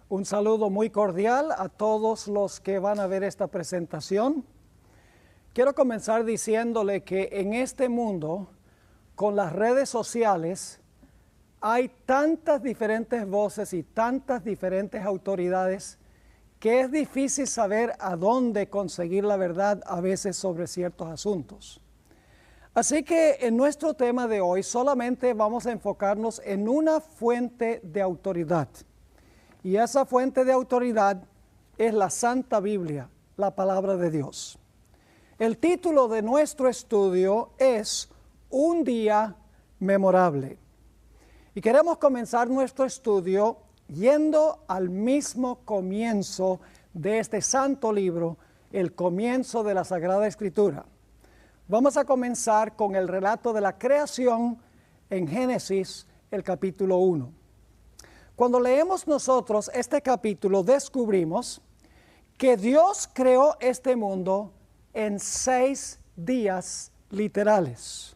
Un saludo muy cordial a todos los que van a ver esta presentación. Quiero comenzar diciéndole que en este mundo, con las redes sociales, hay tantas diferentes voces y tantas diferentes autoridades que es difícil saber a dónde conseguir la verdad a veces sobre ciertos asuntos. Así que en nuestro tema de hoy solamente vamos a enfocarnos en una fuente de autoridad. Y esa fuente de autoridad es la Santa Biblia, la palabra de Dios. El título de nuestro estudio es Un día memorable. Y queremos comenzar nuestro estudio yendo al mismo comienzo de este santo libro, el comienzo de la Sagrada Escritura. Vamos a comenzar con el relato de la creación en Génesis, el capítulo 1. Cuando leemos nosotros este capítulo, descubrimos que Dios creó este mundo en 6 días literales.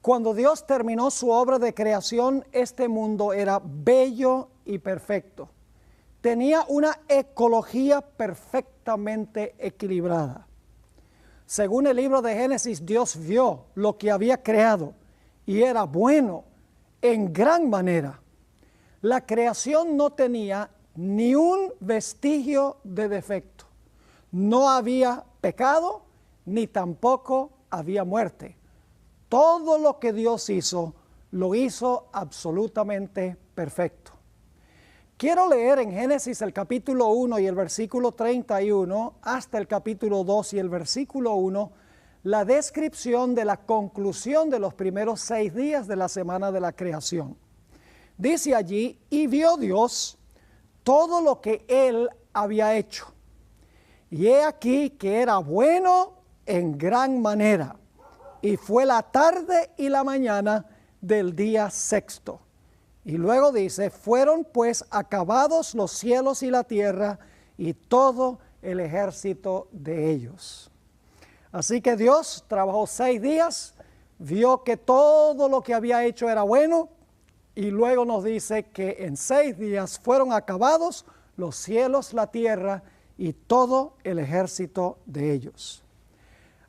Cuando Dios terminó su obra de creación, este mundo era bello y perfecto. Tenía una ecología perfectamente equilibrada. Según el libro de Génesis, Dios vio lo que había creado y era bueno en gran manera. La creación no tenía ni un vestigio de defecto. No había pecado, ni tampoco había muerte. Todo lo que Dios hizo, lo hizo absolutamente perfecto. Quiero leer en Génesis el capítulo 1 y el versículo 31 hasta el capítulo 2 y el versículo 1, la descripción de la conclusión de los primeros 6 días de la semana de la creación. Dice allí, y vio Dios todo lo que Él había hecho. Y he aquí que era bueno en gran manera. Y fue la tarde y la mañana del día sexto. Y luego dice, fueron pues acabados los cielos y la tierra y todo el ejército de ellos. Así que Dios trabajó 6 días, vio que todo lo que había hecho era bueno, y luego nos dice que en 6 días fueron acabados los cielos, la tierra y todo el ejército de ellos.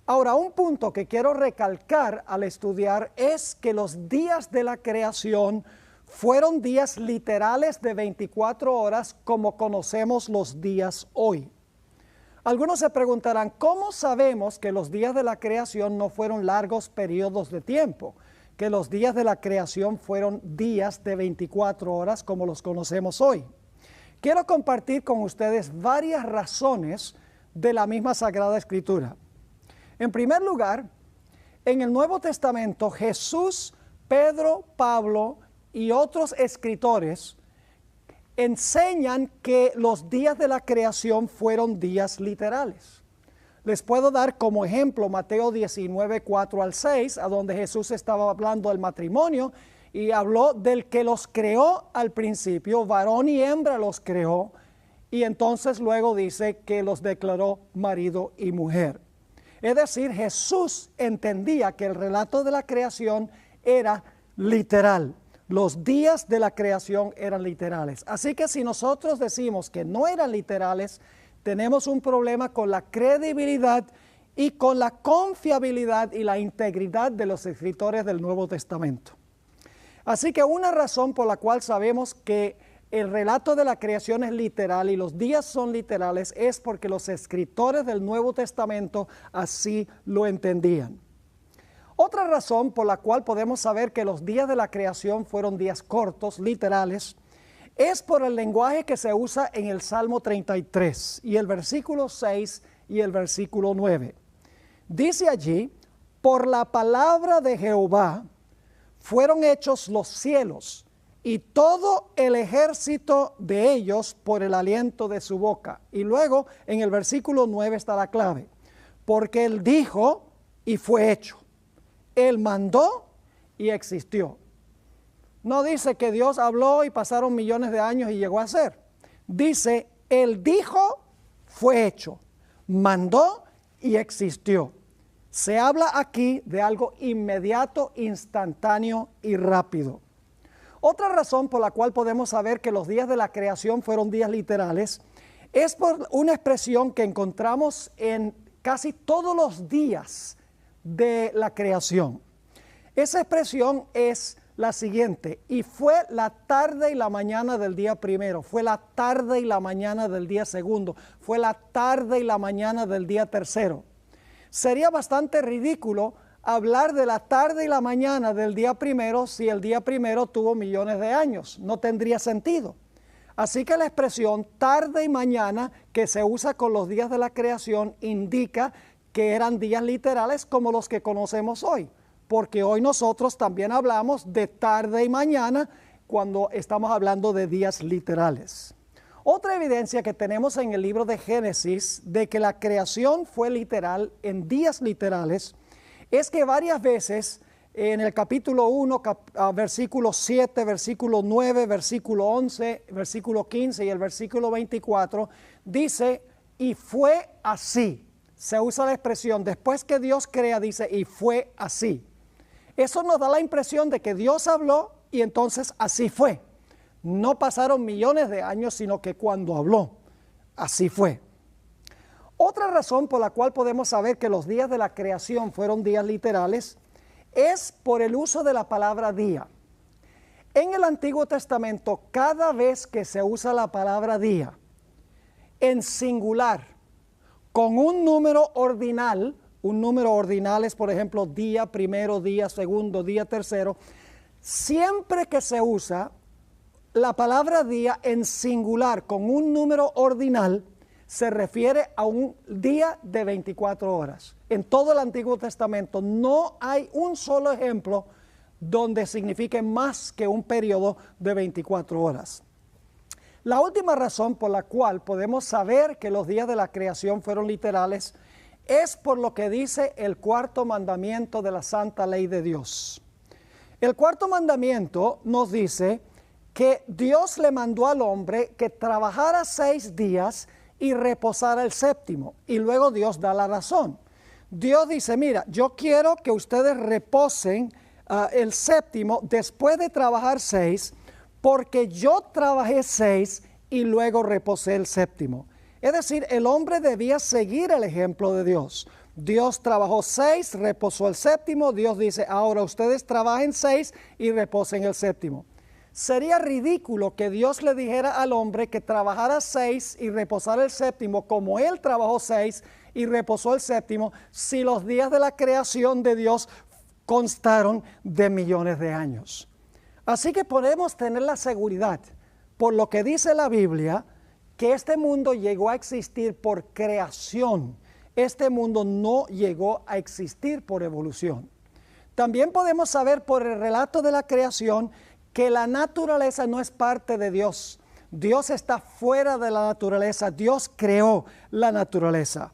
Ahora, un punto que quiero recalcar al estudiar es que los días de la creación fueron días literales de 24 horas como conocemos los días hoy. Algunos se preguntarán, ¿cómo sabemos que los días de la creación no fueron largos periodos de tiempo? Que los días de la creación fueron días de 24 horas como los conocemos hoy. Quiero compartir con ustedes varias razones de la misma Sagrada Escritura. En primer lugar, en el Nuevo Testamento, Jesús, Pedro, Pablo y otros escritores enseñan que los días de la creación fueron días literales. Les puedo dar como ejemplo Mateo 19, 4 al 6, a donde Jesús estaba hablando del matrimonio y habló del que los creó al principio, varón y hembra los creó, y entonces luego dice que los declaró marido y mujer. Es decir, Jesús entendía que el relato de la creación era literal. Los días de la creación eran literales. Así que si nosotros decimos que no eran literales, tenemos un problema con la credibilidad y con la confiabilidad y la integridad de los escritores del Nuevo Testamento. Así que una razón por la cual sabemos que el relato de la creación es literal y los días son literales es porque los escritores del Nuevo Testamento así lo entendían. Otra razón por la cual podemos saber que los días de la creación fueron días cortos, literales, es por el lenguaje que se usa en el Salmo 33 y el versículo 6 y el versículo 9. Dice allí, por la palabra de Jehová fueron hechos los cielos y todo el ejército de ellos por el aliento de su boca. Y luego en el versículo 9 está la clave, porque Él dijo y fue hecho. Él mandó y existió. No dice que Dios habló y pasaron millones de años y llegó a ser. Dice, Él dijo, fue hecho, mandó y existió. Se habla aquí de algo inmediato, instantáneo y rápido. Otra razón por la cual podemos saber que los días de la creación fueron días literales es por una expresión que encontramos en casi todos los días de la creación. Esa expresión es la siguiente: y fue la tarde y la mañana del día primero, fue la tarde y la mañana del día segundo, fue la tarde y la mañana del día tercero. Sería bastante ridículo hablar de la tarde y la mañana del día primero si el día primero tuvo millones de años. No tendría sentido. Así que la expresión tarde y mañana que se usa con los días de la creación indica que eran días literales como los que conocemos hoy, porque hoy nosotros también hablamos de tarde y mañana cuando estamos hablando de días literales. Otra evidencia que tenemos en el libro de Génesis de que la creación fue literal en días literales es que varias veces en el capítulo 1, versículo 7, versículo 9, versículo 11, versículo 15 y el versículo 24, dice, y fue así. Se usa la expresión, después que Dios crea, dice, y fue así. Eso nos da la impresión de que Dios habló y entonces así fue. No pasaron millones de años, sino que cuando habló, así fue. Otra razón por la cual podemos saber que los días de la creación fueron días literales es por el uso de la palabra día. En el Antiguo Testamento, cada vez que se usa la palabra día en singular, con un número ordinal es, por ejemplo, día primero, día segundo, día tercero, siempre que se usa la palabra día en singular con un número ordinal, se refiere a un día de 24 horas. En todo el Antiguo Testamento no hay un solo ejemplo donde signifique más que un periodo de 24 horas. La última razón por la cual podemos saber que los días de la creación fueron literales es por lo que dice el cuarto mandamiento de la santa ley de Dios. El cuarto mandamiento nos dice que Dios le mandó al hombre que trabajara 6 días y reposara el séptimo. Y luego Dios da la razón. Dios dice, mira, yo quiero que ustedes reposen el séptimo después de trabajar 6, porque yo trabajé 6 y luego reposé el séptimo. Es decir, el hombre debía seguir el ejemplo de Dios. Dios trabajó 6, reposó el séptimo. Dios dice, ahora ustedes trabajen 6 y reposen el séptimo. Sería ridículo que Dios le dijera al hombre que trabajara 6 y reposara el séptimo como él trabajó 6 y reposó el séptimo si los días de la creación de Dios constaron de millones de años. Así que podemos tener la seguridad, por lo que dice la Biblia, que este mundo llegó a existir por creación. Este mundo no llegó a existir por evolución. También podemos saber por el relato de la creación que la naturaleza no es parte de Dios. Dios está fuera de la naturaleza. Dios creó la naturaleza.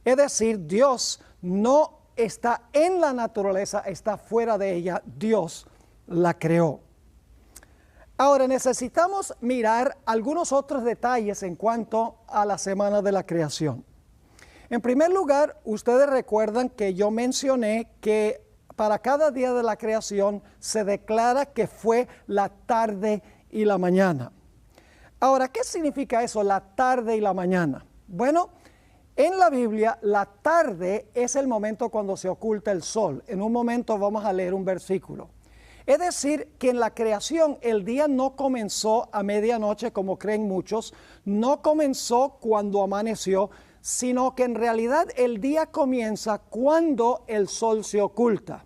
Es decir, Dios no está en la naturaleza, está fuera de ella. Dios la creó. Ahora necesitamos mirar algunos otros detalles en cuanto a la semana de la creación. En primer lugar, ustedes recuerdan que yo mencioné que para cada día de la creación se declara que fue la tarde y la mañana. Ahora, ¿qué significa eso, la tarde y la mañana? Bueno, en la Biblia, la tarde es el momento cuando se oculta el sol. En un momento vamos a leer un versículo. Es decir, que en la creación el día no comenzó a medianoche, como creen muchos, no comenzó cuando amaneció, sino que en realidad el día comienza cuando el sol se oculta.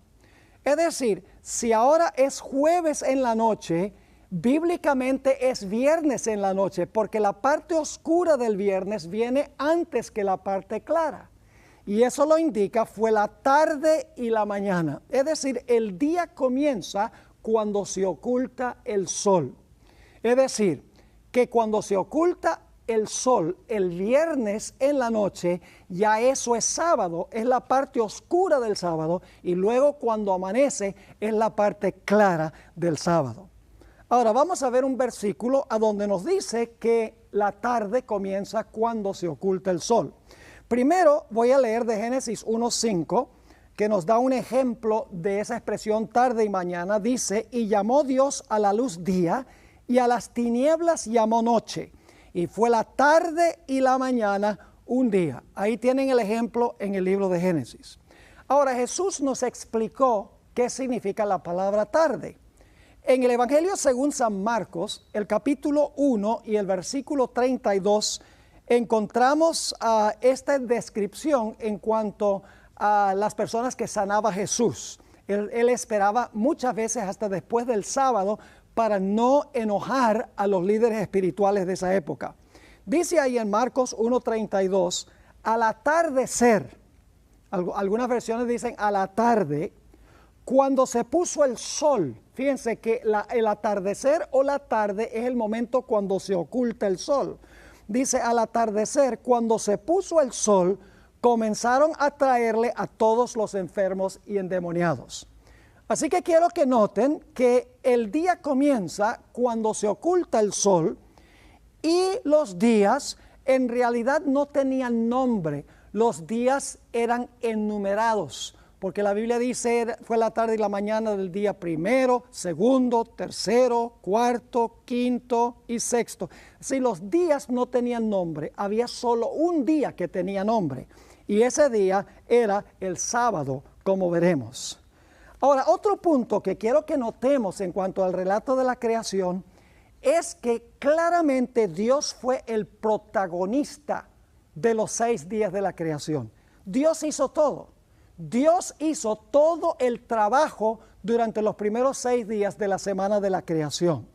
Es decir, si ahora es jueves en la noche, bíblicamente es viernes en la noche, porque la parte oscura del viernes viene antes que la parte clara. Y eso lo indica, fue la tarde y la mañana. Es decir, el día comienza cuando se oculta el sol. Es decir, que cuando se oculta el sol el viernes en la noche, ya eso es sábado, es la parte oscura del sábado, y luego cuando amanece es la parte clara del sábado. Ahora vamos a ver un versículo a donde nos dice que la tarde comienza cuando se oculta el sol. Primero voy a leer de Génesis 1:5, que nos da un ejemplo de esa expresión tarde y mañana, dice, y llamó Dios a la luz día, y a las tinieblas llamó noche, y fue la tarde y la mañana un día. Ahí tienen el ejemplo en el libro de Génesis. Ahora, Jesús nos explicó qué significa la palabra tarde. En el Evangelio según San Marcos, el capítulo 1 y el versículo 32, encontramos esta descripción en cuanto a las personas que sanaba Jesús. Él esperaba muchas veces hasta después del sábado para no enojar a los líderes espirituales de esa época. Dice ahí en Marcos 1:32, al atardecer, algunas versiones dicen a la tarde, cuando se puso el sol. Fíjense que el atardecer o la tarde es el momento cuando se oculta el sol. Dice al atardecer, cuando se puso el sol, comenzaron a traerle a todos los enfermos y endemoniados. Así que quiero que noten que el día comienza cuando se oculta el sol y los días en realidad no tenían nombre. Los días eran enumerados, porque la Biblia dice fue la tarde y la mañana del día primero, segundo, tercero, cuarto, quinto y sexto. Si los días no tenían nombre, había solo un día que tenía nombre, y ese día era el sábado, como veremos. Ahora, otro punto que quiero que notemos en cuanto al relato de la creación es que claramente Dios fue el protagonista de los 6 días de la creación. Dios hizo todo. Dios hizo todo el trabajo durante los primeros 6 días de la semana de la creación.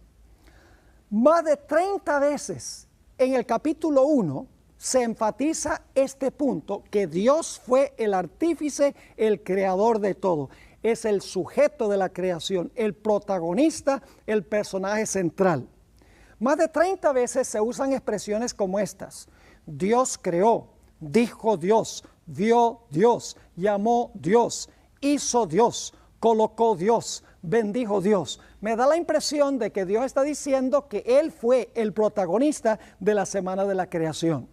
Más de 30 veces en el capítulo 1 se enfatiza este punto, que Dios fue el artífice, el creador de todo. Es el sujeto de la creación, el protagonista, el personaje central. Más de 30 veces se usan expresiones como estas. Dios creó, dijo Dios, vio Dios, llamó Dios, hizo Dios, colocó Dios, bendijo Dios. Me da la impresión de que Dios está diciendo que Él fue el protagonista de la semana de la creación.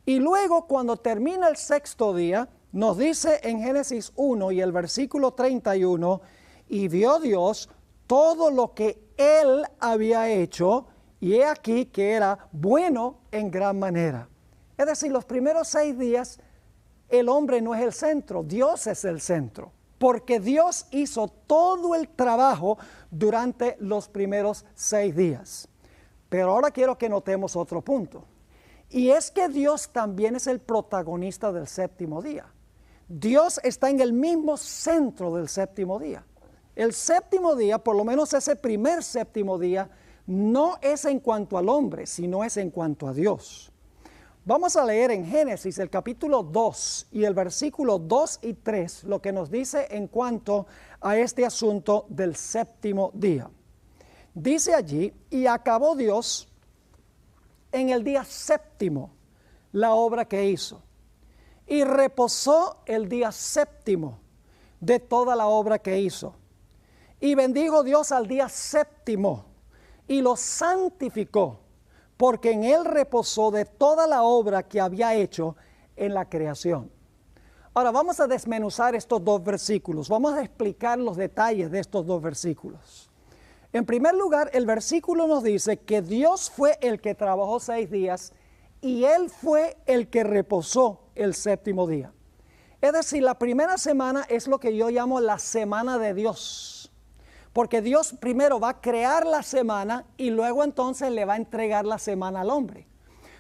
Y luego, cuando termina el 6º día, nos dice en Génesis 1 y el versículo 31, y vio Dios todo lo que Él había hecho, y he aquí que era bueno en gran manera. Es decir, los primeros 6 días, el hombre no es el centro, Dios es el centro, porque Dios hizo todo el trabajo durante los primeros 6 días. Pero ahora quiero que notemos otro punto, y es que Dios también es el protagonista del 7º día. Dios está en el mismo centro del 7º día. El 7º día, por lo menos ese primer 7º día, no es en cuanto al hombre, sino es en cuanto a Dios. Vamos a leer en Génesis el capítulo 2 y el versículo 2 y 3 lo que nos dice en cuanto a este asunto del 7º día. Dice allí, y acabó Dios en el día 7º la obra que hizo, y reposó el día 7º de toda la obra que hizo. Y bendijo Dios al día 7º y lo santificó, porque en él reposó de toda la obra que había hecho en la creación. Ahora vamos a desmenuzar estos 2 versículos, vamos a explicar los detalles de estos 2 versículos. En primer lugar, el versículo nos dice que Dios fue el que trabajó 6 días y Él fue el que reposó el 7º día. Es decir, la primera semana es lo que yo llamo la semana de Dios, porque Dios primero va a crear la semana y luego entonces le va a entregar la semana al hombre.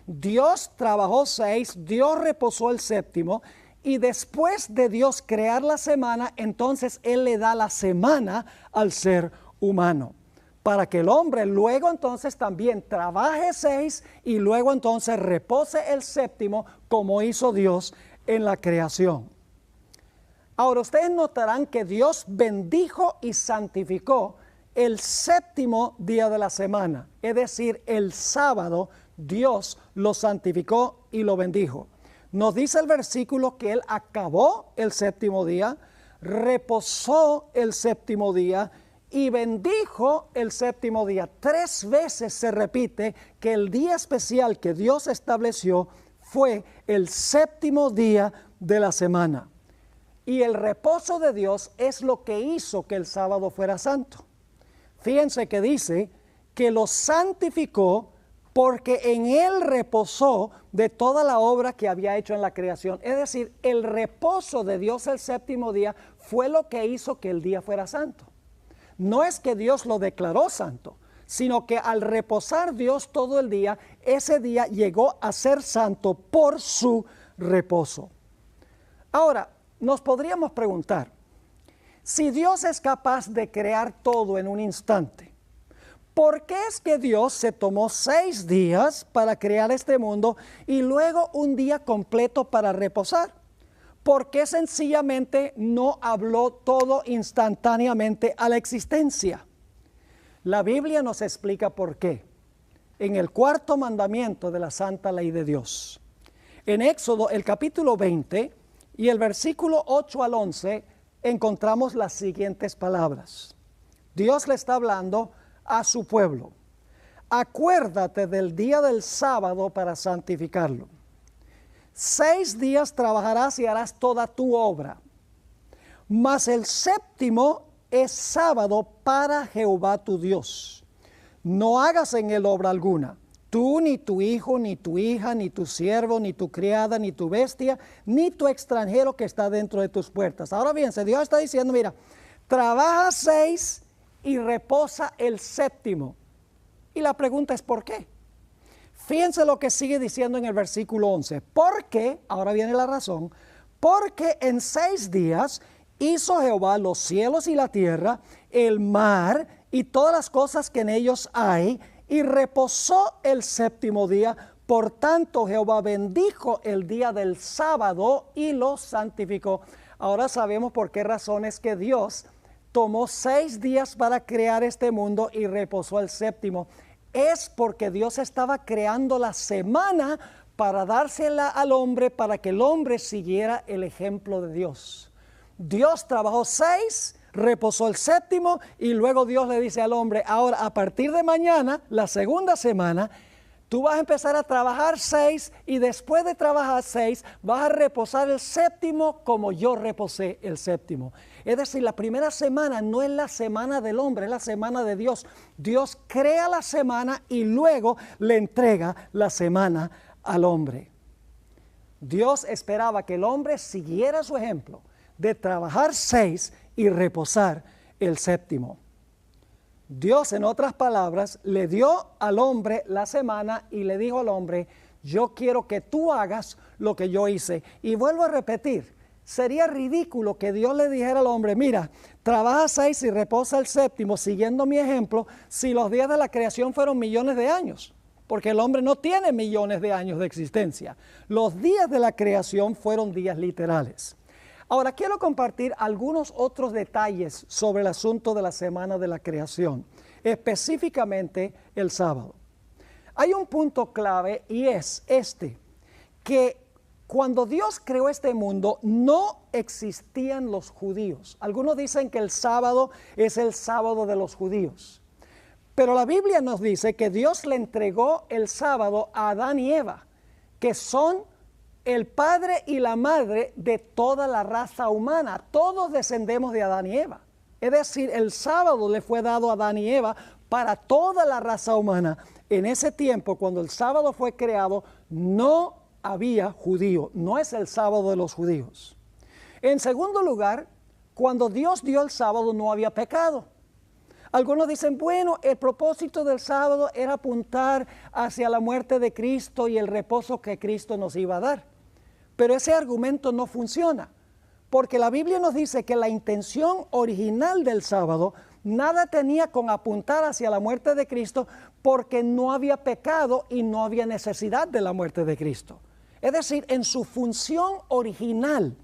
Dios trabajó 6, Dios reposó el 7º, y después de Dios crear la semana, entonces Él le da la semana al ser humano, para que el hombre luego entonces también trabaje 6 y luego entonces repose el 7º como hizo Dios en la creación. Ahora ustedes notarán que Dios bendijo y santificó el 7º día de la semana, es decir, el sábado Dios lo santificó y lo bendijo. Nos dice el versículo que Él acabó el 7º día, reposó el 7º día y bendijo el 7º día. 3 veces se repite que el día especial que Dios estableció fue el 7º día de la semana. Y el reposo de Dios es lo que hizo que el sábado fuera santo. Fíjense que dice que lo santificó porque en él reposó de toda la obra que había hecho en la creación. Es decir, el reposo de Dios el séptimo día fue lo que hizo que el día fuera santo. No es que Dios lo declaró santo, sino que al reposar Dios todo el día, ese día llegó a ser santo por su reposo. Ahora, nos podríamos preguntar, si Dios es capaz de crear todo en un instante, ¿por qué es que Dios se tomó 6 días para crear este mundo y luego un día completo para reposar? ¿Por qué sencillamente no habló todo instantáneamente a la existencia? La Biblia nos explica por qué. En el 4º mandamiento de la santa ley de Dios. En Éxodo, el capítulo 20 y el versículo 8 al 11, encontramos las siguientes palabras. Dios le está hablando a su pueblo. Acuérdate del día del sábado para santificarlo. 6 días trabajarás y harás toda tu obra. Mas el séptimo es sábado para Jehová tu Dios. No hagas en él obra alguna. Tú, ni tu hijo, ni tu hija, ni tu siervo, ni tu criada, ni tu bestia, ni tu extranjero que está dentro de tus puertas. Ahora bien, Dios está diciendo, mira, trabaja 6 y reposa el séptimo. Y la pregunta es, ¿por qué? Fíjense lo que sigue diciendo en el versículo 11. Porque, ahora viene la razón, porque en 6 días hizo Jehová los cielos y la tierra, el mar y todas las cosas que en ellos hay, y reposó el séptimo día. Por tanto, Jehová bendijo el día del sábado y lo santificó. Ahora sabemos por qué razones que Dios tomó 6 días para crear este mundo y reposó el séptimo. Es porque Dios estaba creando la semana para dársela al hombre, para que el hombre siguiera el ejemplo de Dios. Dios trabajó 6, reposó el séptimo y luego Dios le dice al hombre, ahora a partir de mañana, la segunda semana, tú vas a empezar a trabajar 6 y después de trabajar 6 vas a reposar el séptimo como yo reposé el séptimo. Es decir, la primera semana no es la semana del hombre, es la semana de Dios. Dios crea la semana y luego le entrega la semana al hombre. Dios esperaba que el hombre siguiera su ejemplo de trabajar 6 y reposar el séptimo. Dios, en otras palabras, le dio al hombre la semana y le dijo al hombre, yo quiero que tú hagas lo que yo hice. Y vuelvo a repetir, sería ridículo que Dios le dijera al hombre, mira, trabaja 6 y reposa el séptimo, siguiendo mi ejemplo, si los días de la creación fueron millones de años. Porque el hombre no tiene millones de años de existencia. Los días de la creación fueron días literales. Ahora quiero compartir algunos otros detalles sobre el asunto de la semana de la creación, específicamente el sábado. Hay un punto clave y es este, que cuando Dios creó este mundo no existían los judíos. Algunos dicen que el sábado es el sábado de los judíos, pero la Biblia nos dice que Dios le entregó el sábado a Adán y Eva, que son el padre y la madre de toda la raza humana. Todos descendemos de Adán y Eva. Es decir, el sábado le fue dado a Adán y Eva para toda la raza humana. En ese tiempo, cuando el sábado fue creado, no había judío. No es el sábado de los judíos. En segundo lugar, cuando Dios dio el sábado no había pecado. Algunos dicen, bueno, el propósito del sábado era apuntar hacia la muerte de Cristo y el reposo que Cristo nos iba a dar. Pero ese argumento no funciona, porque la Biblia nos dice que la intención original del sábado nada tenía con apuntar hacia la muerte de Cristo, porque no había pecado y no había necesidad de la muerte de Cristo. Es decir, en su función original,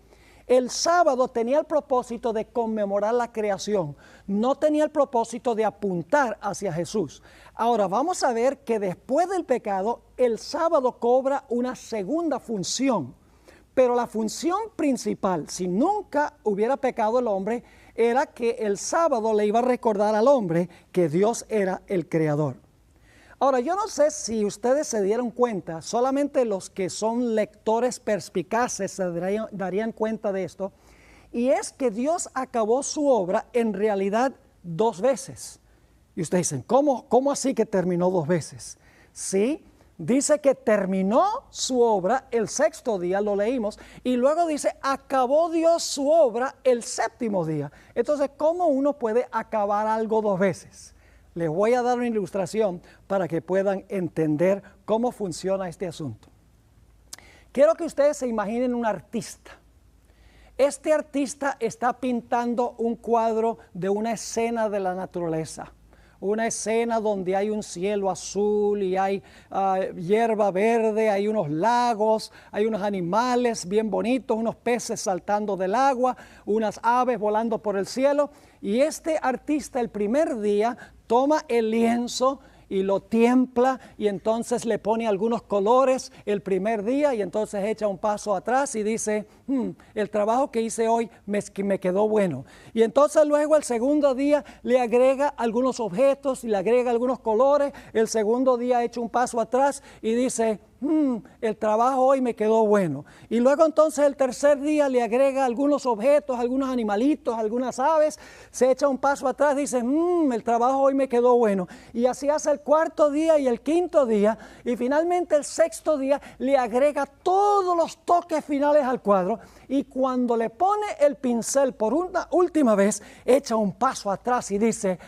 el sábado tenía el propósito de conmemorar la creación, no tenía el propósito de apuntar hacia Jesús. Ahora vamos a ver que después del pecado, el sábado cobra una segunda función. Pero la función principal, si nunca hubiera pecado el hombre, era que el sábado le iba a recordar al hombre que Dios era el creador. Ahora, yo no sé si ustedes se dieron cuenta, solamente los que son lectores perspicaces se darían cuenta de esto, Y es que Dios acabó su obra en realidad 2 veces. Y ustedes dicen, ¿cómo así que terminó 2 veces? Sí, dice que terminó su obra el 6º día, lo leímos, y luego dice, acabó Dios su obra el 7º día. Entonces, ¿cómo uno puede acabar algo 2 veces? Les voy a dar una ilustración para que puedan entender cómo funciona este asunto. Quiero que ustedes se imaginen un artista. Este artista está pintando un cuadro de una escena de la naturaleza. Una escena donde hay un cielo azul y hay hierba verde, hay unos lagos, hay unos animales bien bonitos, unos peces saltando del agua, unas aves volando por el cielo. Y este artista el primer día toma el lienzo y lo tiempla y entonces le pone algunos colores el primer día y entonces echa un paso atrás y dice, el trabajo que hice hoy me quedó bueno. Y entonces luego el segundo día le agrega algunos objetos y le agrega algunos colores. El segundo día echa un paso atrás y dice, el trabajo hoy me quedó bueno. Y luego entonces el tercer día le agrega algunos objetos, algunos animalitos, algunas aves, se echa un paso atrás y dice, el trabajo hoy me quedó bueno. Y así hace el 4º día y el 5º día, y finalmente el 6º día le agrega todos los toques finales al cuadro, y cuando le pone el pincel por una última vez, echa un paso atrás y dice,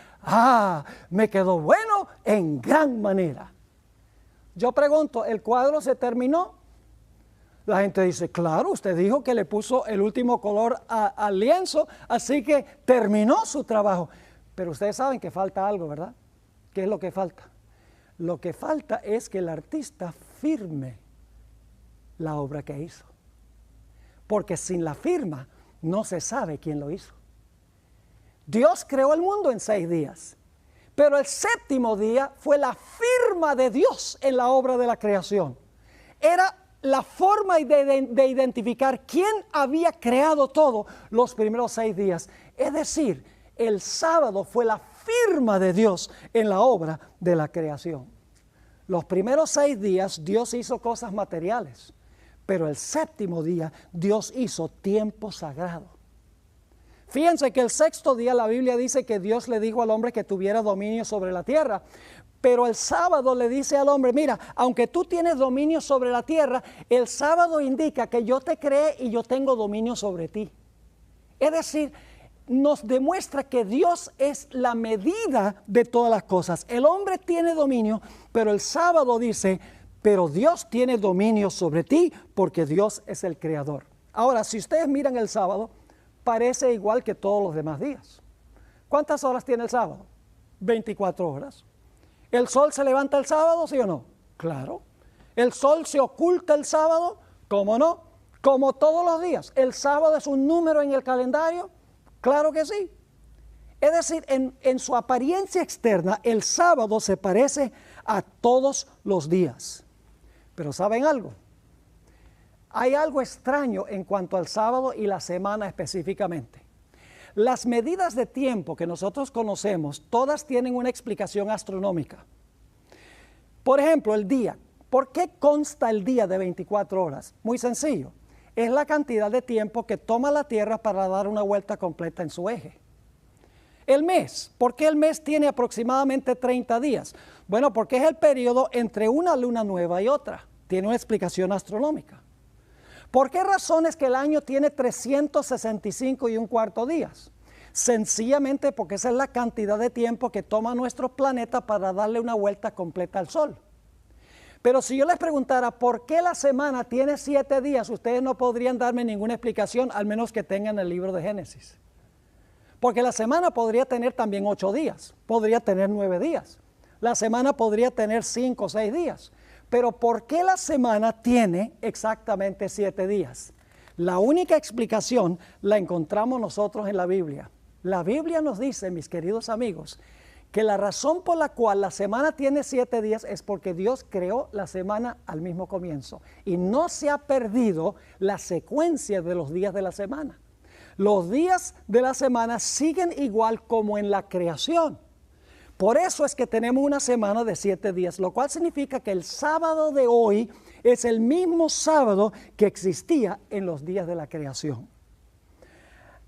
me quedó bueno en gran manera. Yo pregunto, ¿el cuadro se terminó? La gente dice, claro, usted dijo que le puso el último color al lienzo, así que terminó su trabajo. Pero ustedes saben que falta algo, ¿verdad? ¿Qué es lo que falta? Lo que falta es que el artista firme la obra que hizo. Porque sin la firma no se sabe quién lo hizo. Dios creó el mundo en 6 días. Pero el 7º día fue la firma de Dios en la obra de la creación. Era la forma de identificar quién había creado todo los primeros 6 días. Es decir, el sábado fue la firma de Dios en la obra de la creación. Los primeros 6 días Dios hizo cosas materiales, pero el 7º día Dios hizo tiempo sagrado. Fíjense que el 6º día la Biblia dice que Dios le dijo al hombre que tuviera dominio sobre la tierra. Pero el sábado le dice al hombre, mira, aunque tú tienes dominio sobre la tierra, el sábado indica que yo te creé y yo tengo dominio sobre ti. Es decir, nos demuestra que Dios es la medida de todas las cosas. El hombre tiene dominio, pero el sábado dice, pero Dios tiene dominio sobre ti porque Dios es el creador. Ahora, si ustedes miran el sábado, parece igual que todos los demás días. ¿Cuántas horas tiene el sábado? 24 horas. ¿El sol se levanta el sábado, sí o no? Claro. ¿El sol se oculta el sábado? ¿Cómo no? Como todos los días. ¿El sábado es un número en el calendario? Claro que sí. Es decir, en su apariencia externa, el sábado se parece a todos los días. Pero ¿saben algo? Hay algo extraño en cuanto al sábado y la semana específicamente. Las medidas de tiempo que nosotros conocemos, todas tienen una explicación astronómica. Por ejemplo, el día. ¿Por qué consta el día de 24 horas? Muy sencillo. Es la cantidad de tiempo que toma la Tierra para dar una vuelta completa en su eje. El mes. ¿Por qué el mes tiene aproximadamente 30 días? Bueno, porque es el periodo entre una luna nueva y otra. Tiene una explicación astronómica. ¿Por qué razón es que el año tiene 365 y un cuarto días? Sencillamente porque esa es la cantidad de tiempo que toma nuestro planeta para darle una vuelta completa al Sol. Pero si yo les preguntara por qué la semana tiene 7 días, ustedes no podrían darme ninguna explicación, al menos que tengan el libro de Génesis. Porque la semana podría tener también 8 días, podría tener 9 días. La semana podría tener 5 o 6 días. Pero ¿por qué la semana tiene exactamente 7 días? La única explicación la encontramos nosotros en la Biblia. La Biblia nos dice, mis queridos amigos, que la razón por la cual la semana tiene 7 días es porque Dios creó la semana al mismo comienzo. Y no se ha perdido la secuencia de los días de la semana. Los días de la semana siguen igual como en la creación. Por eso es que tenemos una semana de 7 días, lo cual significa que el sábado de hoy es el mismo sábado que existía en los días de la creación.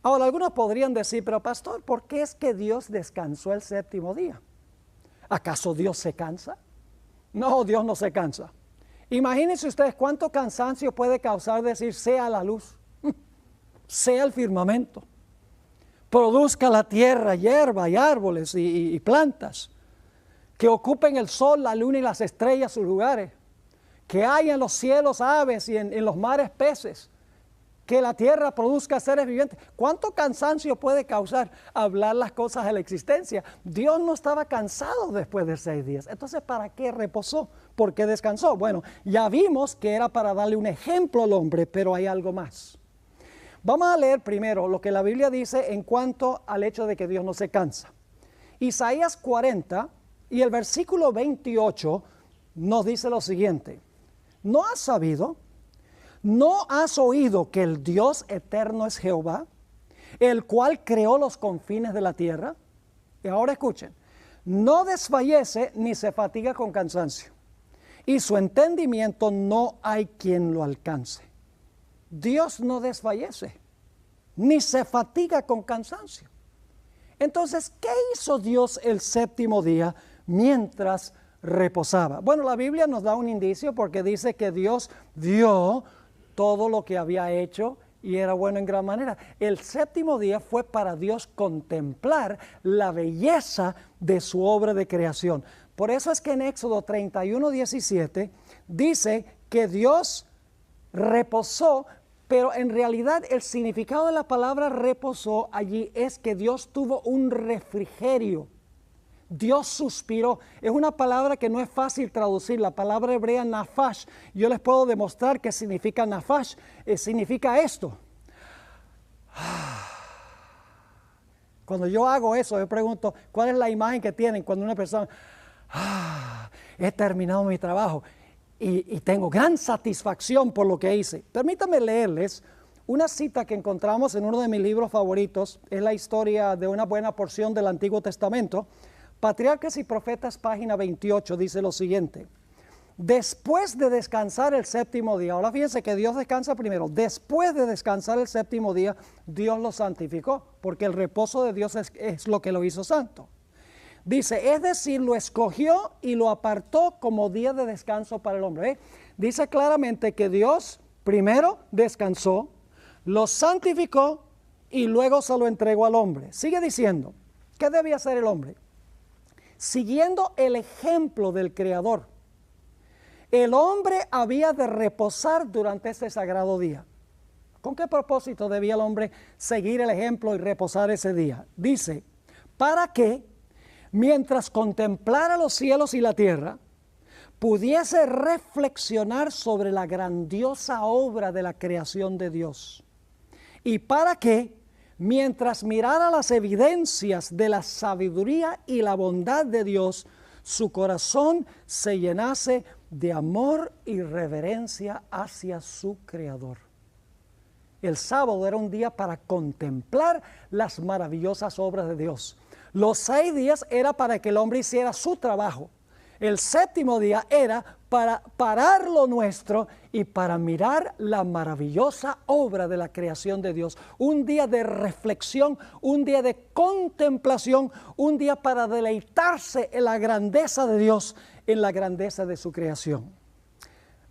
Ahora, algunos podrían decir, pero pastor, ¿por qué es que Dios descansó el séptimo día? ¿Acaso Dios se cansa? No, Dios no se cansa. Imagínense ustedes cuánto cansancio puede causar decir, sea la luz, sea el firmamento, produzca la tierra, hierba y árboles y plantas, que ocupen el sol, la luna y las estrellas sus lugares, que haya en los cielos aves y en los mares peces, que la tierra produzca seres vivientes. ¿Cuánto cansancio puede causar hablar las cosas de la existencia? Dios no estaba cansado después de 6 días. Entonces, ¿para qué reposó? ¿Por qué descansó? Bueno, ya vimos que era para darle un ejemplo al hombre, pero hay algo más. Vamos a leer primero lo que la Biblia dice en cuanto al hecho de que Dios no se cansa. Isaías 40 y el versículo 28 nos dice lo siguiente. ¿No has sabido? ¿No has oído que el Dios eterno es Jehová, el cual creó los confines de la tierra? Y ahora escuchen, no desfallece ni se fatiga con cansancio, y su entendimiento no hay quien lo alcance. Dios no desfallece, ni se fatiga con cansancio. Entonces, ¿qué hizo Dios el séptimo día mientras reposaba? Bueno, la Biblia nos da un indicio porque dice que Dios vio todo lo que había hecho y era bueno en gran manera. El séptimo día fue para Dios contemplar la belleza de su obra de creación. Por eso es que en Éxodo 31:17 dice que Dios reposó, pero en realidad el significado de la palabra reposó allí es que Dios tuvo un refrigerio. Dios suspiró. Es una palabra que no es fácil traducir. La palabra hebrea nafash. Yo les puedo demostrar qué significa nafash. Significa esto. Cuando yo hago eso, yo pregunto, ¿cuál es la imagen que tienen cuando una persona, he terminado mi trabajo y tengo gran satisfacción por lo que hice? Permítanme leerles una cita que encontramos en uno de mis libros favoritos. Es la historia de una buena porción del Antiguo Testamento. Patriarcas y Profetas, página 28, dice lo siguiente. Después de descansar el séptimo día, ahora fíjense que Dios descansa primero. Después de descansar el séptimo día, Dios lo santificó, porque el reposo de Dios es lo que lo hizo santo. Dice, es decir, lo escogió y lo apartó como día de descanso para el hombre. Dice claramente que Dios primero descansó, lo santificó y luego se lo entregó al hombre. Sigue diciendo, ¿qué debía hacer el hombre? Siguiendo el ejemplo del Creador, el hombre había de reposar durante este sagrado día. ¿Con qué propósito debía el hombre seguir el ejemplo y reposar ese día? Dice, para que, mientras contemplara los cielos y la tierra, pudiese reflexionar sobre la grandiosa obra de la creación de Dios. Y para que, mientras mirara las evidencias de la sabiduría y la bondad de Dios, su corazón se llenase de amor y reverencia hacia su Creador. El sábado era un día para contemplar las maravillosas obras de Dios. Los 6 días era para que el hombre hiciera su trabajo. El séptimo día era para parar lo nuestro y para mirar la maravillosa obra de la creación de Dios. Un día de reflexión, un día de contemplación, un día para deleitarse en la grandeza de Dios, en la grandeza de su creación.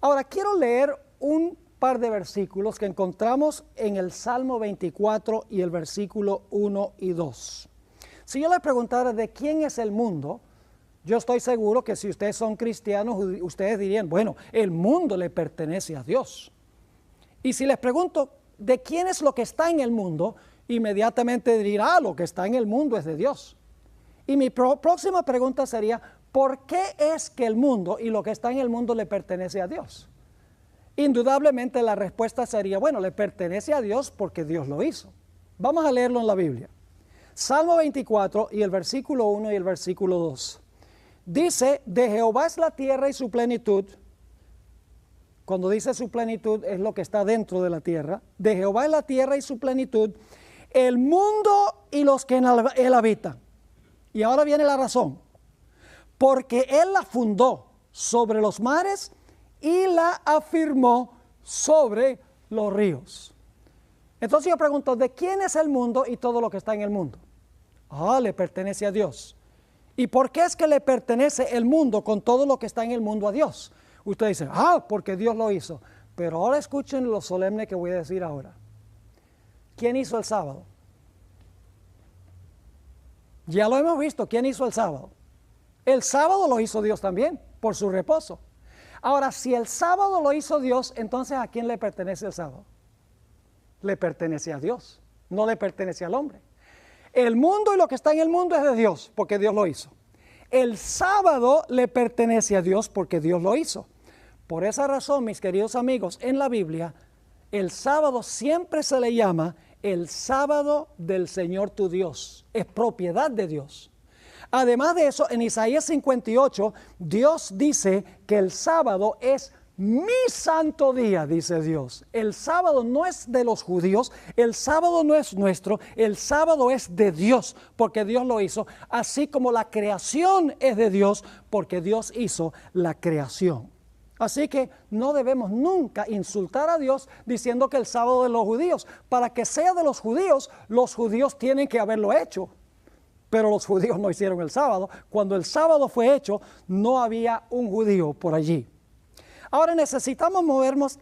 Ahora quiero leer un par de versículos que encontramos en el Salmo 24 y el versículo 1 y 2. Si yo les preguntara de quién es el mundo, yo estoy seguro que si ustedes son cristianos, ustedes dirían, bueno, el mundo le pertenece a Dios. Y si les pregunto, ¿de quién es lo que está en el mundo? Inmediatamente dirán, lo que está en el mundo es de Dios. Y mi próxima pregunta sería, ¿por qué es que el mundo y lo que está en el mundo le pertenece a Dios? Indudablemente la respuesta sería, bueno, le pertenece a Dios porque Dios lo hizo. Vamos a leerlo en la Biblia. Salmo 24 y el versículo 1 y el versículo 2. Dice, de Jehová es la tierra y su plenitud. Cuando dice su plenitud es lo que está dentro de la tierra. De Jehová es la tierra y su plenitud, el mundo y los que en él habitan. Y ahora viene la razón. Porque él la fundó sobre los mares y la afirmó sobre los ríos. Entonces yo pregunto, ¿de quién es el mundo y todo lo que está en el mundo? Le pertenece a Dios. ¿Y por qué es que le pertenece el mundo con todo lo que está en el mundo a Dios? Usted dice, porque Dios lo hizo. Pero ahora escuchen lo solemne que voy a decir ahora. ¿Quién hizo el sábado? Ya lo hemos visto, ¿quién hizo el sábado? El sábado lo hizo Dios también, por su reposo. Ahora, si el sábado lo hizo Dios, entonces ¿a quién le pertenece el sábado? Le pertenece a Dios, no le pertenece al hombre. El mundo y lo que está en el mundo es de Dios, porque Dios lo hizo. El sábado le pertenece a Dios porque Dios lo hizo. Por esa razón, mis queridos amigos, en la Biblia, el sábado siempre se le llama el sábado del Señor tu Dios. Es propiedad de Dios. Además de eso, en Isaías 58, Dios dice que el sábado es mi santo día, dice Dios. El sábado no es de los judíos, el sábado no es nuestro, el sábado es de Dios, porque Dios lo hizo, así como la creación es de Dios, porque Dios hizo la creación. Así que no debemos nunca insultar a Dios diciendo que el sábado es de los judíos. Para que sea de los judíos tienen que haberlo hecho. Pero los judíos no hicieron el sábado. Cuando el sábado fue hecho, no había un judío por allí. Ahora necesitamos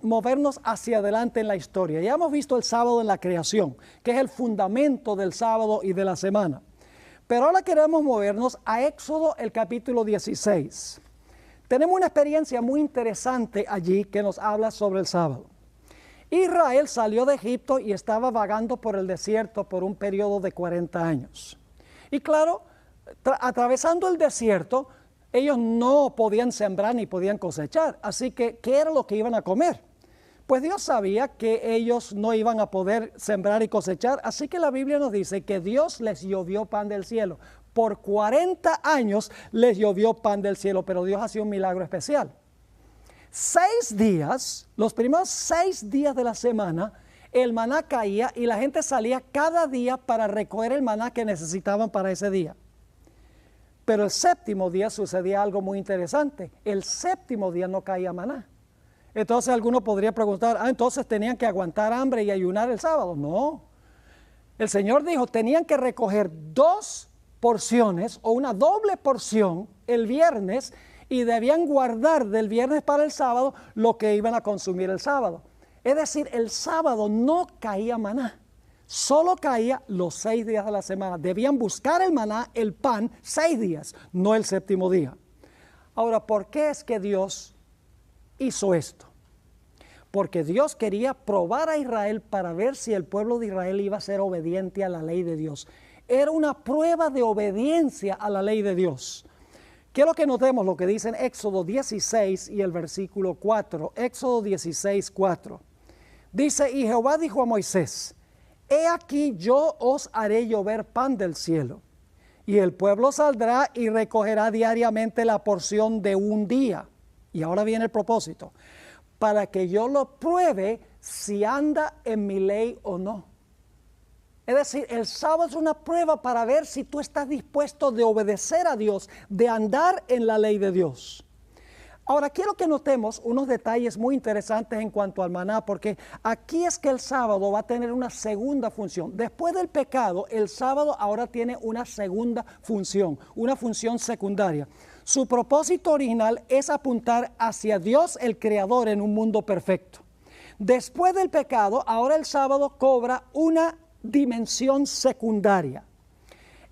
movernos hacia adelante en la historia. Ya hemos visto el sábado en la creación, que es el fundamento del sábado y de la semana. Pero ahora queremos movernos a Éxodo, el capítulo 16. Tenemos una experiencia muy interesante allí que nos habla sobre el sábado. Israel salió de Egipto y estaba vagando por el desierto por un periodo de 40 años. Y claro, atravesando el desierto, ellos no podían sembrar ni podían cosechar. Así que, ¿qué era lo que iban a comer? Pues Dios sabía que ellos no iban a poder sembrar y cosechar. Así que la Biblia nos dice que Dios les llovió pan del cielo. Por 40 años les llovió pan del cielo, pero Dios hacía un milagro especial. 6 días, los primeros 6 días de la semana, el maná caía y la gente salía cada día para recoger el maná que necesitaban para ese día. Pero el séptimo día sucedía algo muy interesante. El séptimo día no caía maná. Entonces alguno podría preguntar, entonces tenían que aguantar hambre y ayunar el sábado. No. El Señor dijo, tenían que recoger 2 porciones o una doble porción el viernes y debían guardar del viernes para el sábado lo que iban a consumir el sábado. Es decir, el sábado no caía maná, solo caía los 6 días de la semana. Debían buscar el maná, el pan, 6 días, no el séptimo día. Ahora, ¿por qué es que Dios hizo esto? Porque Dios quería probar a Israel para ver si el pueblo de Israel iba a ser obediente a la ley de Dios. Era una prueba de obediencia a la ley de Dios. Quiero que notemos lo que dice en Éxodo 16 y el versículo 4. Éxodo 16, 4. Dice, y Jehová dijo a Moisés, he aquí yo os haré llover pan del cielo, y el pueblo saldrá y recogerá diariamente la porción de un día. Y ahora viene el propósito, para que yo lo pruebe si anda en mi ley o no. Es decir, el sábado es una prueba para ver si tú estás dispuesto de obedecer a Dios, de andar en la ley de Dios. Ahora, quiero que notemos unos detalles muy interesantes en cuanto al maná, porque aquí es que el sábado va a tener una segunda función. Después del pecado, el sábado ahora tiene una segunda función, una función secundaria. Su propósito original es apuntar hacia Dios, el Creador, en un mundo perfecto. Después del pecado, ahora el sábado cobra una dimensión secundaria.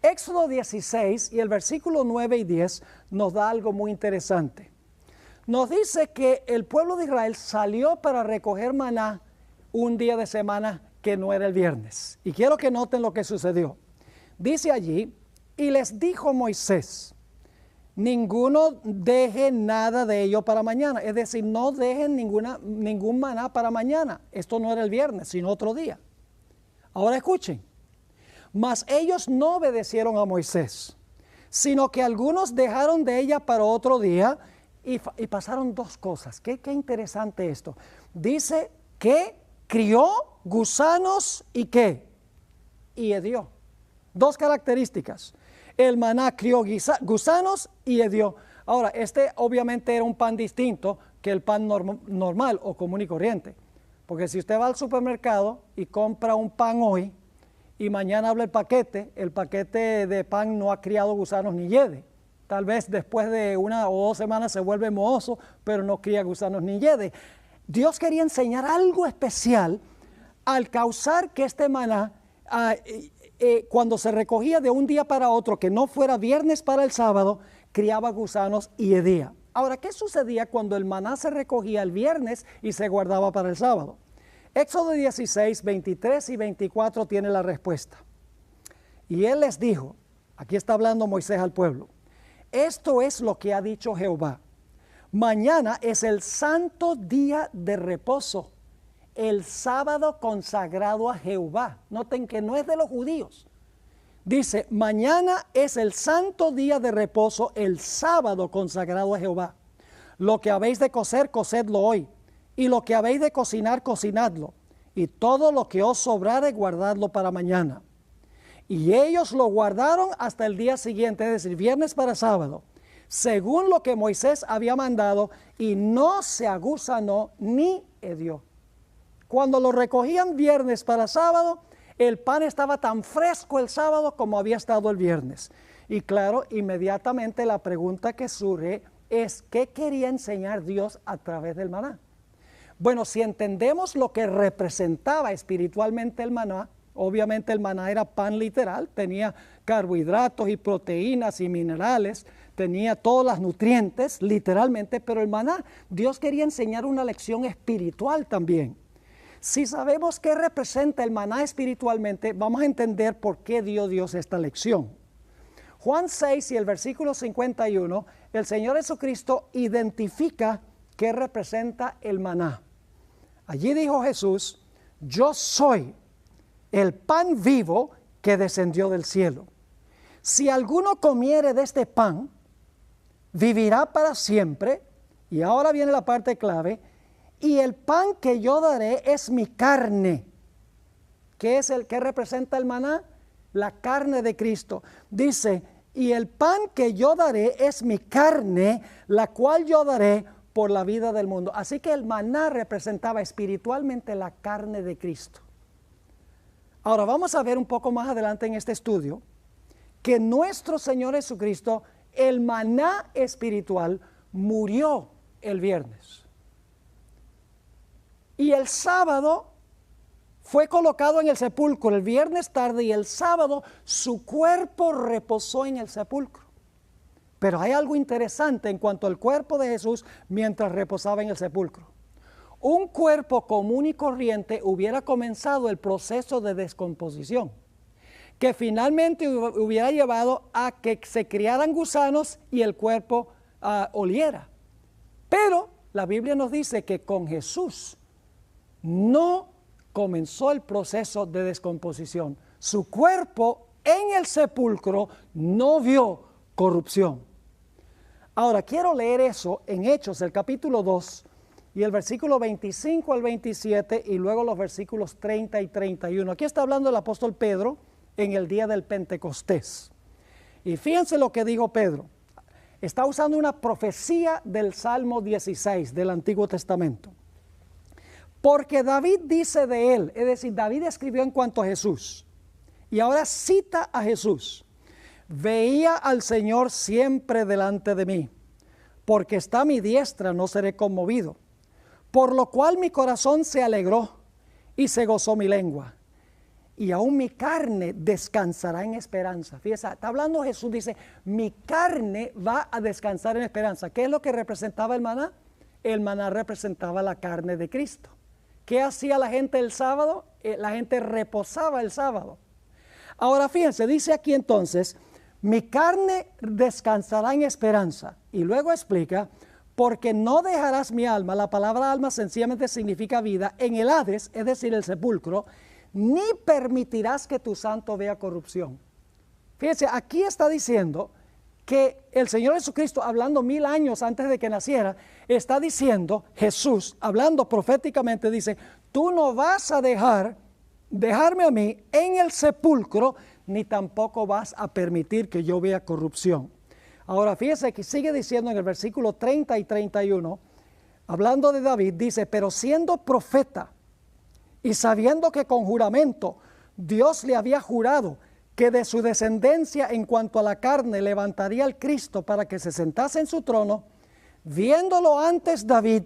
Éxodo 16 y el versículo 9 y 10 nos da algo muy interesante. Nos dice que el pueblo de Israel salió para recoger maná un día de semana que no era el viernes. Y quiero que noten lo que sucedió. Dice allí, y les dijo Moisés, ninguno deje nada de ello para mañana. Es decir, no dejen ningún maná para mañana. Esto no era el viernes, sino otro día. Ahora escuchen, mas ellos no obedecieron a Moisés, sino que algunos dejaron de ella para otro día y pasaron 2 cosas. Qué interesante esto. Dice que crió gusanos y ¿qué? Y hedió. 2 características. El maná crió gusanos y hedió. Ahora, este obviamente era un pan distinto que el pan normal o común y corriente. Porque si usted va al supermercado y compra un pan hoy y mañana abre el paquete de pan no ha criado gusanos ni hiede. Tal vez después de 1 o 2 semanas se vuelve mohoso, pero no cría gusanos ni hiede. Dios quería enseñar algo especial al causar que este maná, cuando se recogía de un día para otro, que no fuera viernes para el sábado, criaba gusanos y hedía. Ahora, ¿qué sucedía cuando el maná se recogía el viernes y se guardaba para el sábado? Éxodo 16, 23 y 24 tiene la respuesta. Y él les dijo, aquí está hablando Moisés al pueblo, esto es lo que ha dicho Jehová. Mañana es el santo día de reposo, el sábado consagrado a Jehová. Noten que no es de los judíos. Dice, mañana es el santo día de reposo, el sábado consagrado a Jehová. Lo que habéis de cocer, cocedlo hoy. Y lo que habéis de cocinar, cocinadlo. Y todo lo que os sobrare, guardadlo para mañana. Y ellos lo guardaron hasta el día siguiente, es decir, viernes para sábado, según lo que Moisés había mandado, y no se agusanó ni hedió. Cuando lo recogían viernes para sábado, el pan estaba tan fresco el sábado como había estado el viernes. Y claro, inmediatamente la pregunta que surge es, ¿qué quería enseñar Dios a través del maná? Bueno, si entendemos lo que representaba espiritualmente el maná, obviamente el maná era pan literal, tenía carbohidratos y proteínas y minerales, tenía todos los nutrientes literalmente, pero el maná, Dios quería enseñar una lección espiritual también. Si sabemos qué representa el maná espiritualmente, vamos a entender por qué dio Dios esta lección. Juan 6 y el versículo 51, el Señor Jesucristo identifica qué representa el maná. Allí dijo Jesús, yo soy el pan vivo que descendió del cielo. Si alguno comiere de este pan, vivirá para siempre. Y ahora viene la parte clave. Y el pan que yo daré es mi carne. ¿Qué es el que representa el maná? La carne de Cristo. Dice, y el pan que yo daré es mi carne, la cual yo daré por la vida del mundo. Así que el maná representaba espiritualmente la carne de Cristo. Ahora vamos a ver un poco más adelante en este estudio que nuestro Señor Jesucristo, el maná espiritual, murió el viernes. Y el sábado fue colocado en el sepulcro el viernes tarde y el sábado su cuerpo reposó en el sepulcro. Pero hay algo interesante en cuanto al cuerpo de Jesús mientras reposaba en el sepulcro. Un cuerpo común y corriente hubiera comenzado el proceso de descomposición, que finalmente hubiera llevado a que se criaran gusanos y el cuerpo oliera. Pero la Biblia nos dice que con Jesús no comenzó el proceso de descomposición. Su cuerpo en el sepulcro no vio corrupción. Ahora quiero leer eso en Hechos, el capítulo 2, y el versículo 25 al 27, y luego los versículos 30 y 31. Aquí está hablando el apóstol Pedro en el día del Pentecostés. Y fíjense lo que dijo Pedro. Está usando una profecía del Salmo 16 del Antiguo Testamento. Porque David dice de él, es decir, David escribió en cuanto a Jesús, y ahora cita a Jesús. Veía al Señor siempre delante de mí, porque está a mi diestra, no seré conmovido. Por lo cual mi corazón se alegró y se gozó mi lengua. Y aún mi carne descansará en esperanza. Fíjese, está hablando Jesús, dice, mi carne va a descansar en esperanza. ¿Qué es lo que representaba el maná? El maná representaba la carne de Cristo. ¿Qué hacía la gente el sábado? La gente reposaba el sábado. Ahora fíjense, dice aquí entonces, mi carne descansará en esperanza. Y luego explica, porque no dejarás mi alma, la palabra alma sencillamente significa vida, en el Hades, es decir, el sepulcro, ni permitirás que tu santo vea corrupción. Fíjense, aquí está diciendo que el Señor Jesucristo, hablando 1000 años antes de que naciera, está diciendo, Jesús, hablando proféticamente, dice, tú no vas a dejarme a mí en el sepulcro, ni tampoco vas a permitir que yo vea corrupción. Ahora fíjese que sigue diciendo en el versículo 30 y 31, hablando de David, dice, pero siendo profeta, y sabiendo que con juramento Dios le había jurado que de su descendencia en cuanto a la carne levantaría al Cristo para que se sentase en su trono, viéndolo antes David,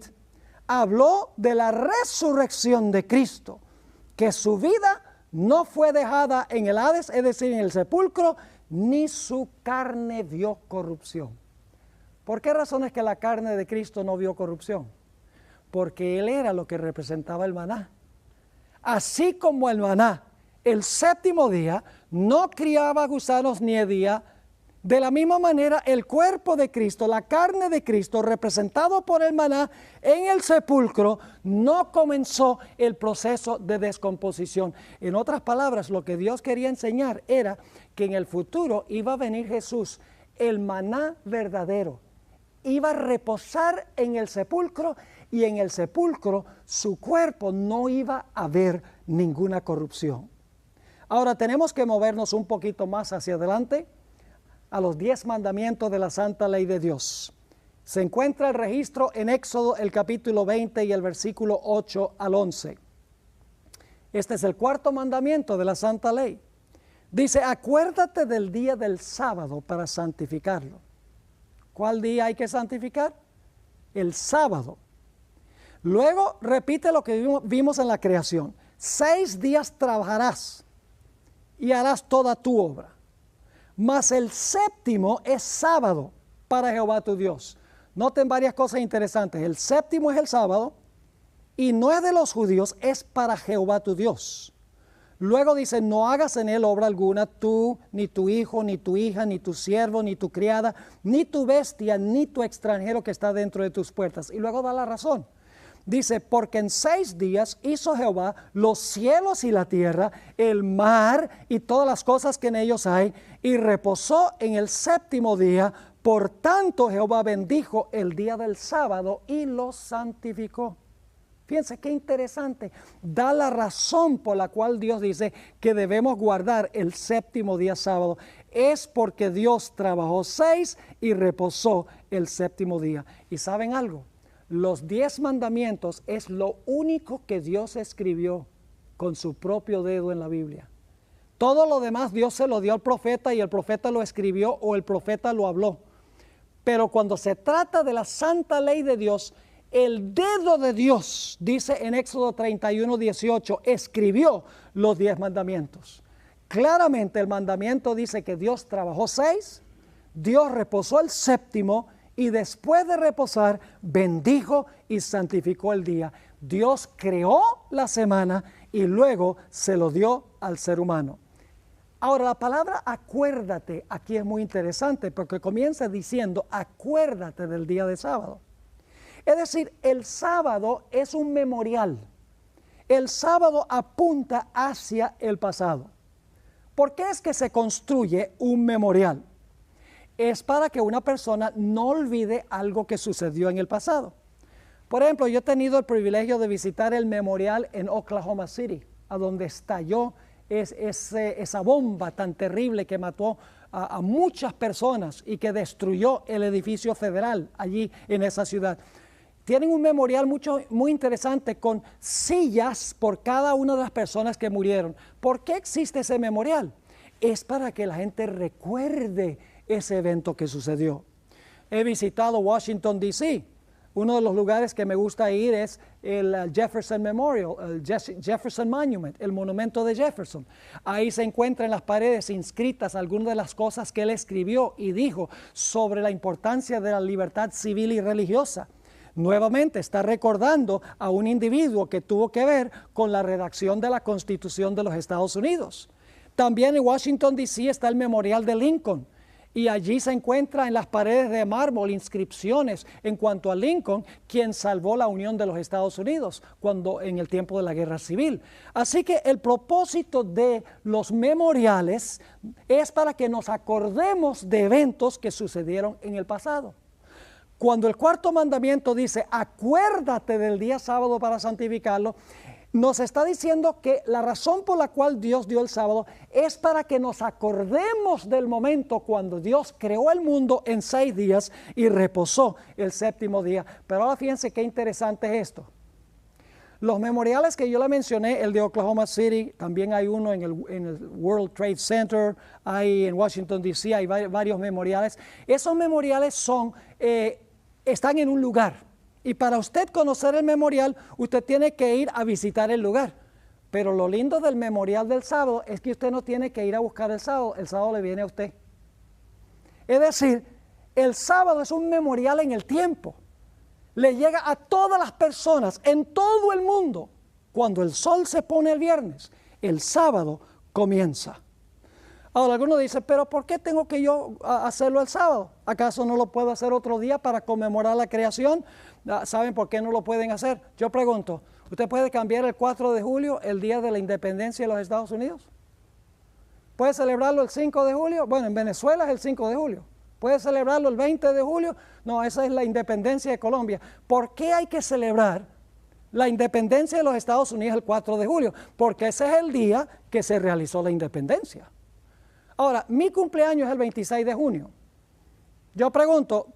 habló de la resurrección de Cristo, que su vida no fue dejada en el Hades, es decir, en el sepulcro, ni su carne vio corrupción. ¿Por qué razón es que la carne de Cristo no vio corrupción? Porque Él era lo que representaba el maná. Así como el maná, el séptimo día, no criaba gusanos ni hedía, de la misma manera el cuerpo de Cristo, la carne de Cristo, representado por el maná en el sepulcro, no comenzó el proceso de descomposición. En otras palabras, lo que Dios quería enseñar era que en el futuro iba a venir Jesús, el maná verdadero, iba a reposar en el sepulcro, y en el sepulcro su cuerpo no iba a ver ninguna corrupción. Ahora tenemos que movernos un poquito más hacia adelante a los 10 mandamientos de la santa ley de Dios. Se encuentra el registro en Éxodo el capítulo 20 y el versículo 8 al 11. Este es el cuarto mandamiento de la santa ley. Dice, acuérdate del día del sábado para santificarlo. ¿Cuál día hay que santificar? El sábado. Luego repite lo que vimos en la creación. 6 días trabajarás y harás toda tu obra. Mas el séptimo es sábado para Jehová tu Dios. Noten varias cosas interesantes. El séptimo es el sábado y no es de los judíos, es para Jehová tu Dios. Luego dice, no hagas en él obra alguna, tú, ni tu hijo, ni tu hija, ni tu siervo, ni tu criada, ni tu bestia, ni tu extranjero que está dentro de tus puertas. Y luego da la razón. Dice, porque en 6 días hizo Jehová los cielos y la tierra, el mar y todas las cosas que en ellos hay, y reposó en el séptimo día. Por tanto, Jehová bendijo el día del sábado y lo santificó. Fíjense qué interesante. Da la razón por la cual Dios dice que debemos guardar el séptimo día sábado. Es porque Dios trabajó 6 y reposó el séptimo día. ¿Y saben algo? Los 10 mandamientos es lo único que Dios escribió con su propio dedo en la Biblia. Todo lo demás Dios se lo dio al profeta y el profeta lo escribió o el profeta lo habló. Pero cuando se trata de la santa ley de Dios, el dedo de Dios, dice en Éxodo 31, 18, escribió los 10 mandamientos. Claramente el mandamiento dice que Dios trabajó 6, Dios reposó el séptimo, y después de reposar, bendijo y santificó el día. Dios creó la semana y luego se lo dio al ser humano. Ahora, la palabra acuérdate aquí es muy interesante porque comienza diciendo acuérdate del día de sábado. Es decir, el sábado es un memorial. El sábado apunta hacia el pasado. ¿Por qué es que se construye un memorial? Es para que una persona no olvide algo que sucedió en el pasado. Por ejemplo, yo he tenido el privilegio de visitar el memorial en Oklahoma City, a donde estalló esa bomba tan terrible que mató a muchas personas y que destruyó el edificio federal allí en esa ciudad. Tienen un memorial muy interesante con sillas por cada una de las personas que murieron. ¿Por qué existe ese memorial? Es para que la gente recuerde ese evento que sucedió. He visitado Washington, D.C. Uno de los lugares que me gusta ir es el Jefferson Memorial, el Jefferson Monument, el monumento de Jefferson. Ahí se encuentran en las paredes inscritas algunas de las cosas que él escribió y dijo sobre la importancia de la libertad civil y religiosa. Nuevamente está recordando a un individuo que tuvo que ver con la redacción de la Constitución de los Estados Unidos. También en Washington, D.C. está el Memorial de Lincoln. Y allí se encuentra en las paredes de mármol inscripciones en cuanto a Lincoln, quien salvó la unión de los Estados Unidos en el tiempo de la Guerra Civil. Así que el propósito de los memoriales es para que nos acordemos de eventos que sucedieron en el pasado. Cuando el cuarto mandamiento dice, acuérdate del día sábado para santificarlo, nos está diciendo que la razón por la cual Dios dio el sábado es para que nos acordemos del momento cuando Dios creó el mundo en 6 días y reposó el séptimo día. Pero ahora fíjense qué interesante es esto. Los memoriales que yo le mencioné, el de Oklahoma City, también hay uno en el World Trade Center, hay en Washington, D.C., hay varios memoriales. Esos memoriales están en un lugar. Y para usted conocer el memorial, usted tiene que ir a visitar el lugar. Pero lo lindo del memorial del sábado es que usted no tiene que ir a buscar el sábado le viene a usted. Es decir, el sábado es un memorial en el tiempo. Le llega a todas las personas en todo el mundo. Cuando el sol se pone el viernes, el sábado comienza. Ahora algunos dicen, pero ¿por qué tengo que yo hacerlo el sábado? ¿Acaso no lo puedo hacer otro día para conmemorar la creación? ¿Saben por qué no lo pueden hacer? Yo pregunto, ¿usted puede cambiar el 4 de julio, el día de la independencia de los Estados Unidos? ¿Puede celebrarlo el 5 de julio? Bueno, en Venezuela es el 5 de julio. ¿Puede celebrarlo el 20 de julio? No, esa es la independencia de Colombia. ¿Por qué hay que celebrar la independencia de los Estados Unidos el 4 de julio? Porque ese es el día que se realizó la independencia. Ahora, mi cumpleaños es el 26 de junio. Yo pregunto,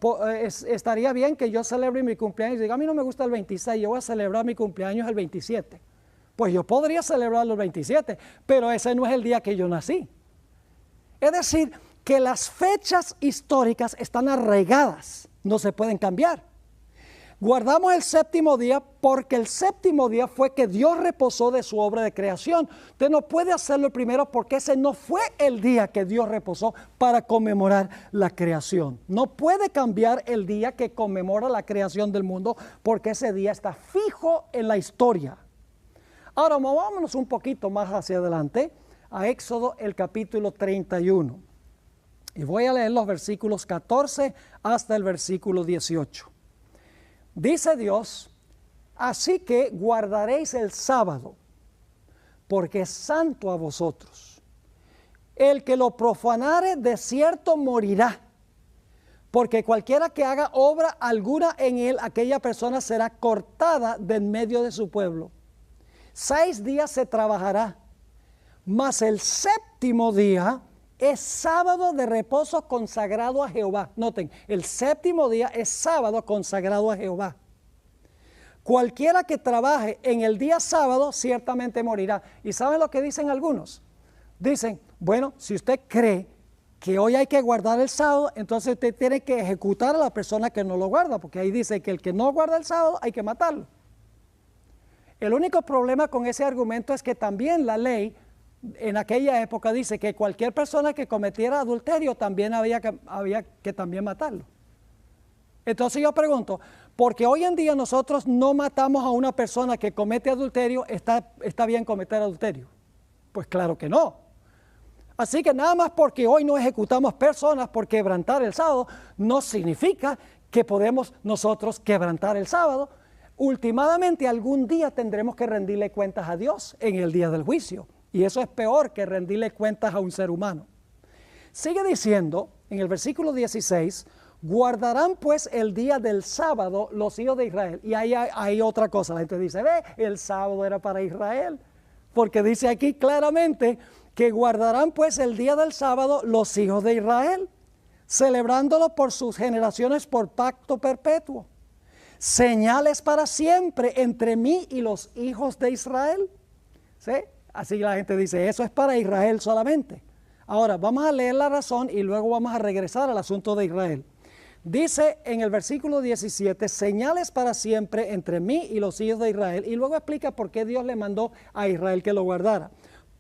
¿estaría bien que yo celebre mi cumpleaños? Y diga, a mí no me gusta el 26, yo voy a celebrar mi cumpleaños el 27. Pues yo podría celebrarlo el 27, pero ese no es el día que yo nací. Es decir, que las fechas históricas están arraigadas, no se pueden cambiar. Guardamos el séptimo día porque el séptimo día fue que Dios reposó de su obra de creación. Usted no puede hacerlo primero porque ese no fue el día que Dios reposó para conmemorar la creación. No puede cambiar el día que conmemora la creación del mundo porque ese día está fijo en la historia. Ahora movámonos un poquito más hacia adelante a Éxodo el capítulo 31. Y voy a leer los versículos 14 hasta el versículo 18. Dice Dios, así que guardaréis el sábado, porque es santo a vosotros. El que lo profanare de cierto morirá, porque cualquiera que haga obra alguna en él, aquella persona será cortada de en medio de su pueblo. 6 días se trabajará, mas el séptimo día es sábado de reposo consagrado a Jehová. Noten, el séptimo día es sábado consagrado a Jehová. Cualquiera que trabaje en el día sábado ciertamente morirá. ¿Y saben lo que dicen algunos? Dicen, bueno, si usted cree que hoy hay que guardar el sábado, entonces usted tiene que ejecutar a la persona que no lo guarda, porque ahí dice que el que no guarda el sábado hay que matarlo. El único problema con ese argumento es que también la ley en aquella época dice que cualquier persona que cometiera adulterio también había que también matarlo. Entonces yo pregunto, porque hoy en día nosotros no matamos a una persona que comete adulterio, ¿está bien cometer adulterio? Pues claro que no. Así que nada más porque hoy no ejecutamos personas por quebrantar el sábado, no significa que podemos nosotros quebrantar el sábado. Últimamente algún día tendremos que rendirle cuentas a Dios en el día del juicio. Y eso es peor que rendirle cuentas a un ser humano. Sigue diciendo en el versículo 16, guardarán pues el día del sábado los hijos de Israel. Y ahí hay otra cosa, la gente dice, ve, el sábado era para Israel. Porque dice aquí claramente que guardarán pues el día del sábado los hijos de Israel, celebrándolo por sus generaciones por pacto perpetuo. Señales para siempre entre mí y los hijos de Israel. ¿Sí? Así la gente dice, eso es para Israel solamente. Ahora, vamos a leer la razón y luego vamos a regresar al asunto de Israel. Dice en el versículo 17, señales para siempre entre mí y los hijos de Israel. Y luego explica por qué Dios le mandó a Israel que lo guardara.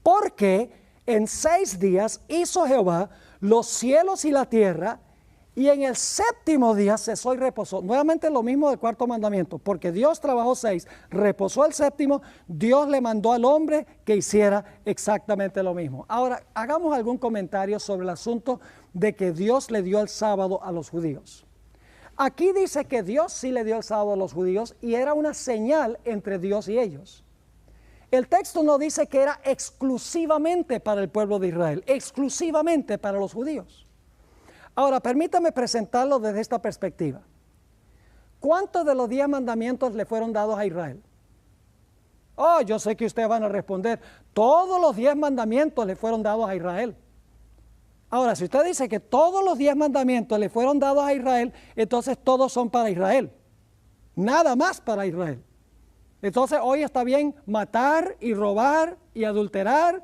Porque en 6 días hizo Jehová los cielos y la tierra, y en el séptimo día cesó y reposó. Nuevamente lo mismo del cuarto mandamiento, porque Dios trabajó 6, reposó el séptimo, Dios le mandó al hombre que hiciera exactamente lo mismo. Ahora, hagamos algún comentario sobre el asunto de que Dios le dio el sábado a los judíos. Aquí dice que Dios sí le dio el sábado a los judíos y era una señal entre Dios y ellos. El texto no dice que era exclusivamente para el pueblo de Israel, exclusivamente para los judíos. Ahora, permítame presentarlo desde esta perspectiva. ¿Cuántos de los 10 mandamientos le fueron dados a Israel? Oh, yo sé que ustedes van a responder, todos los 10 mandamientos le fueron dados a Israel. Ahora, si usted dice que todos los 10 mandamientos le fueron dados a Israel, entonces todos son para Israel. Nada más para Israel. Entonces hoy está bien matar y robar y adulterar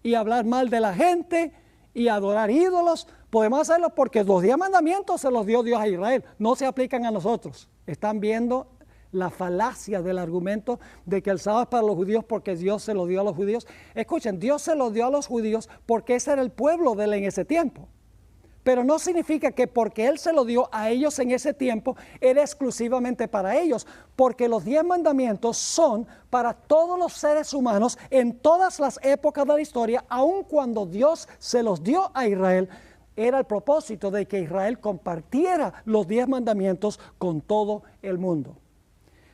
y hablar mal de la gente y adorar ídolos. Podemos hacerlo porque los 10 mandamientos se los dio Dios a Israel, no se aplican a nosotros. Están viendo la falacia del argumento de que el sábado es para los judíos porque Dios se lo dio a los judíos. Escuchen, Dios se lo dio a los judíos porque ese era el pueblo de él en ese tiempo. Pero no significa que porque Él se lo dio a ellos en ese tiempo, era exclusivamente para ellos, porque los 10 mandamientos son para todos los seres humanos en todas las épocas de la historia, aun cuando Dios se los dio a Israel. Era el propósito de que Israel compartiera los 10 mandamientos con todo el mundo.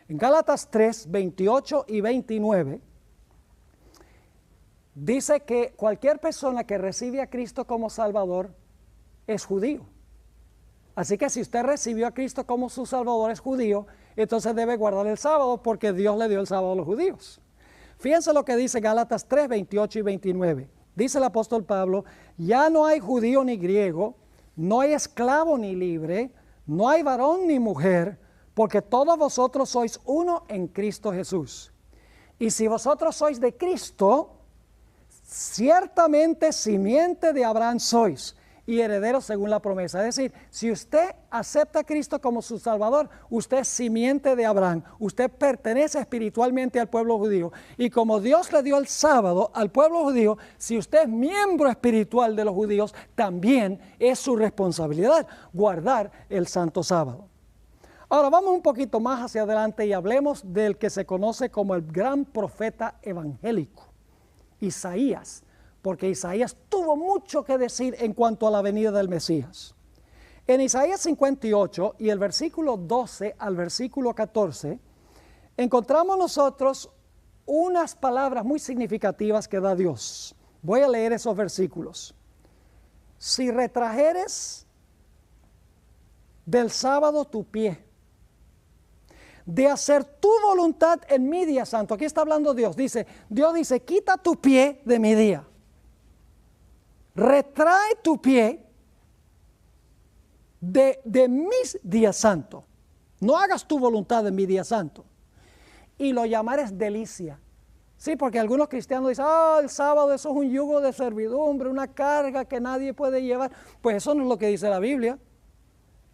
En Gálatas 3, 28 y 29, dice que cualquier persona que recibe a Cristo como Salvador es judío. Así que si usted recibió a Cristo como su Salvador, es judío, entonces debe guardar el sábado porque Dios le dio el sábado a los judíos. Fíjense lo que dice Gálatas 3, 28 y 29. Dice el apóstol Pablo, ya no hay judío ni griego, no hay esclavo ni libre, no hay varón ni mujer, porque todos vosotros sois uno en Cristo Jesús. Y si vosotros sois de Cristo, ciertamente simiente de Abraham sois y herederos según la promesa. Es decir, si usted acepta a Cristo como su Salvador, usted es simiente de Abraham, usted pertenece espiritualmente al pueblo judío. Y como Dios le dio el sábado al pueblo judío, si usted es miembro espiritual de los judíos, también es su responsabilidad guardar el santo sábado. Ahora vamos un poquito más hacia adelante y hablemos del que se conoce como el gran profeta evangélico, Isaías. Porque Isaías tuvo mucho que decir en cuanto a la venida del Mesías. En Isaías 58 y el versículo 12 al versículo 14, encontramos nosotros unas palabras muy significativas que da Dios. Voy a leer esos versículos. Si retrajeres del sábado tu pie, de hacer tu voluntad en mi día santo. Aquí está hablando Dios dice, quita tu pie de mi día. Retrae tu pie de mis días santos. No hagas tu voluntad en mi día santo. Y lo llamares delicia. Sí, porque algunos cristianos dicen, el sábado eso es un yugo de servidumbre, una carga que nadie puede llevar. Pues eso no es lo que dice la Biblia.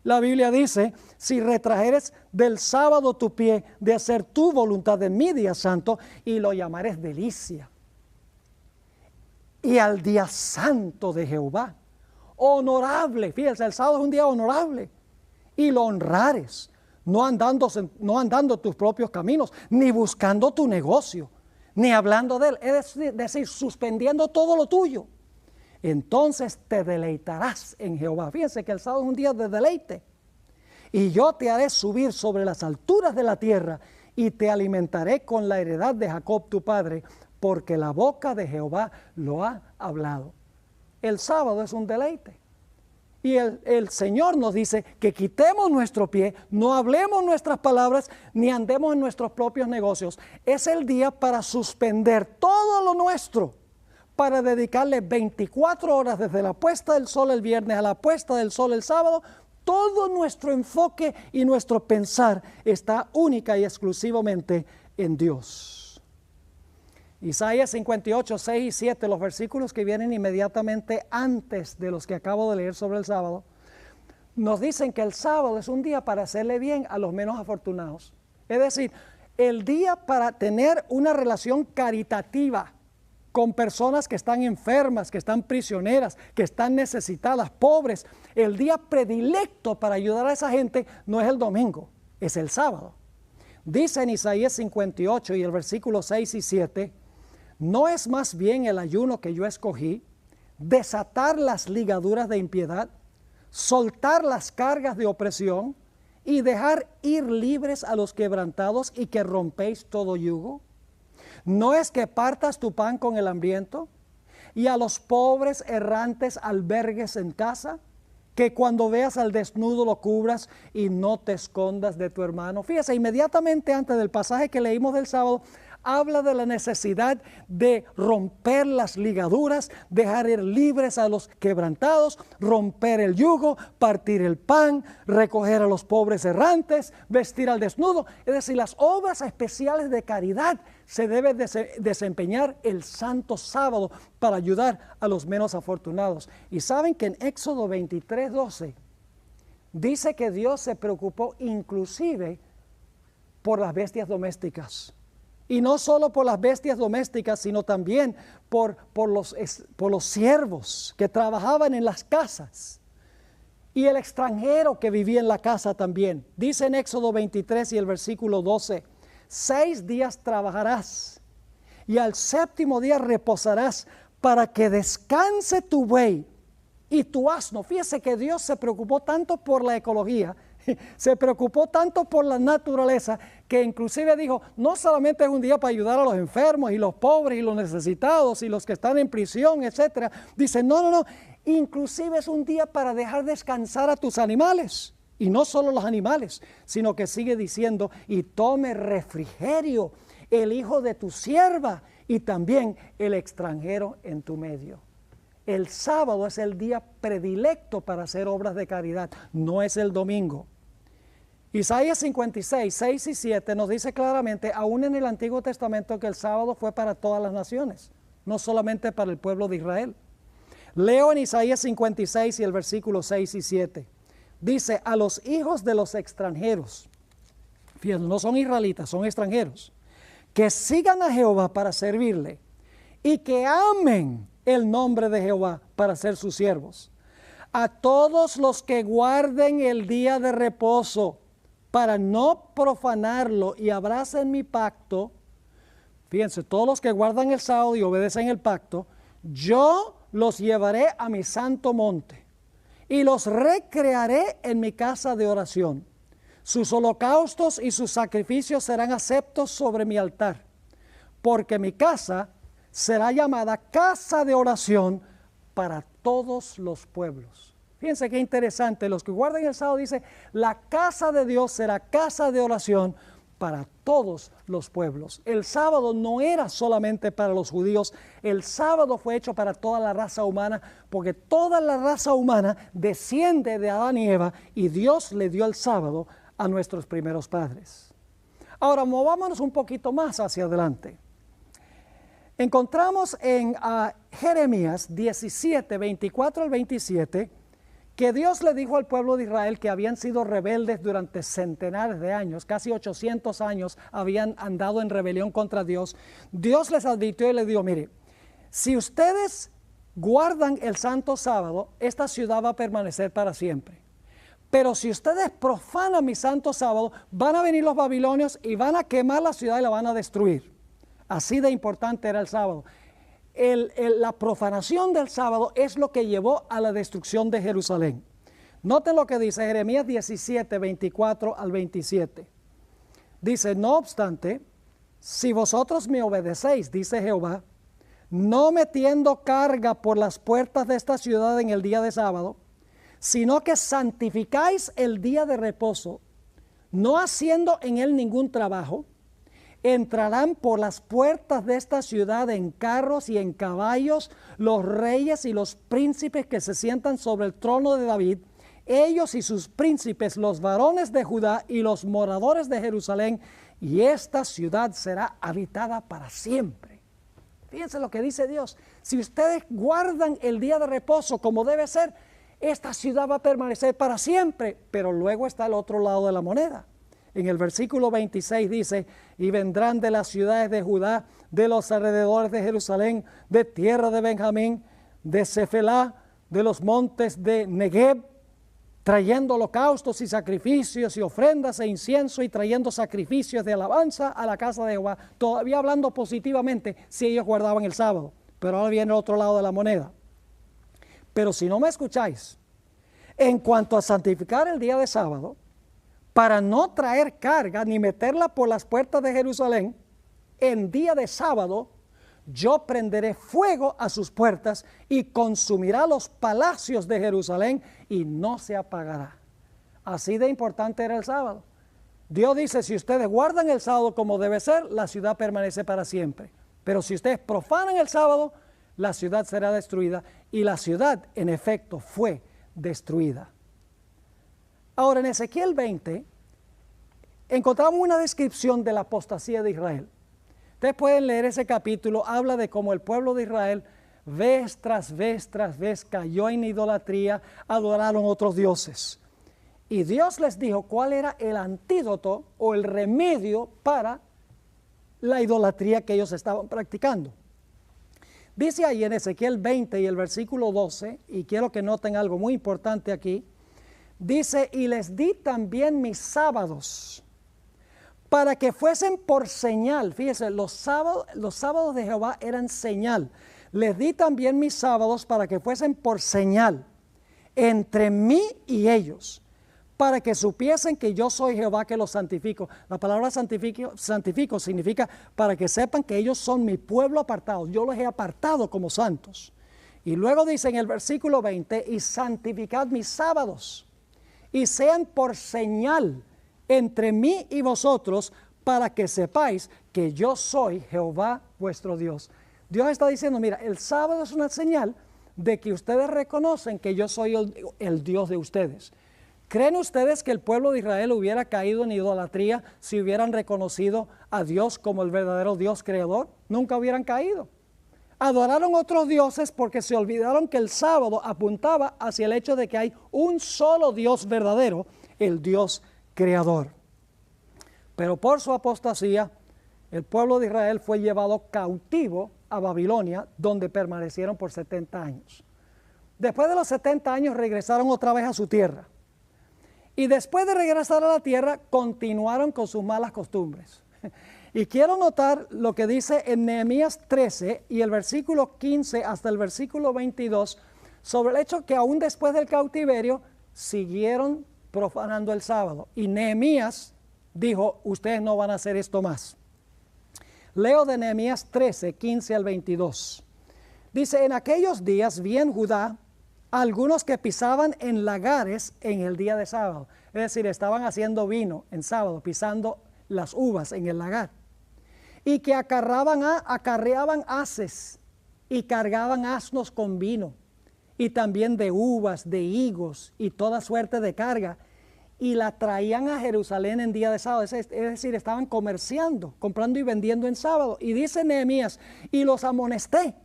La Biblia dice, si retrajeres del sábado tu pie de hacer tu voluntad en mi día santo, y lo llamares delicia. Y al día santo de Jehová, honorable, fíjense, el sábado es un día honorable, y lo honrares, no andando tus propios caminos, ni buscando tu negocio, ni hablando de él, es decir, suspendiendo todo lo tuyo. Entonces te deleitarás en Jehová. Fíjense que el sábado es un día de deleite. Y yo te haré subir sobre las alturas de la tierra y te alimentaré con la heredad de Jacob tu padre, porque la boca de Jehová lo ha hablado. El sábado es un deleite. Y el Señor nos dice que quitemos nuestro pie, no hablemos nuestras palabras, ni andemos en nuestros propios negocios. Es el día para suspender todo lo nuestro, para dedicarle 24 horas desde la puesta del sol el viernes a la puesta del sol el sábado. Todo nuestro enfoque y nuestro pensar está única y exclusivamente en Dios. Isaías 58, 6 y 7, los versículos que vienen inmediatamente antes de los que acabo de leer sobre el sábado, nos dicen que el sábado es un día para hacerle bien a los menos afortunados. Es decir, el día para tener una relación caritativa con personas que están enfermas, que están prisioneras, que están necesitadas, pobres. El día predilecto para ayudar a esa gente no es el domingo, es el sábado. Dice en Isaías 58 y el versículo 6 y 7, ¿no es más bien el ayuno que yo escogí, desatar las ligaduras de impiedad, soltar las cargas de opresión y dejar ir libres a los quebrantados y que rompéis todo yugo? ¿No es que partas tu pan con el hambriento y a los pobres errantes albergues en casa? Que cuando veas al desnudo lo cubras y no te escondas de tu hermano. Fíjese, inmediatamente antes del pasaje que leímos del sábado, habla de la necesidad de romper las ligaduras, dejar ir libres a los quebrantados, romper el yugo, partir el pan, recoger a los pobres errantes, vestir al desnudo. Es decir, las obras especiales de caridad se deben desempeñar el santo sábado para ayudar a los menos afortunados. Y saben que en Éxodo 23:12 dice que Dios se preocupó inclusive por las bestias domésticas. Y no solo por las bestias domésticas, sino también por los siervos que trabajaban en las casas. Y el extranjero que vivía en la casa también. Dice en Éxodo 23 y el versículo 12, 6 días trabajarás y al 7º día reposarás para que descanse tu buey y tu asno. Fíjese que Dios se preocupó tanto por la ecología, se preocupó tanto por la naturaleza, que inclusive dijo, no solamente es un día para ayudar a los enfermos y los pobres y los necesitados y los que están en prisión, etcétera. Dice, no, inclusive es un día para dejar descansar a tus animales. Y no solo los animales, sino que sigue diciendo, y tome refrigerio el hijo de tu sierva y también el extranjero en tu medio. El sábado es el día predilecto para hacer obras de caridad, no es el domingo. Isaías 56, 6 y 7 nos dice claramente, aún en el Antiguo Testamento, que el sábado fue para todas las naciones, no solamente para el pueblo de Israel. Leo en Isaías 56 y el versículo 6 y 7. Dice, a los hijos de los extranjeros, fíjense, no son israelitas, son extranjeros, que sigan a Jehová para servirle y que amen el nombre de Jehová para ser sus siervos. A todos los que guarden el día de reposo para no profanarlo y abracen mi pacto, fíjense, todos los que guardan el sábado y obedecen el pacto, yo los llevaré a mi santo monte y los recrearé en mi casa de oración. Sus holocaustos y sus sacrificios serán aceptos sobre mi altar, porque mi casa será llamada casa de oración para todos los pueblos. Fíjense qué interesante, los que guardan el sábado dice, la casa de Dios será casa de oración para todos los pueblos. El sábado no era solamente para los judíos, el sábado fue hecho para toda la raza humana, porque toda la raza humana desciende de Adán y Eva, y Dios le dio el sábado a nuestros primeros padres. Ahora, movámonos un poquito más hacia adelante. Encontramos en Jeremías 17, 24 al 27, que Dios le dijo al pueblo de Israel que habían sido rebeldes durante centenares de años, casi 800 años habían andado en rebelión contra Dios. Dios les advirtió y les dijo, mire, si ustedes guardan el santo sábado, esta ciudad va a permanecer para siempre. Pero si ustedes profanan mi santo sábado, van a venir los babilonios y van a quemar la ciudad y la van a destruir. Así de importante era el sábado. La profanación del sábado es lo que llevó a la destrucción de Jerusalén. Noten lo que dice Jeremías 17, 24 al 27. Dice, no obstante, si vosotros me obedecéis, dice Jehová, no metiendo carga por las puertas de esta ciudad en el día de sábado, sino que santificáis el día de reposo, no haciendo en él ningún trabajo, entrarán por las puertas de esta ciudad en carros y en caballos los reyes y los príncipes que se sientan sobre el trono de David, ellos y sus príncipes, los varones de Judá y los moradores de Jerusalén, y esta ciudad será habitada para siempre. Fíjense lo que dice Dios, si ustedes guardan el día de reposo como debe ser, esta ciudad va a permanecer para siempre. Pero luego está el otro lado de la moneda. En el versículo 26 dice, y vendrán de las ciudades de Judá, de los alrededores de Jerusalén, de tierra de Benjamín, de Cefelá, de los montes de Negev, trayendo holocaustos y sacrificios y ofrendas e incienso y trayendo sacrificios de alabanza a la casa de Jehová. Todavía hablando positivamente si ellos guardaban el sábado. Pero ahora viene el otro lado de la moneda. Pero si no me escucháis, en cuanto a santificar el día de sábado, para no traer carga ni meterla por las puertas de Jerusalén, en día de sábado, yo prenderé fuego a sus puertas y consumirá los palacios de Jerusalén y no se apagará. Así de importante era el sábado. Dios dice, si ustedes guardan el sábado como debe ser, la ciudad permanece para siempre. Pero si ustedes profanan el sábado, la ciudad será destruida. Y la ciudad, en efecto, fue destruida. Ahora, en Ezequiel 20, encontramos una descripción de la apostasía de Israel. Ustedes pueden leer ese capítulo, habla de cómo el pueblo de Israel, vez tras vez cayó en idolatría, adoraron otros dioses. Y Dios les dijo cuál era el antídoto o el remedio para la idolatría que ellos estaban practicando. Dice ahí en Ezequiel 20 y el versículo 12, y quiero que noten algo muy importante aquí, dice, y les di también mis sábados, para que fuesen por señal. Fíjense, los sábados de Jehová eran señal. Les di también mis sábados para que fuesen por señal entre mí y ellos, para que supiesen que yo soy Jehová que los santifico. La palabra santifico significa para que sepan que ellos son mi pueblo apartado. Yo los he apartado como santos. Y luego dice en el versículo 20, y santificad mis sábados, y sean por señal entre mí y vosotros, para que sepáis que yo soy Jehová vuestro Dios. Dios está diciendo, mira, el sábado es una señal de que ustedes reconocen que yo soy el Dios de ustedes. ¿Creen ustedes que el pueblo de Israel hubiera caído en idolatría si hubieran reconocido a Dios como el verdadero Dios creador? Nunca hubieran caído. Adoraron otros dioses porque se olvidaron que el sábado apuntaba hacia el hecho de que hay un solo Dios verdadero, el Dios creador. Pero por su apostasía, el pueblo de Israel fue llevado cautivo a Babilonia, donde permanecieron por 70 años. Después de los 70 años regresaron otra vez a su tierra. Y después de regresar a la tierra, continuaron con sus malas costumbres. Y quiero notar lo que dice en Nehemías 13 y el versículo 15 hasta el versículo 22, sobre el hecho que aún después del cautiverio, siguieron profanando el sábado. Y Nehemías dijo, ustedes no van a hacer esto más. Leo de Nehemías 13, 15 al 22. Dice, en aquellos días vi en Judá algunos que pisaban en lagares en el día de sábado. Es decir, estaban haciendo vino en sábado, pisando las uvas en el lagar. Y que acarreaban haces y cargaban asnos con vino. Y también de uvas, de higos y toda suerte de carga. Y la traían a Jerusalén en día de sábado. Es decir, estaban comerciando, comprando y vendiendo en sábado. Y dice Nehemías, y los amonesté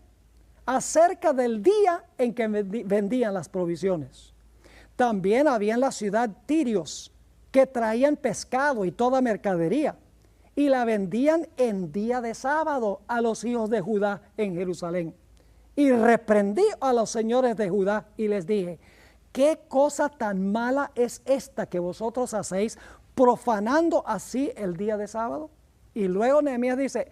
acerca del día en que vendían las provisiones. También había en la ciudad tirios que traían pescado y toda mercadería y la vendían en día de sábado a los hijos de Judá en Jerusalén. Y reprendí a los señores de Judá y les dije, ¿qué cosa tan mala es esta que vosotros hacéis, profanando así el día de sábado? Y luego Nehemías dice,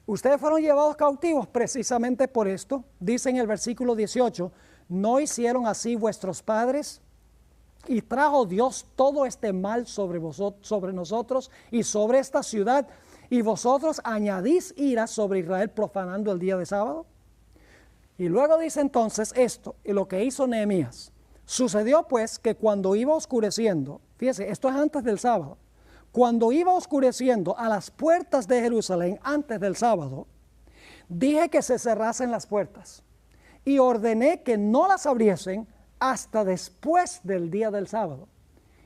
ustedes fueron llevados cautivos precisamente por esto. Dice en el versículo 18, ¿no hicieron así vuestros padres? Y trajo Dios todo este mal sobre nosotros y sobre esta ciudad, y vosotros añadís ira sobre Israel profanando el día de sábado. Y luego dice entonces esto, y lo que hizo Nehemías. Sucedió pues que cuando iba oscureciendo, fíjese, esto es antes del sábado, cuando iba oscureciendo a las puertas de Jerusalén antes del sábado, dije que se cerrasen las puertas y ordené que no las abriesen hasta después del día del sábado.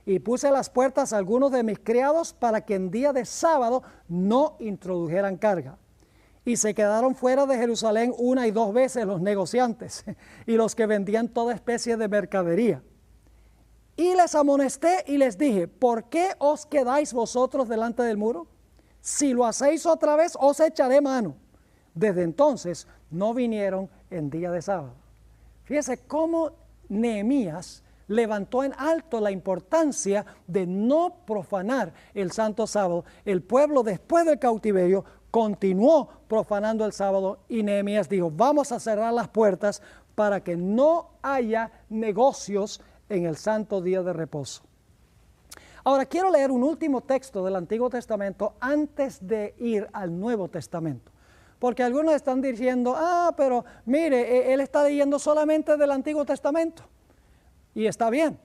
Y puse a las puertas a algunos de mis criados para que en día de sábado no introdujeran carga. Y se quedaron fuera de Jerusalén 1 y 2 veces los negociantes y los que vendían toda especie de mercadería. Y les amonesté y les dije, ¿por qué os quedáis vosotros delante del muro? Si lo hacéis otra vez, os echaré mano. Desde entonces no vinieron en día de sábado. Fíjense cómo Nehemías levantó en alto la importancia de no profanar el santo sábado. El pueblo después del cautiverio continuó profanando el sábado y Nehemías dijo, vamos a cerrar las puertas para que no haya negocios en el santo día de reposo. Ahora quiero leer un último texto del Antiguo Testamento antes de ir al Nuevo Testamento. Porque algunos están diciendo, pero mire, él está leyendo solamente del Antiguo Testamento. Y está bien,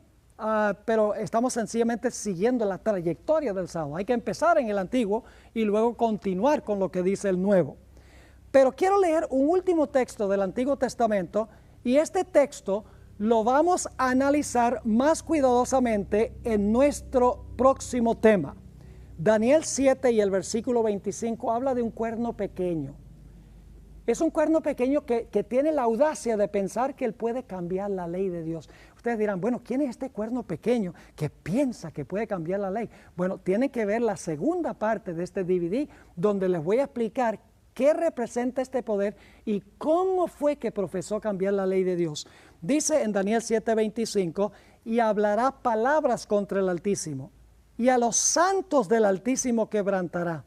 pero estamos sencillamente siguiendo la trayectoria del sábado. Hay que empezar en el antiguo y luego continuar con lo que dice el nuevo. Pero quiero leer un último texto del Antiguo Testamento, y este texto lo vamos a analizar más cuidadosamente en nuestro próximo tema. Daniel 7 y el versículo 25 habla de un cuerno pequeño. Es un cuerno pequeño que tiene la audacia de pensar que él puede cambiar la ley de Dios. Ustedes dirán, bueno, ¿quién es este cuerno pequeño que piensa que puede cambiar la ley? Bueno, tienen que ver la segunda parte de este DVD, donde les voy a explicar qué representa este poder y cómo fue que profesó cambiar la ley de Dios. Dice en Daniel 7:25, y hablará palabras contra el Altísimo, y a los santos del Altísimo quebrantará,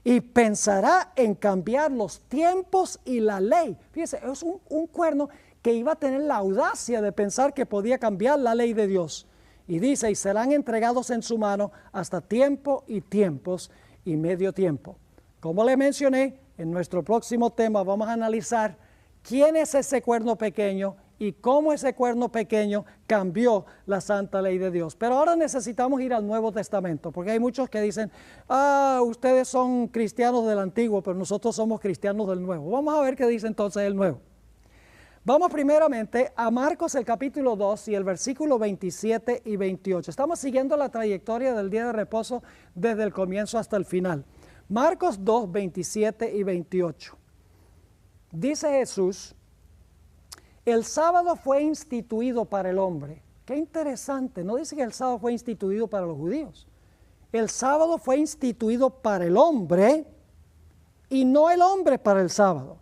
y pensará en cambiar los tiempos y la ley. Fíjese, es un cuerno que iba a tener la audacia de pensar que podía cambiar la ley de Dios. Y dice, y serán entregados en su mano hasta tiempo y tiempos y medio tiempo. Como le mencioné, en nuestro próximo tema vamos a analizar quién es ese cuerno pequeño y cómo ese cuerno pequeño cambió la santa ley de Dios. Pero ahora necesitamos ir al Nuevo Testamento, porque hay muchos que dicen, ustedes son cristianos del Antiguo, pero nosotros somos cristianos del Nuevo. Vamos a ver qué dice entonces el Nuevo. Vamos primeramente a Marcos el capítulo 2 y el versículo 27 y 28. Estamos siguiendo la trayectoria del día de reposo desde el comienzo hasta el final. Marcos 2, 27 y 28. Dice Jesús, el sábado fue instituido para el hombre. Qué interesante, no dice que el sábado fue instituido para los judíos. El sábado fue instituido para el hombre y no el hombre para el sábado.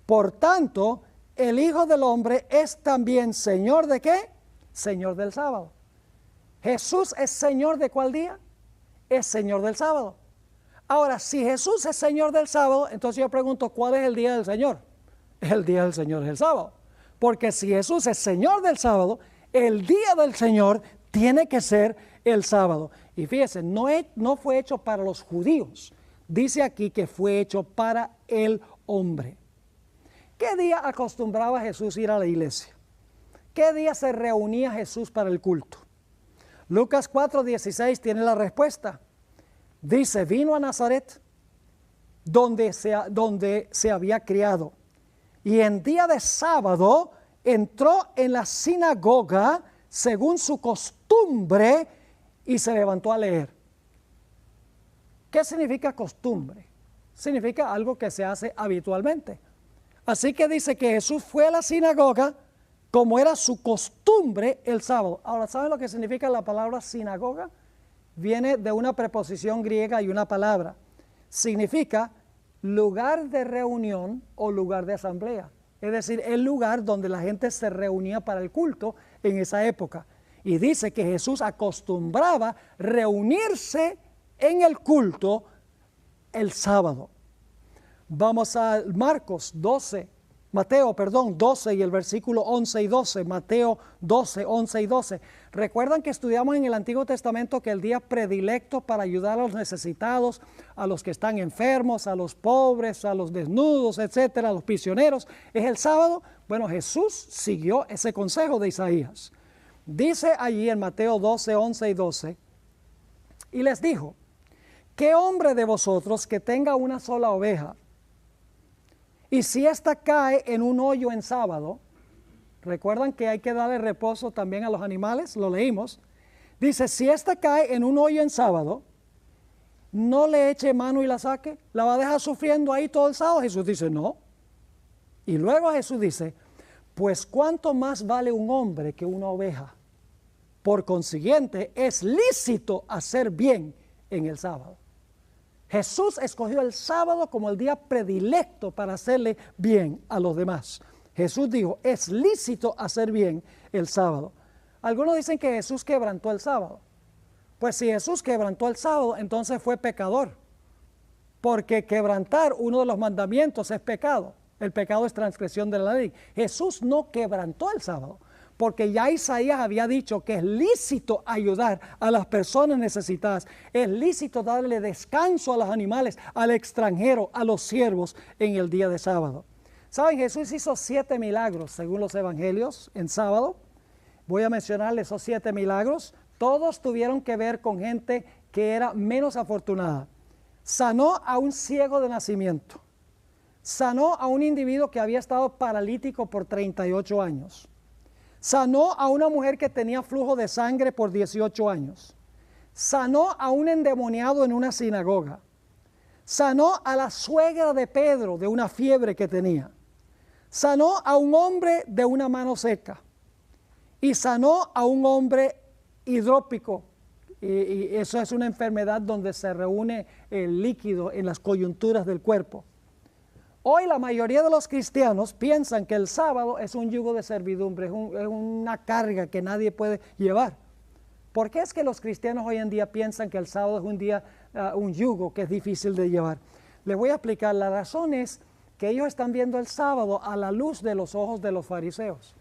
Por tanto, el Hijo del Hombre es también Señor ¿de qué? Señor del sábado. ¿Jesús es Señor de cuál día? Es Señor del sábado. Ahora, si Jesús es Señor del sábado, entonces yo pregunto, ¿cuál es el día del Señor? El día del Señor es el sábado. Porque si Jesús es Señor del sábado, el día del Señor tiene que ser el sábado. Y fíjense, no fue hecho para los judíos. Dice aquí que fue hecho para el hombre. ¿Qué día acostumbraba Jesús ir a la iglesia? ¿Qué día se reunía Jesús para el culto? Lucas 4:16 tiene la respuesta. Dice, vino a Nazaret, donde se había criado. Y en día de sábado entró en la sinagoga según su costumbre y se levantó a leer. ¿Qué significa costumbre? Significa algo que se hace habitualmente. Así que dice que Jesús fue a la sinagoga como era su costumbre el sábado. Ahora, ¿saben lo que significa la palabra sinagoga? Viene de una preposición griega y una palabra. Significa lugar de reunión o lugar de asamblea. Es decir, el lugar donde la gente se reunía para el culto en esa época. Y dice que Jesús acostumbraba reunirse en el culto el sábado. Vamos a Mateo 12 y el versículo 11 y 12. Mateo 12, 11 y 12. Recuerdan que estudiamos en el Antiguo Testamento que el día predilecto para ayudar a los necesitados, a los que están enfermos, a los pobres, a los desnudos, etcétera, a los prisioneros, es el sábado. Bueno, Jesús siguió ese consejo de Isaías. Dice allí en Mateo 12, 11 y 12, y les dijo, ¿qué hombre de vosotros que tenga una sola oveja? Y si ésta cae en un hoyo en sábado, recuerdan que hay que darle reposo también a los animales, lo leímos. Dice, si ésta cae en un hoyo en sábado, no le eche mano y la saque, la va a dejar sufriendo ahí todo el sábado. Jesús dice, no. Y luego Jesús dice, pues cuánto más vale un hombre que una oveja. Por consiguiente, es lícito hacer bien en el sábado. Jesús escogió el sábado como el día predilecto para hacerle bien a los demás. Jesús dijo, es lícito hacer bien el sábado. Algunos dicen que Jesús quebrantó el sábado. Pues si Jesús quebrantó el sábado, entonces fue pecador. Porque quebrantar uno de los mandamientos es pecado. El pecado es transgresión de la ley. Jesús no quebrantó el sábado, porque ya Isaías había dicho que es lícito ayudar a las personas necesitadas, es lícito darle descanso a los animales, al extranjero, a los siervos en el día de sábado. ¿Saben? Jesús hizo 7 milagros según los evangelios en sábado. Voy a mencionarles esos 7 milagros. Todos tuvieron que ver con gente que era menos afortunada. Sanó a un ciego de nacimiento. Sanó a un individuo que había estado paralítico por 38 años. Sanó a una mujer que tenía flujo de sangre por 18 años. Sanó a un endemoniado en una sinagoga. Sanó a la suegra de Pedro de una fiebre que tenía. Sanó a un hombre de una mano seca. Y sanó a un hombre hidrópico. Y eso es una enfermedad donde se reúne el líquido en las coyunturas del cuerpo. Hoy la mayoría de los cristianos piensan que el sábado es un yugo de servidumbre, es una carga que nadie puede llevar. ¿Por qué es que los cristianos hoy en día piensan que el sábado es un día, un yugo que es difícil de llevar? Les voy a explicar. La razón es que ellos están viendo el sábado a la luz de los ojos de los fariseos.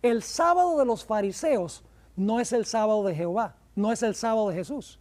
El sábado de los fariseos no es el sábado de Jehová, no es el sábado de Jesús.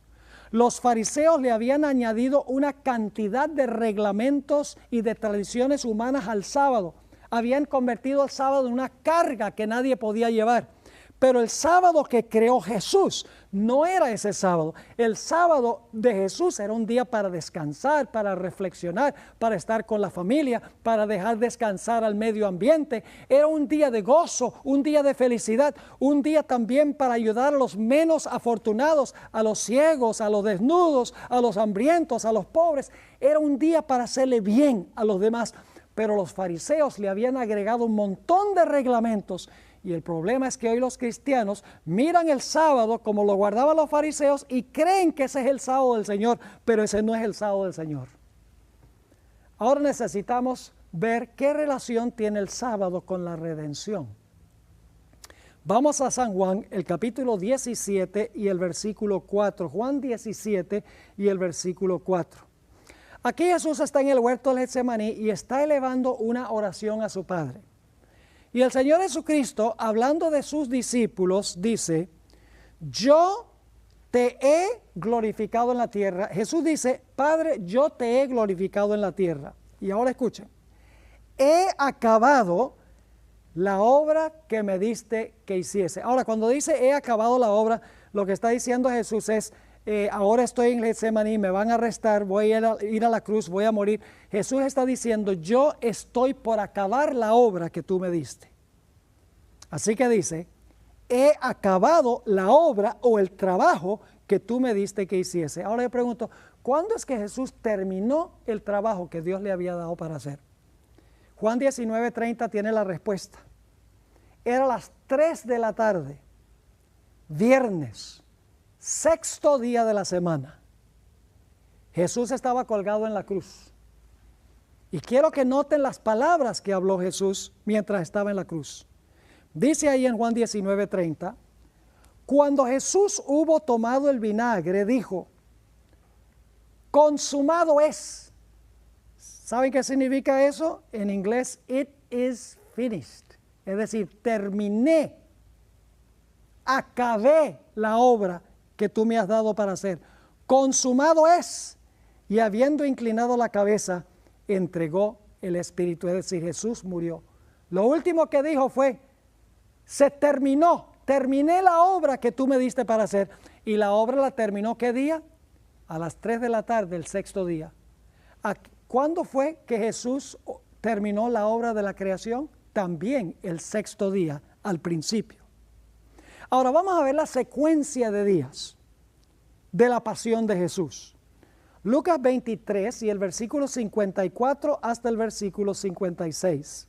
Los fariseos le habían añadido una cantidad de reglamentos y de tradiciones humanas al sábado. Habían convertido el sábado en una carga que nadie podía llevar. Pero el sábado que creó Jesús no era ese sábado. El sábado de Jesús era un día para descansar, para reflexionar, para estar con la familia, para dejar descansar al medio ambiente. Era un día de gozo, un día de felicidad, un día también para ayudar a los menos afortunados, a los ciegos, a los desnudos, a los hambrientos, a los pobres. Era un día para hacerle bien a los demás. Pero los fariseos le habían agregado un montón de reglamentos. Y el problema es que hoy los cristianos miran el sábado como lo guardaban los fariseos y creen que ese es el sábado del Señor, pero ese no es el sábado del Señor. Ahora necesitamos ver qué relación tiene el sábado con la redención. Vamos a San Juan, el capítulo 17 y el versículo 4. Juan 17 y el versículo 4. Aquí Jesús está en el huerto del Getsemaní y está elevando una oración a su Padre. Y el Señor Jesucristo, hablando de sus discípulos, dice, yo te he glorificado en la tierra. Jesús dice, Padre, yo te he glorificado en la tierra. Y ahora escuchen, he acabado la obra que me diste que hiciese. Ahora, cuando dice he acabado la obra, lo que está diciendo Jesús es, ahora estoy en Getsemaní, me van a arrestar, voy a ir a la cruz, voy a morir. Jesús está diciendo, yo estoy por acabar la obra que tú me diste. Así que dice, he acabado la obra o el trabajo que tú me diste que hiciese. Ahora yo pregunto, ¿cuándo es que Jesús terminó el trabajo que Dios le había dado para hacer? Juan 19:30 tiene la respuesta. Era las 3 de la tarde, viernes, 6º día de la semana. Jesús estaba colgado en la cruz. Y quiero que noten las palabras que habló Jesús mientras estaba en la cruz. Dice ahí en Juan 19:30, cuando Jesús hubo tomado el vinagre, dijo, consumado es. ¿Saben qué significa eso? En inglés, it is finished. Es decir, terminé, acabé la obra que tú me has dado para hacer. Consumado es. Y habiendo inclinado la cabeza, entregó el Espíritu. Es decir, Jesús murió. Lo último que dijo fue, se terminó, terminé la obra que tú me diste para hacer. Y la obra la terminó, ¿qué día? A las 3 de la tarde, el 6º día. ¿Cuándo fue que Jesús terminó la obra de la creación? También el 6º día, al principio. Ahora vamos a ver la secuencia de días de la pasión de Jesús. Lucas 23 y el versículo 54 hasta el versículo 56.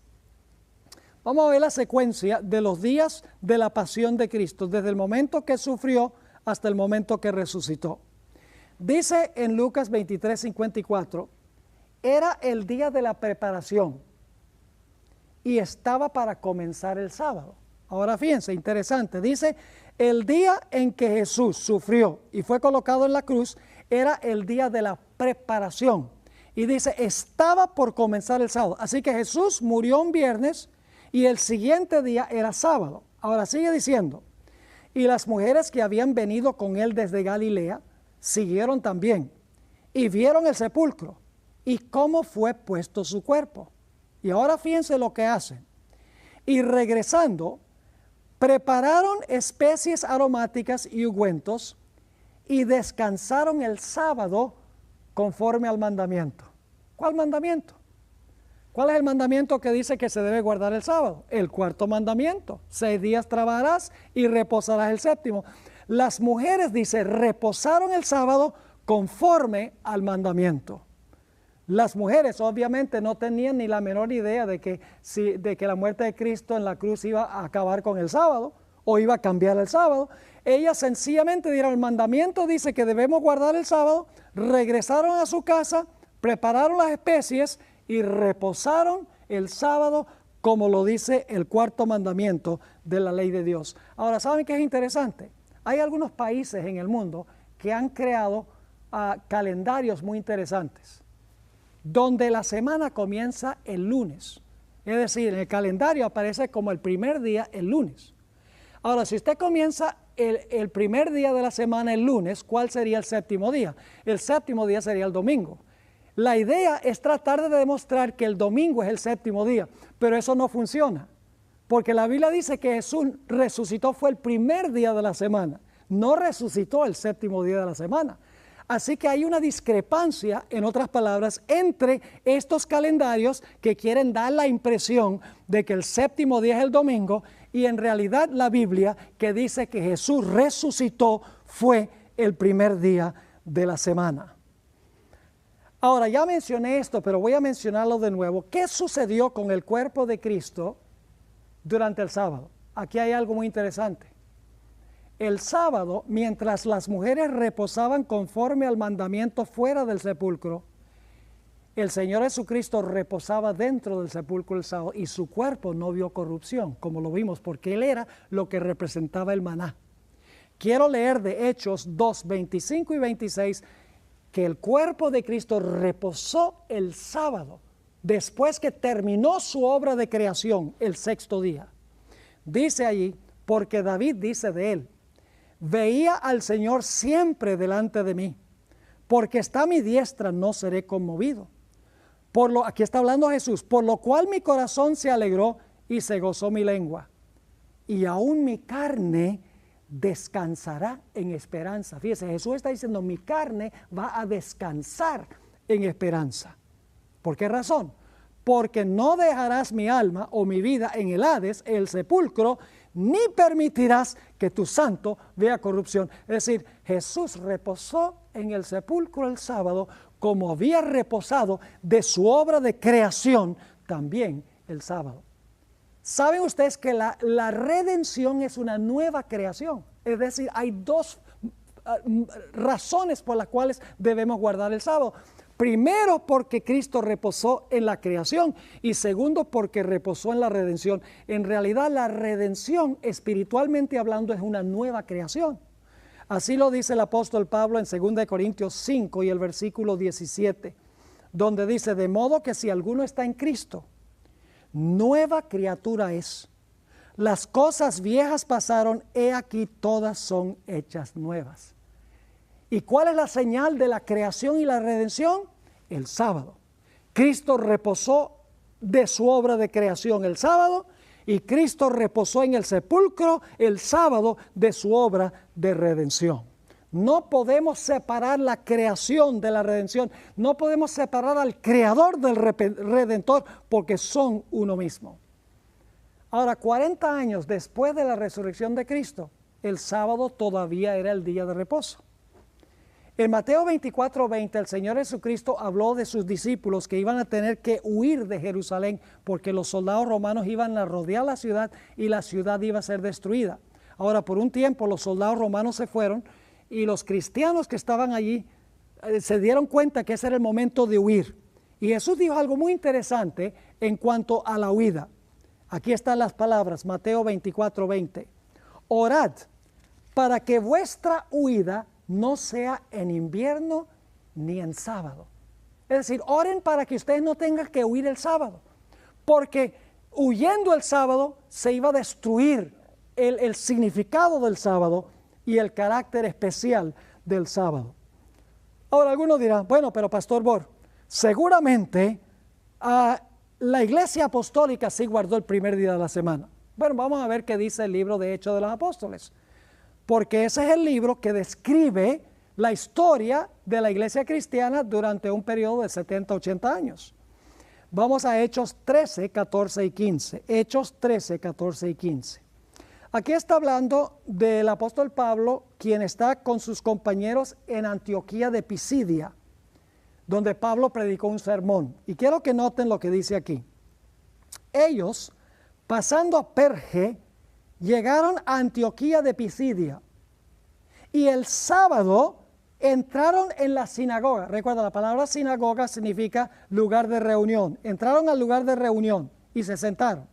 Vamos a ver la secuencia de los días de la pasión de Cristo, desde el momento que sufrió hasta el momento que resucitó. Dice en Lucas 23, 54, era el día de la preparación y estaba para comenzar el sábado. Ahora fíjense, interesante, dice, el día en que Jesús sufrió y fue colocado en la cruz, era el día de la preparación. Y dice, estaba por comenzar el sábado. Así que Jesús murió un viernes y el siguiente día era sábado. Ahora sigue diciendo, y las mujeres que habían venido con él desde Galilea, siguieron también y vieron el sepulcro y cómo fue puesto su cuerpo. Y ahora fíjense lo que hacen. Y regresando, prepararon especies aromáticas y ungüentos y descansaron el sábado conforme al mandamiento. ¿Cuál mandamiento? ¿Cuál es el mandamiento que dice que se debe guardar el sábado? El cuarto mandamiento. 6 días trabajarás y reposarás el séptimo. Las mujeres, dice, reposaron el sábado conforme al mandamiento. Las mujeres obviamente no tenían ni la menor idea de que la muerte de Cristo en la cruz iba a acabar con el sábado o iba a cambiar el sábado. Ellas sencillamente dieron el mandamiento, dice que debemos guardar el sábado, regresaron a su casa, prepararon las especies y reposaron el sábado como lo dice el cuarto mandamiento de la ley de Dios. Ahora, ¿saben qué es interesante? Hay algunos países en el mundo que han creado calendarios muy interesantes, donde la semana comienza el lunes. Es decir, en el calendario aparece como el primer día el lunes. Ahora, si usted comienza el primer día de la semana el lunes, ¿cuál sería el séptimo día? El séptimo día sería el domingo. La idea es tratar de demostrar que el domingo es el séptimo día, pero eso no funciona, porque la Biblia dice que Jesús resucitó fue el primer día de la semana, no resucitó el séptimo día de la semana. Así que hay una discrepancia, en otras palabras, entre estos calendarios que quieren dar la impresión de que el séptimo día es el domingo y en realidad la Biblia que dice que Jesús resucitó fue el primer día de la semana. Ahora, ya mencioné esto, pero voy a mencionarlo de nuevo. ¿Qué sucedió con el cuerpo de Cristo durante el sábado? Aquí hay algo muy interesante. El sábado, mientras las mujeres reposaban conforme al mandamiento fuera del sepulcro, el Señor Jesucristo reposaba dentro del sepulcro el sábado y su cuerpo no vio corrupción, como lo vimos, porque Él era lo que representaba el maná. Quiero leer de Hechos 2, 25 y 26, que el cuerpo de Cristo reposó el sábado, después que terminó su obra de creación el sexto día. Dice allí, porque David dice de Él, veía al Señor siempre delante de mí, porque está a mi diestra, no seré conmovido. Aquí está hablando Jesús, por lo cual mi corazón se alegró y se gozó mi lengua, y aún mi carne descansará en esperanza. Fíjese, Jesús está diciendo, mi carne va a descansar en esperanza. ¿Por qué razón? Porque no dejarás mi alma o mi vida en el Hades, el sepulcro, ni permitirás que tu santo vea corrupción. Es decir, Jesús reposó en el sepulcro el sábado como había reposado de su obra de creación también el sábado. ¿Saben ustedes que la redención es una nueva creación? Es decir, hay dos razones por las cuales debemos guardar el sábado. Primero, porque Cristo reposó en la creación y segundo, porque reposó en la redención. En realidad, la redención, espiritualmente hablando, es una nueva creación. Así lo dice el apóstol Pablo en 2 Corintios 5 y el versículo 17, donde dice, de modo que si alguno está en Cristo, nueva criatura es. Las cosas viejas pasaron, he aquí todas son hechas nuevas. ¿Y cuál es la señal de la creación y la redención? El sábado. Cristo reposó de su obra de creación el sábado y Cristo reposó en el sepulcro el sábado de su obra de redención. No podemos separar la creación de la redención. No podemos separar al creador del redentor porque son uno mismo. Ahora, 40 años después de la resurrección de Cristo, el sábado todavía era el día de reposo. En Mateo 24:20, el Señor Jesucristo habló de sus discípulos que iban a tener que huir de Jerusalén porque los soldados romanos iban a rodear la ciudad y la ciudad iba a ser destruida. Ahora, por un tiempo los soldados romanos se fueron y los cristianos que estaban allí se dieron cuenta que ese era el momento de huir. Y Jesús dijo algo muy interesante en cuanto a la huida. Aquí están las palabras, Mateo 24:20. Orad para que vuestra huida no sea en invierno ni en sábado. Es decir, oren para que ustedes no tengan que huir el sábado, porque huyendo el sábado se iba a destruir el significado del sábado y el carácter especial del sábado. Ahora algunos dirán, bueno, pero Pastor Bor, seguramente la Iglesia Apostólica sí guardó el primer día de la semana. Bueno, vamos a ver qué dice el libro de Hechos de los Apóstoles, porque ese es el libro que describe la historia de la iglesia cristiana durante un periodo de 70, 80 años. Vamos a Hechos 13, 14 y 15. Hechos 13, 14 y 15. Aquí está hablando del apóstol Pablo, quien está con sus compañeros en Antioquía de Pisidia, donde Pablo predicó un sermón. Y quiero que noten lo que dice aquí. Ellos, pasando a Perge, llegaron a Antioquía de Pisidia. Y el sábado entraron en la sinagoga. Recuerda, la palabra sinagoga significa lugar de reunión. Entraron al lugar de reunión y se sentaron.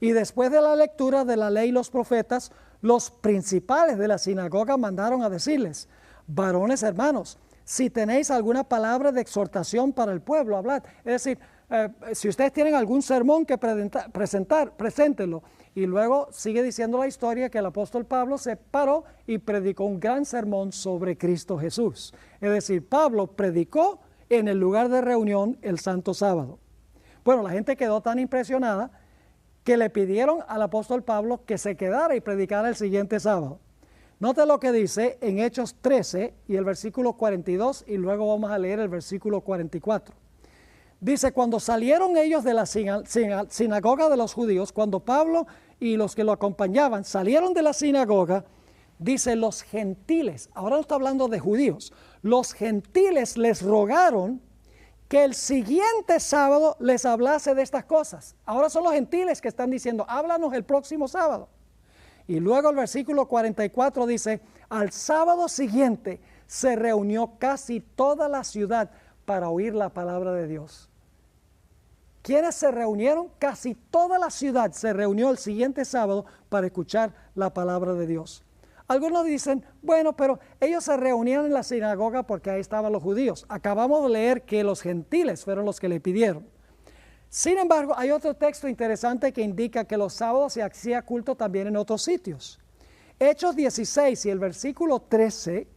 Y después de la lectura de la ley y los profetas, los principales de la sinagoga mandaron a decirles: varones hermanos, si tenéis alguna palabra de exhortación para el pueblo, hablad. Es decir, si ustedes tienen algún sermón que presentar, preséntenlo. Y luego sigue diciendo la historia que el apóstol Pablo se paró y predicó un gran sermón sobre Cristo Jesús. Es decir, Pablo predicó en el lugar de reunión el santo sábado. Bueno, la gente quedó tan impresionada que le pidieron al apóstol Pablo que se quedara y predicara el siguiente sábado. Note lo que dice en Hechos 13 y el versículo 42, y luego vamos a leer el versículo 44. Dice: cuando salieron ellos de la sinagoga de los judíos, cuando Pablo y los que lo acompañaban salieron de la sinagoga, dice, los gentiles, ahora no está hablando de judíos, los gentiles les rogaron que el siguiente sábado les hablase de estas cosas. Ahora son los gentiles que están diciendo: háblanos el próximo sábado. Y luego el versículo 44 dice: al sábado siguiente se reunió casi toda la ciudad para oír la palabra de Dios. ¿Quiénes se reunieron? Casi toda la ciudad se reunió el siguiente sábado para escuchar la palabra de Dios. Algunos dicen: bueno, pero ellos se reunieron en la sinagoga porque ahí estaban los judíos. Acabamos de leer que los gentiles fueron los que le pidieron. Sin embargo, hay otro texto interesante que indica que los sábados se hacía culto también en otros sitios. Hechos 16 y el versículo 13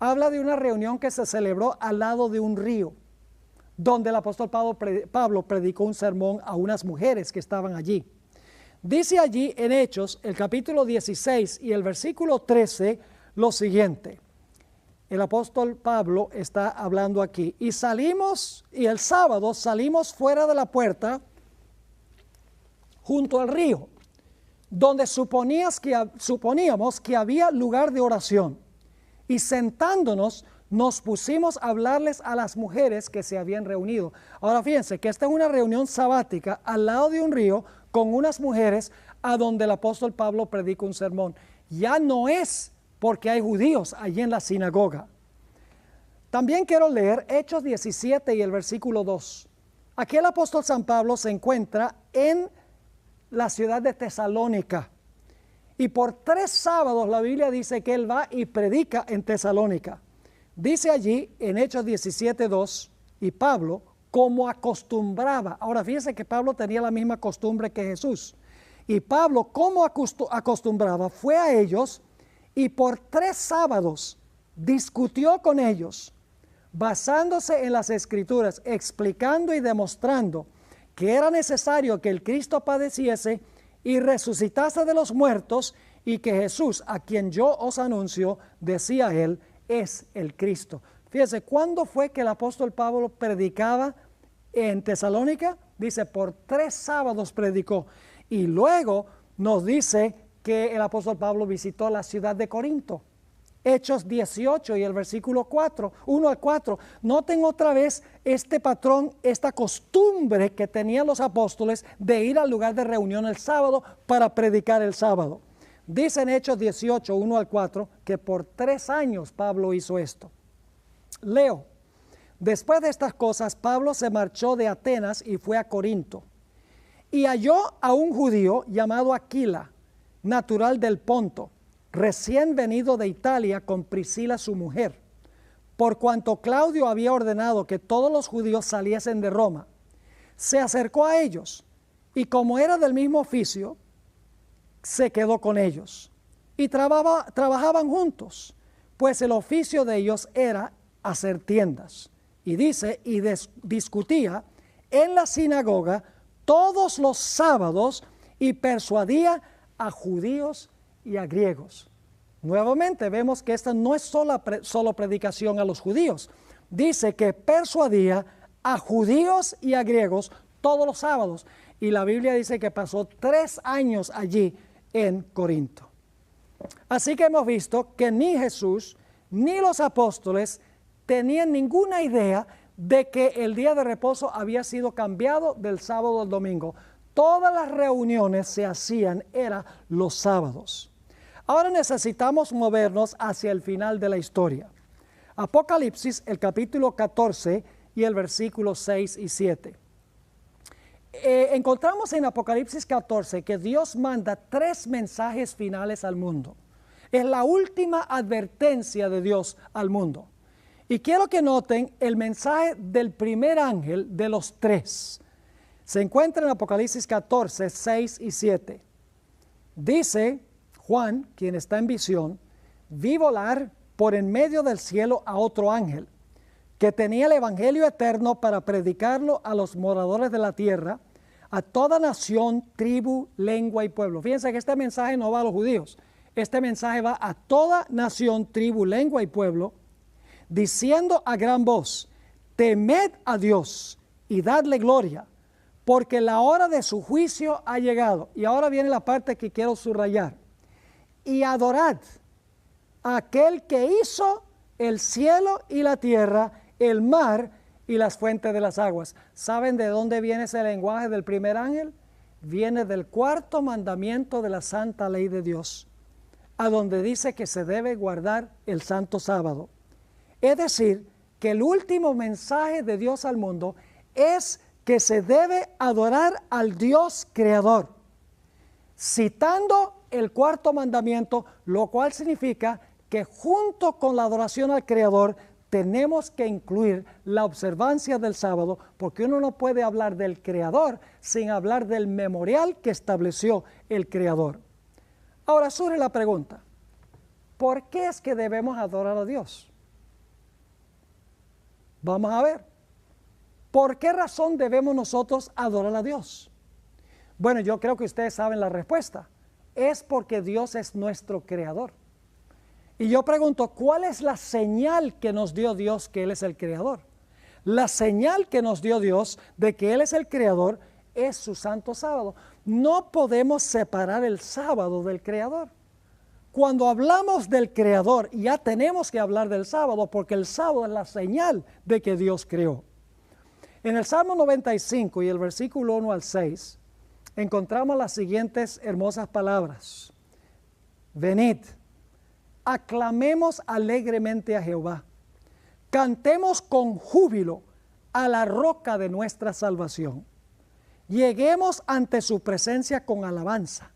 habla de una reunión que se celebró al lado de un río, donde el apóstol Pablo predicó un sermón a unas mujeres que estaban allí. Dice allí en Hechos, el capítulo 16 y el versículo 13, lo siguiente. El apóstol Pablo está hablando aquí. Y el sábado salimos fuera de la puerta junto al río, donde suponíamos que había lugar de oración. Y sentándonos, nos pusimos a hablarles a las mujeres que se habían reunido. Ahora fíjense que esta es una reunión sabática al lado de un río con unas mujeres a donde el apóstol Pablo predica un sermón. Ya no es porque hay judíos allí en la sinagoga. También quiero leer Hechos 17 y el versículo 2. Aquí el apóstol San Pablo se encuentra en la ciudad de Tesalónica. Y por 3 sábados la Biblia dice que él va y predica en Tesalónica. Dice allí en Hechos 17:2, y Pablo, como acostumbraba. Ahora fíjense que Pablo tenía la misma costumbre que Jesús. Y Pablo, como acostumbraba, fue a ellos y por 3 sábados discutió con ellos, basándose en las Escrituras, explicando y demostrando que era necesario que el Cristo padeciese y resucitase de los muertos, y que Jesús, a quien yo os anuncio, decía él, es el Cristo. Fíjense, ¿cuándo fue que el apóstol Pablo predicaba en Tesalónica? Dice, por 3 sábados predicó. Y luego nos dice que el apóstol Pablo visitó la ciudad de Corinto. Hechos 18 y el versículo 1 al 4. Noten otra vez este patrón, esta costumbre que tenían los apóstoles de ir al lugar de reunión el sábado para predicar el sábado. Dice en Hechos 18, 1 al 4, que por 3 años Pablo hizo esto. Leo: después de estas cosas, Pablo se marchó de Atenas y fue a Corinto. Y halló a un judío llamado Aquila, natural del Ponto, recién venido de Italia con Priscila su mujer, por cuanto Claudio había ordenado que todos los judíos saliesen de Roma. Se acercó a ellos, y como era del mismo oficio, se quedó con ellos. Y trabajaban juntos, pues el oficio de ellos era hacer tiendas. Y dice, discutía en la sinagoga todos los sábados, y persuadía a judíos y a griegos. Nuevamente vemos que esta no es solo predicación a los judíos. Dice que persuadía a judíos y a griegos todos los sábados. Y la Biblia dice que pasó 3 años allí en Corinto. Así que hemos visto que ni Jesús ni los apóstoles tenían ninguna idea de que el día de reposo había sido cambiado del sábado al domingo. Todas las reuniones se hacían, era los sábados. Ahora necesitamos movernos hacia el final de la historia. Apocalipsis, el capítulo 14 y el versículo 6 y 7. Encontramos en Apocalipsis 14 que Dios manda 3 mensajes finales al mundo. Es la última advertencia de Dios al mundo. Y quiero que noten el mensaje del primer ángel de los 3. Se encuentra en Apocalipsis 14, 6 y 7. Dice Juan, quien está en visión, vi volar por en medio del cielo a otro ángel, que tenía el evangelio eterno para predicarlo a los moradores de la tierra, a toda nación, tribu, lengua y pueblo. Fíjense que este mensaje no va a los judíos. Este mensaje va a toda nación, tribu, lengua y pueblo, diciendo a gran voz, temed a Dios y dadle gloria, porque la hora de su juicio ha llegado. Y ahora viene la parte que quiero subrayar. Y adorad a aquel que hizo el cielo y la tierra, el mar y las fuentes de las aguas. ¿Saben de dónde viene ese lenguaje del primer ángel? Viene del 4º mandamiento de la santa ley de Dios, a donde dice que se debe guardar el santo sábado. Es decir, que el último mensaje de Dios al mundo es que se debe adorar al Dios creador, citando el 4º mandamiento, lo cual significa que junto con la adoración al creador tenemos que incluir la observancia del sábado, porque uno no puede hablar del creador sin hablar del memorial que estableció el creador. Ahora surge la pregunta, ¿por qué es que debemos adorar a Dios? Vamos a ver. ¿Por qué razón debemos nosotros adorar a Dios? Bueno, yo creo que ustedes saben la respuesta. Es porque Dios es nuestro creador. Y yo pregunto, ¿cuál es la señal que nos dio Dios que Él es el creador? La señal que nos dio Dios de que Él es el creador es su santo sábado. No podemos separar el sábado del creador. Cuando hablamos del creador, ya tenemos que hablar del sábado, porque el sábado es la señal de que Dios creó. En el Salmo 95 y el versículo 1 al 6, encontramos las siguientes hermosas palabras. Venid, aclamemos alegremente a Jehová, cantemos con júbilo a la roca de nuestra salvación. Lleguemos ante su presencia con alabanza,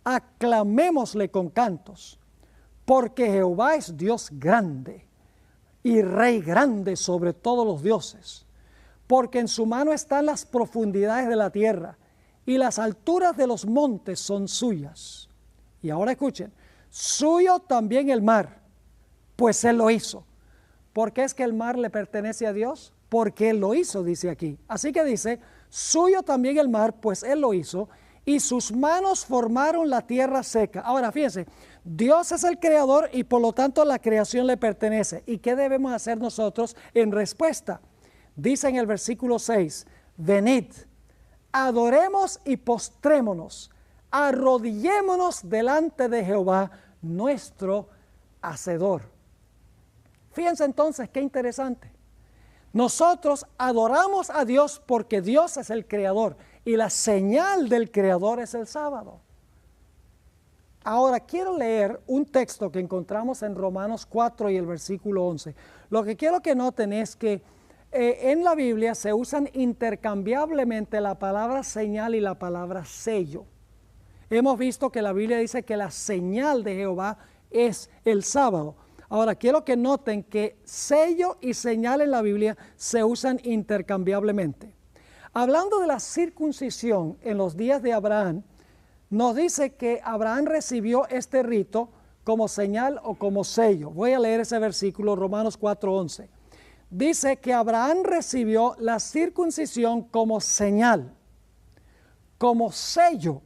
aclamémosle con cantos, porque Jehová es Dios grande y Rey grande sobre todos los dioses, porque en su mano están las profundidades de la tierra y las alturas de los montes son suyas. Y ahora escuchen, suyo también el mar, pues Él lo hizo. ¿Por qué es que el mar le pertenece a Dios? Porque Él lo hizo, dice aquí. Así que dice, suyo también el mar, pues Él lo hizo, y sus manos formaron la tierra seca. Ahora fíjense, Dios es el creador y por lo tanto la creación le pertenece. ¿Y qué debemos hacer nosotros en respuesta? Dice en el versículo 6, venid, adoremos y postrémonos, arrodillémonos delante de Jehová, nuestro Hacedor. Fíjense entonces qué interesante. Nosotros adoramos a Dios porque Dios es el creador y la señal del creador es el sábado. Ahora quiero leer un texto que encontramos en Romanos 4 y el versículo 11. Lo que quiero que noten es que en la Biblia se usan intercambiablemente la palabra señal y la palabra sello. Hemos visto que la Biblia dice que la señal de Jehová es el sábado. Ahora quiero que noten que sello y señal en la Biblia se usan intercambiablemente. Hablando de la circuncisión en los días de Abraham, nos dice que Abraham recibió este rito como señal o como sello. Voy a leer ese versículo, Romanos 4:11. Dice que Abraham recibió la circuncisión como señal, como sello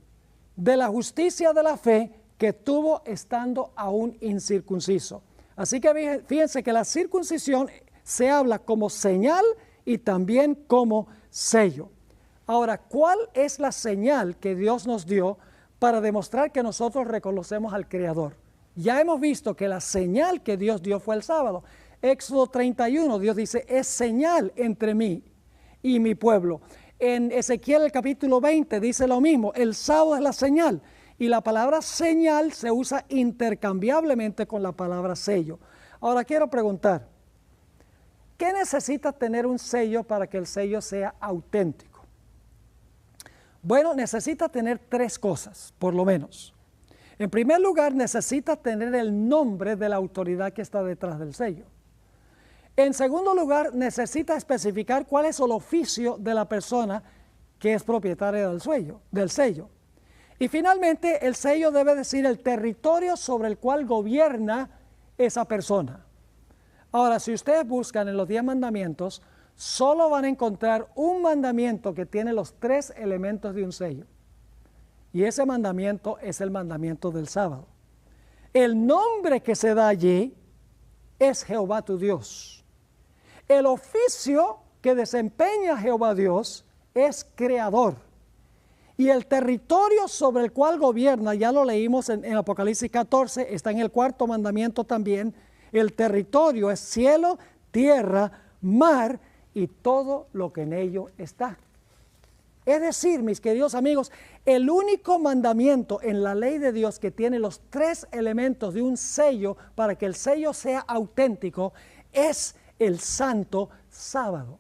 de la justicia de la fe que tuvo estando aún incircunciso. Así que fíjense que la circuncisión se habla como señal y también como sello. Ahora, ¿cuál es la señal que Dios nos dio para demostrar que nosotros reconocemos al Creador? Ya hemos visto que la señal que Dios dio fue el sábado. Éxodo 31, Dios dice, es señal entre mí y mi pueblo. En Ezequiel el capítulo 20 dice lo mismo, el sábado es la señal. Y la palabra señal se usa intercambiablemente con la palabra sello. Ahora quiero preguntar, ¿qué necesita tener un sello para que el sello sea auténtico? Bueno, necesita tener tres cosas, por lo menos. En primer lugar, necesita tener el nombre de la autoridad que está detrás del sello. En segundo lugar, necesita especificar cuál es el oficio de la persona que es propietaria del sello. Y finalmente, el sello debe decir el territorio sobre el cual gobierna esa persona. Ahora, si ustedes buscan en los 10 mandamientos, solo van a encontrar un mandamiento que tiene los 3 elementos de un sello. Y ese mandamiento es el mandamiento del sábado. El nombre que se da allí es Jehová tu Dios. El oficio que desempeña Jehová Dios es creador. Y el territorio sobre el cual gobierna, ya lo leímos en Apocalipsis 14, está en el 4º mandamiento también. El territorio es cielo, tierra, mar y todo lo que en ello está. Es decir, mis queridos amigos, el único mandamiento en la ley de Dios que tiene los 3 elementos de un sello para que el sello sea auténtico es el santo sábado.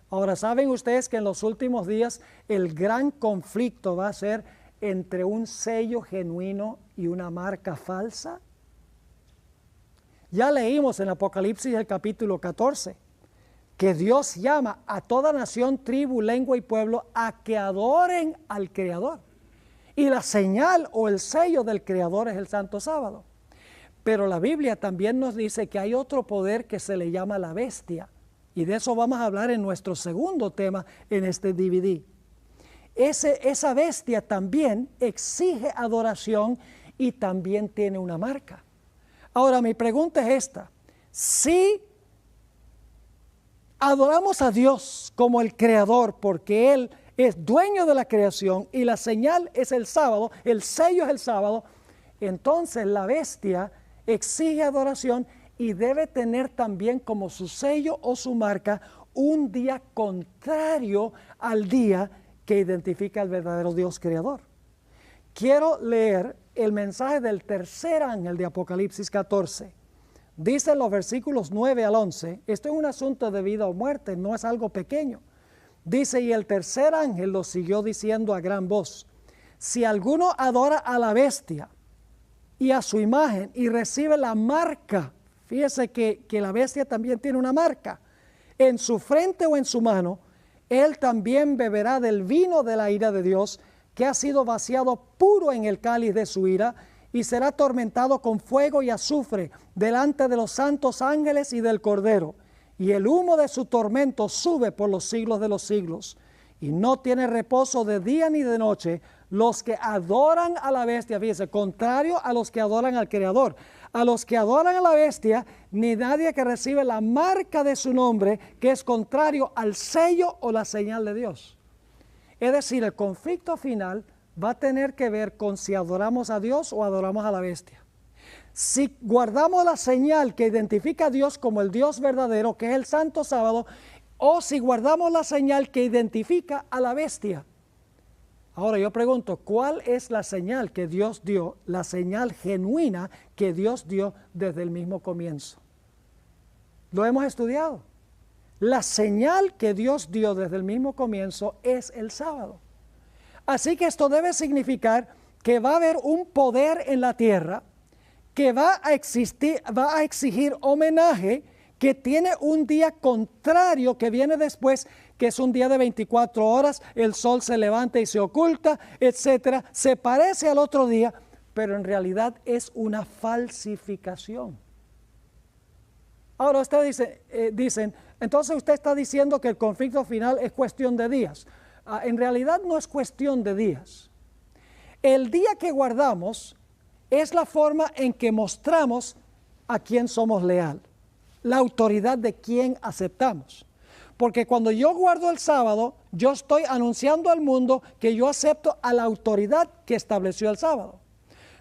Ahora, ¿saben ustedes que en los últimos días el gran conflicto va a ser entre un sello genuino y una marca falsa? Ya leímos en Apocalipsis el capítulo 14 que Dios llama a toda nación, tribu, lengua y pueblo a que adoren al Creador. Y la señal o el sello del Creador es el santo sábado. Pero la Biblia también nos dice que hay otro poder que se le llama la bestia. Y de eso vamos a hablar en nuestro segundo tema en este DVD. Esa bestia también exige adoración y también tiene una marca. Ahora mi pregunta es esta: si adoramos a Dios como el Creador porque Él es dueño de la creación y la señal es el sábado, el sello es el sábado, entonces la bestia exige adoración y debe tener también como su sello o su marca un día contrario al día que identifica al verdadero Dios creador. Quiero leer el mensaje del tercer ángel de Apocalipsis 14. Dice en los versículos 9 al 11, esto es un asunto de vida o muerte, no es algo pequeño. Dice, y el tercer ángel lo siguió diciendo a gran voz, si alguno adora a la bestia y a su imagen y recibe la marca, fíjese que la bestia también tiene una marca, en su frente o en su mano, él también beberá del vino de la ira de Dios, que ha sido vaciado puro en el cáliz de su ira, y será atormentado con fuego y azufre delante de los santos ángeles y del Cordero. Y el humo de su tormento sube por los siglos de los siglos. Y no tiene reposo de día ni de noche los que adoran a la bestia, fíjense, contrario a los que adoran al Creador. A los que adoran a la bestia, ni nadie que recibe la marca de su nombre, que es contrario al sello o la señal de Dios. Es decir, el conflicto final va a tener que ver con si adoramos a Dios o adoramos a la bestia. Si guardamos la señal que identifica a Dios como el Dios verdadero, que es el santo sábado, o si guardamos la señal que identifica a la bestia. Ahora yo pregunto, ¿cuál es la señal que Dios dio, la señal genuina que Dios dio desde el mismo comienzo? Lo hemos estudiado. La señal que Dios dio desde el mismo comienzo es el sábado. Así que esto debe significar que va a haber un poder en la tierra que va a exigir homenaje, que tiene un día contrario que viene después, que es un día de 24 horas, el sol se levanta y se oculta, etcétera. Se parece al otro día, pero en realidad es una falsificación. Ahora ustedes dicen, entonces usted está diciendo que el conflicto final es cuestión de días. En realidad no es cuestión de días. El día que guardamos es la forma en que mostramos a quién somos leal, la autoridad de quién aceptamos. Porque cuando yo guardo el sábado, yo estoy anunciando al mundo que yo acepto a la autoridad que estableció el sábado.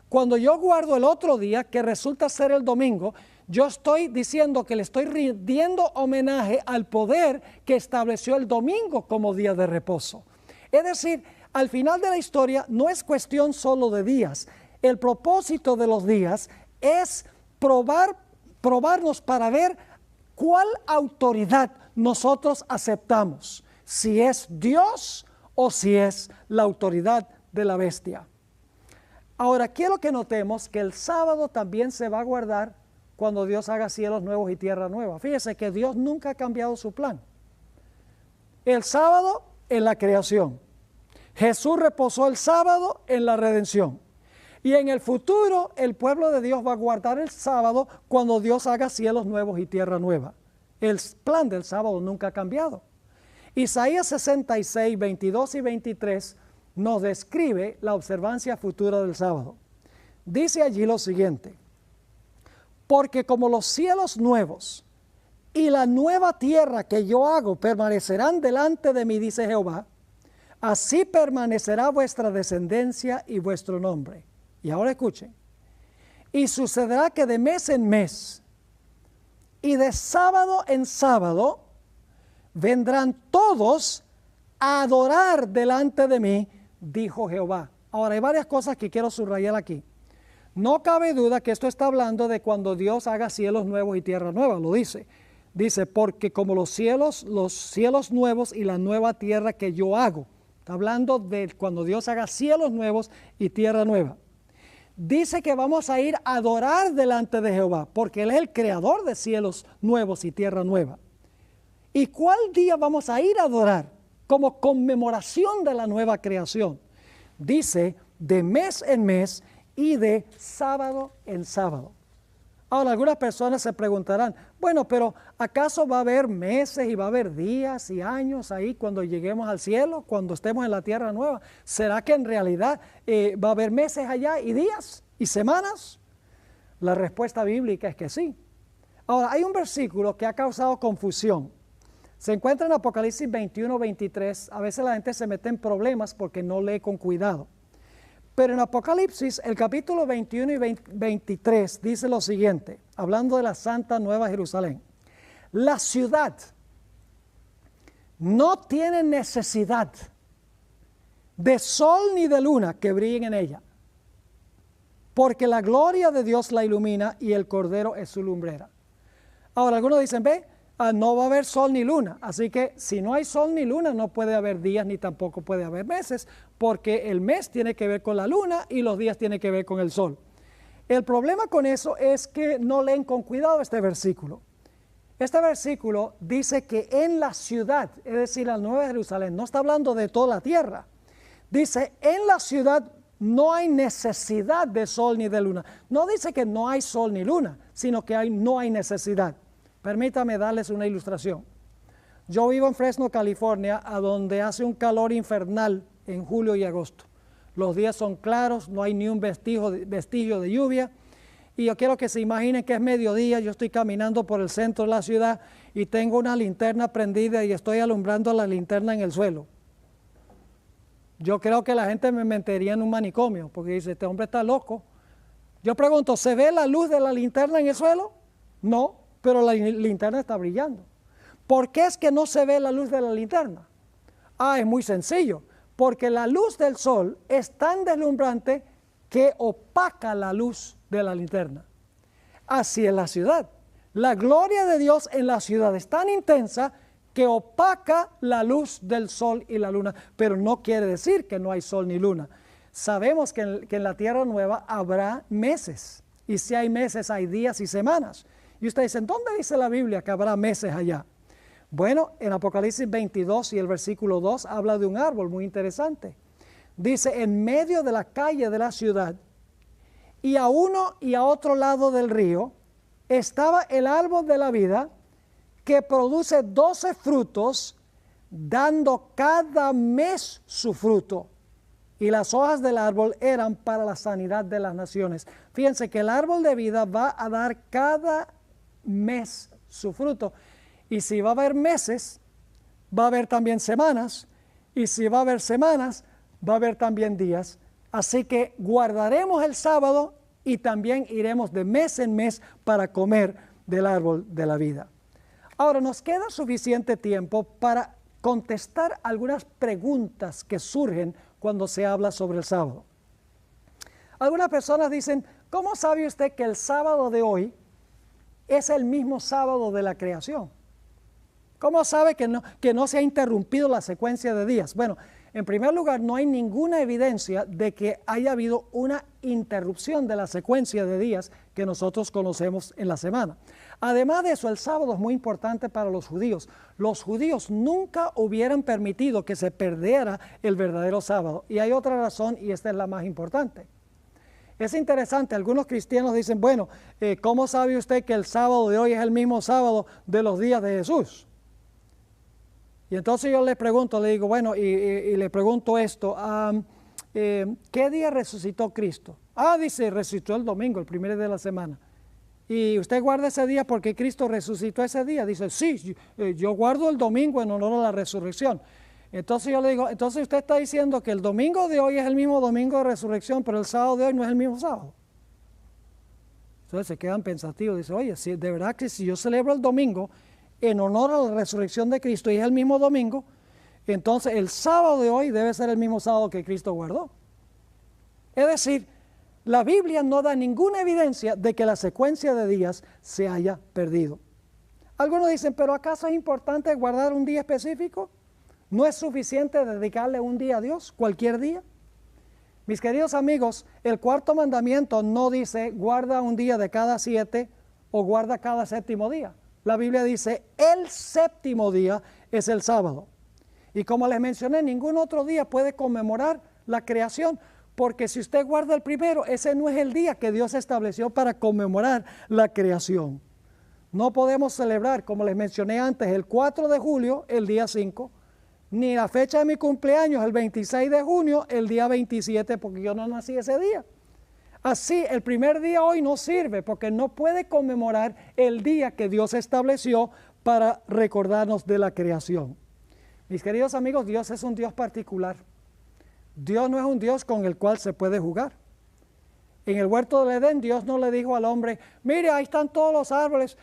Cuando yo guardo el otro día, que resulta ser el domingo, yo estoy diciendo que le estoy rindiendo homenaje al poder que estableció el domingo como día de reposo. Es decir, al final de la historia no es cuestión solo de días. El propósito de los días es probarnos para ver cuál autoridad nosotros aceptamos, si es Dios o si es la autoridad de la bestia. Ahora, quiero que notemos que el sábado también se va a guardar cuando Dios haga cielos nuevos y tierra nueva. Fíjese que Dios nunca ha cambiado su plan. El sábado en la creación. Jesús reposó el sábado en la redención. Y en el futuro el pueblo de Dios va a guardar el sábado cuando Dios haga cielos nuevos y tierra nueva. El plan del sábado nunca ha cambiado. Isaías 66, 22 y 23 nos describe la observancia futura del sábado. Dice allí lo siguiente: porque como los cielos nuevos y la nueva tierra que yo hago permanecerán delante de mí, dice Jehová, así permanecerá vuestra descendencia y vuestro nombre. Y ahora escuchen: y sucederá que de mes en mes y de sábado en sábado vendrán todos a adorar delante de mí, dijo Jehová. Ahora hay varias cosas que quiero subrayar aquí. No cabe duda que esto está hablando de cuando Dios haga cielos nuevos y tierra nueva, lo dice. Dice, porque como los cielos nuevos y la nueva tierra que yo hago. Está hablando de cuando Dios haga cielos nuevos y tierra nueva. Dice que vamos a ir a adorar delante de Jehová, porque Él es el creador de cielos nuevos y tierra nueva. ¿Y cuál día vamos a ir a adorar? Como conmemoración de la nueva creación. Dice, de mes en mes y de sábado en sábado. Ahora, algunas personas se preguntarán, bueno, pero ¿acaso va a haber meses y va a haber días y años ahí cuando lleguemos al cielo, cuando estemos en la tierra nueva? ¿Será que en realidad va a haber meses allá y días y semanas? La respuesta bíblica es que sí. Ahora, hay un versículo que ha causado confusión. Se encuentra en Apocalipsis 21, 23. A veces la gente se mete en problemas porque no lee con cuidado. Pero en Apocalipsis, el capítulo 21 y 23 dice lo siguiente, hablando de la Santa Nueva Jerusalén. La ciudad no tiene necesidad de sol ni de luna que brillen en ella, porque la gloria de Dios la ilumina y el Cordero es su lumbrera. Ahora, algunos dicen, no va a haber sol ni luna, así que si no hay sol ni luna no puede haber días ni tampoco puede haber meses, porque el mes tiene que ver con la luna y los días tienen que ver con el sol. El problema con eso es que no leen con cuidado este versículo. Este versículo dice que en la ciudad, es decir, la Nueva Jerusalén, no está hablando de toda la tierra, dice en la ciudad no hay necesidad de sol ni de luna. No dice que no hay sol ni luna, sino que no hay necesidad. Permítame darles una ilustración. Yo vivo en Fresno, California, a donde hace un calor infernal en julio y agosto. Los días son claros, no hay ni un vestigio de lluvia. Y yo quiero que se imaginen que es mediodía, yo estoy caminando por el centro de la ciudad y tengo una linterna prendida y estoy alumbrando la linterna en el suelo. Yo creo que la gente me metería en un manicomio, porque dice, este hombre está loco. Yo pregunto, ¿se ve la luz de la linterna en el suelo? No. Pero la linterna está brillando. ¿Por qué es que no se ve la luz de la linterna? Es muy sencillo. Porque la luz del sol es tan deslumbrante que opaca la luz de la linterna. Así es la ciudad. La gloria de Dios en la ciudad es tan intensa que opaca la luz del sol y la luna. Pero no quiere decir que no hay sol ni luna. Sabemos que en la tierra nueva habrá meses. Y si hay meses, hay días y semanas. Y ustedes dicen, ¿dónde dice la Biblia que habrá meses allá? Bueno, en Apocalipsis 22 y el versículo 2 habla de un árbol muy interesante. Dice, en medio de la calle de la ciudad y a uno y a otro lado del río estaba el árbol de la vida que produce 12 frutos, dando cada mes su fruto. y las hojas del árbol eran para la sanidad de las naciones. Fíjense que el árbol de vida va a dar cada mes su fruto. Y si va a haber meses, va a haber también semanas. Y si va a haber semanas, va a haber también días. Así que guardaremos el sábado y también iremos de mes en mes para comer del árbol de la vida. Ahora, nos queda suficiente tiempo para contestar algunas preguntas que surgen cuando se habla sobre el sábado. Algunas personas dicen, ¿cómo sabe usted que el sábado de hoy es el mismo sábado de la creación? ¿Cómo sabe que no se ha interrumpido la secuencia de días? Bueno, en primer lugar, no hay ninguna evidencia de que haya habido una interrupción de la secuencia de días que nosotros conocemos en la semana. Además de eso, el sábado es muy importante para los judíos. Los judíos nunca hubieran permitido que se perdiera el verdadero sábado. Y hay otra razón, y esta es la más importante. Es interesante, algunos cristianos dicen, bueno, ¿cómo sabe usted que el sábado de hoy es el mismo sábado de los días de Jesús? Y entonces yo le pregunto, le digo, bueno, y le pregunto esto, ¿qué día resucitó Cristo? Dice, resucitó el domingo, el primer día de la semana. ¿Y usted guarda ese día porque Cristo resucitó ese día? Dice, sí, yo guardo el domingo en honor a la resurrección. Entonces yo le digo, entonces usted está diciendo que el domingo de hoy es el mismo domingo de resurrección, pero el sábado de hoy no es el mismo sábado. Entonces se quedan pensativos, dice, oye, si de verdad que si yo celebro el domingo en honor a la resurrección de Cristo y es el mismo domingo, entonces el sábado de hoy debe ser el mismo sábado que Cristo guardó. Es decir, la Biblia no da ninguna evidencia de que la secuencia de días se haya perdido. Algunos dicen, pero ¿acaso es importante guardar un día específico? ¿No es suficiente dedicarle un día a Dios, cualquier día? Mis queridos amigos, el cuarto mandamiento no dice guarda un día de cada 7 o guarda cada séptimo día. La Biblia dice el séptimo día es el sábado. Y como les mencioné, ningún otro día puede conmemorar la creación, porque si usted guarda el primero, ese no es el día que Dios estableció para conmemorar la creación. No podemos celebrar, como les mencioné antes, el 4 de julio, el día 5, ni la fecha de mi cumpleaños, el 26 de junio, el día 27, porque yo no nací ese día. Así, el primer día hoy no sirve, porque no puede conmemorar el día que Dios estableció para recordarnos de la creación. Mis queridos amigos, Dios es un Dios particular. Dios no es un Dios con el cual se puede jugar. En el huerto del Edén, Dios no le dijo al hombre, mire, ahí están todos los árboles,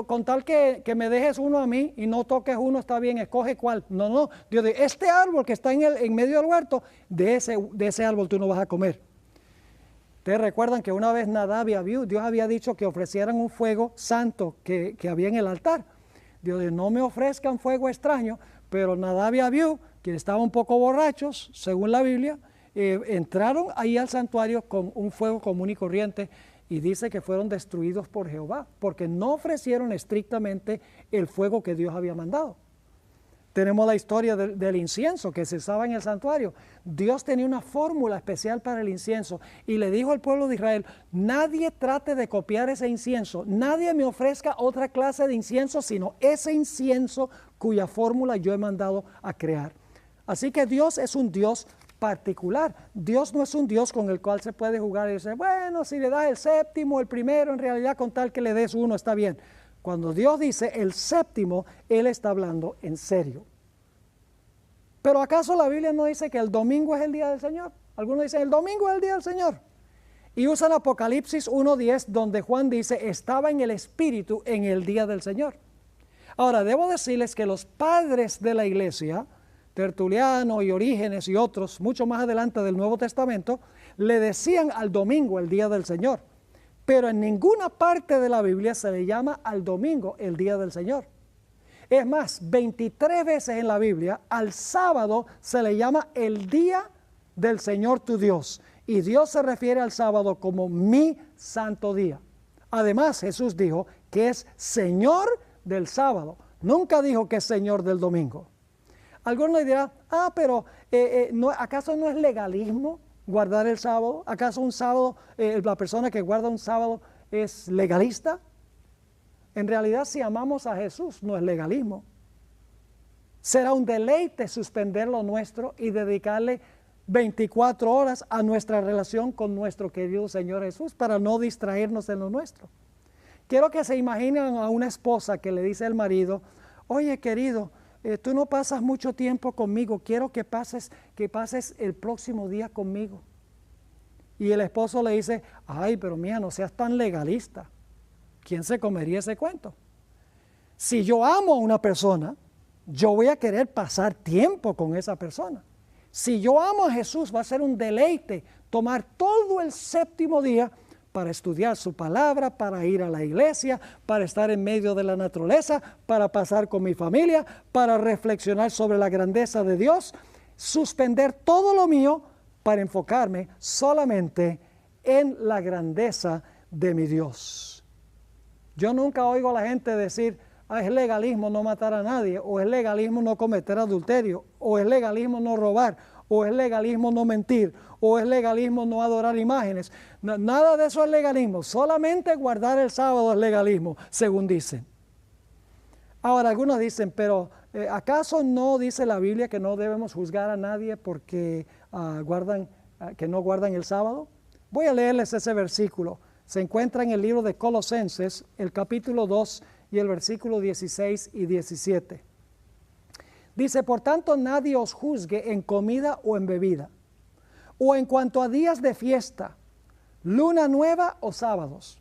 con tal que me dejes uno a mí y no toques uno, está bien, escoge cuál. No, Dios dice, este árbol que está en medio del huerto, de ese árbol tú no vas a comer. Ustedes recuerdan que una vez Nadab y Abiú, Dios había dicho que ofrecieran un fuego santo que había en el altar. Dios dijo, no me ofrezcan fuego extraño, pero Nadab y Abiú, quienes estaban un poco borrachos, según la Biblia, entraron ahí al santuario con un fuego común y corriente y dice que fueron destruidos por Jehová, porque no ofrecieron estrictamente el fuego que Dios había mandado. Tenemos la historia del incienso que se usaba en el santuario. Dios tenía una fórmula especial para el incienso y le dijo al pueblo de Israel, nadie trate de copiar ese incienso, nadie me ofrezca otra clase de incienso, sino ese incienso cuya fórmula yo he mandado a crear. Así que Dios es un Dios particular. Dios no es un Dios con el cual se puede jugar y decir, bueno, si le das el séptimo, el primero, en realidad con tal que le des uno está bien. Cuando Dios dice el séptimo, Él está hablando en serio. Pero ¿acaso la Biblia no dice que el domingo es el día del Señor? Algunos dicen, el domingo es el día del Señor. Y usan Apocalipsis 1:10, donde Juan dice, estaba en el Espíritu en el día del Señor. Ahora, debo decirles que los padres de la iglesia, Tertuliano y Orígenes y otros, mucho más adelante del Nuevo Testamento, le decían al domingo el día del Señor. Pero en ninguna parte de la Biblia se le llama al domingo el día del Señor. Es más, 23 veces en la Biblia al sábado se le llama el día del Señor tu Dios. Y Dios se refiere al sábado como mi santo día. Además, Jesús dijo que es Señor del sábado. Nunca dijo que es Señor del domingo. Algunos dirán, pero ¿acaso no es legalismo guardar el sábado? ¿Acaso un sábado, la persona que guarda un sábado es legalista? En realidad, si amamos a Jesús, no es legalismo. Será un deleite suspender lo nuestro y dedicarle 24 horas a nuestra relación con nuestro querido Señor Jesús para no distraernos en lo nuestro. Quiero que se imaginen a una esposa que le dice al marido, oye querido, tú no pasas mucho tiempo conmigo, quiero que pases el próximo día conmigo. Y el esposo le dice, ay, pero mía, no seas tan legalista. ¿Quién se comería ese cuento? Si yo amo a una persona, yo voy a querer pasar tiempo con esa persona. Si yo amo a Jesús, va a ser un deleite tomar todo el séptimo día para estudiar su palabra, para ir a la iglesia, para estar en medio de la naturaleza, para pasar con mi familia, para reflexionar sobre la grandeza de Dios, suspender todo lo mío para enfocarme solamente en la grandeza de mi Dios. Yo nunca oigo a la gente decir, es legalismo no matar a nadie, o es legalismo no cometer adulterio, o es legalismo no robar, o es legalismo no mentir, o es legalismo no adorar imágenes. Nada de eso es legalismo, solamente guardar el sábado es legalismo, según dicen. Ahora, algunos dicen, pero ¿acaso no dice la Biblia que no debemos juzgar a nadie porque que no guardan el sábado? Voy a leerles ese versículo. Se encuentra en el libro de Colosenses, el capítulo 2 y el versículo 16 y 17. Dice, por tanto, nadie os juzgue en comida o en bebida, o en cuanto a días de fiesta, luna nueva o sábados,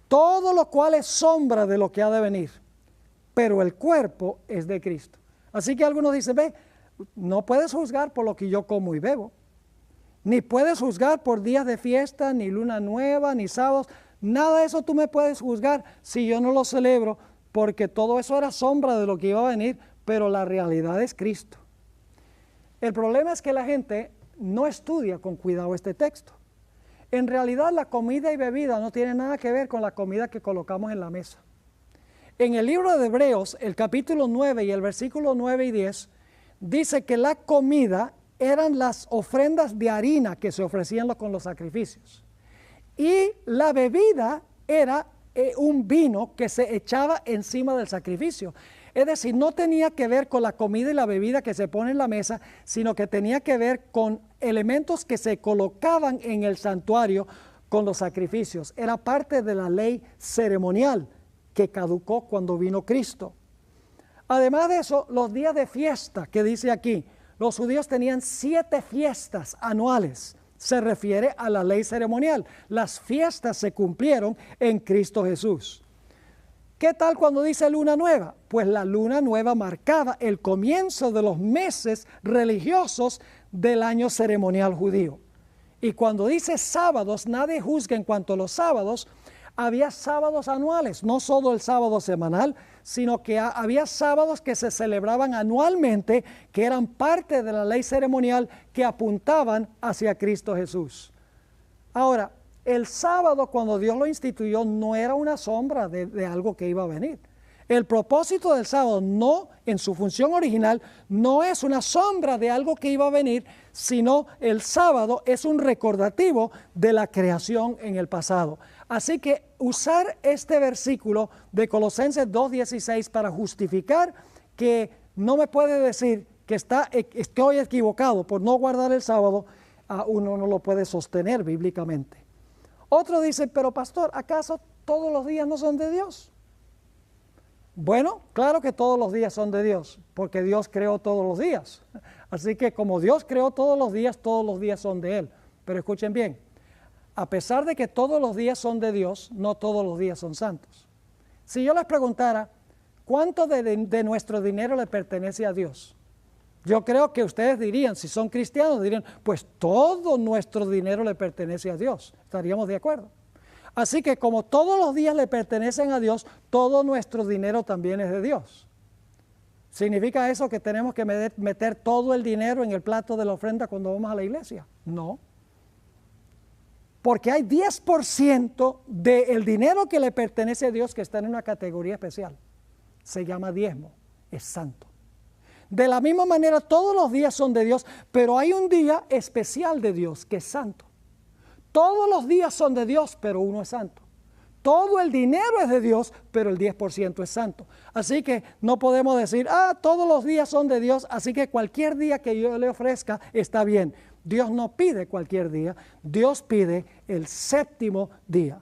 todo lo cual es sombra de lo que ha de venir, pero el cuerpo es de Cristo. Así que algunos dicen, ve, no puedes juzgar por lo que yo como y bebo, ni puedes juzgar por días de fiesta, ni luna nueva, ni sábados, nada de eso tú me puedes juzgar si yo no lo celebro, porque todo eso era sombra de lo que iba a venir, pero la realidad es Cristo. El problema es que la gente no estudia con cuidado este texto. En realidad la comida y bebida no tiene nada que ver con la comida que colocamos en la mesa. En el libro de Hebreos, el capítulo 9 y el versículo 9 y 10, dice que la comida eran las ofrendas de harina que se ofrecían con los sacrificios. Y la bebida era un vino que se echaba encima del sacrificio. Es decir, no tenía que ver con la comida y la bebida que se pone en la mesa, sino que tenía que ver con elementos que se colocaban en el santuario con los sacrificios. Era parte de la ley ceremonial que caducó cuando vino Cristo. Además de eso, los días de fiesta que dice aquí, los judíos tenían 7 fiestas anuales. Se refiere a la ley ceremonial. Las fiestas se cumplieron en Cristo Jesús. ¿Qué tal cuando dice luna nueva? Pues la luna nueva marcaba el comienzo de los meses religiosos del año ceremonial judío. Y cuando dice sábados, nadie juzga en cuanto a los sábados. Había sábados anuales, no solo el sábado semanal, sino que había sábados que se celebraban anualmente, que eran parte de la ley ceremonial que apuntaban hacia Cristo Jesús. Ahora, el sábado, cuando Dios lo instituyó, no era una sombra de algo que iba a venir. El propósito del sábado, no en su función original, no es una sombra de algo que iba a venir, sino el sábado es un recordativo de la creación en el pasado. Así que usar este versículo de Colosenses 2:16 para justificar que no me puede decir que estoy equivocado por no guardar el sábado, uno no lo puede sostener bíblicamente. Otro dice, pero pastor, ¿acaso todos los días no son de Dios? Bueno, claro que todos los días son de Dios, porque Dios creó todos los días. Así que como Dios creó todos los días son de Él. Pero escuchen bien, a pesar de que todos los días son de Dios, no todos los días son santos. Si yo les preguntara, ¿cuánto de nuestro dinero le pertenece a Dios? Yo creo que ustedes dirían, si son cristianos, dirían, pues todo nuestro dinero le pertenece a Dios. Estaríamos de acuerdo. Así que como todos los días le pertenecen a Dios, todo nuestro dinero también es de Dios. ¿Significa eso que tenemos que meter todo el dinero en el plato de la ofrenda cuando vamos a la iglesia? No. Porque hay 10% del dinero que le pertenece a Dios que está en una categoría especial. Se llama diezmo, es santo. De la misma manera, todos los días son de Dios, pero hay un día especial de Dios que es santo. Todos los días son de Dios, pero uno es santo. Todo el dinero es de Dios, pero el 10% es santo. Así que no podemos decir, todos los días son de Dios, así que cualquier día que yo le ofrezca está bien. Dios no pide cualquier día, Dios pide el séptimo día.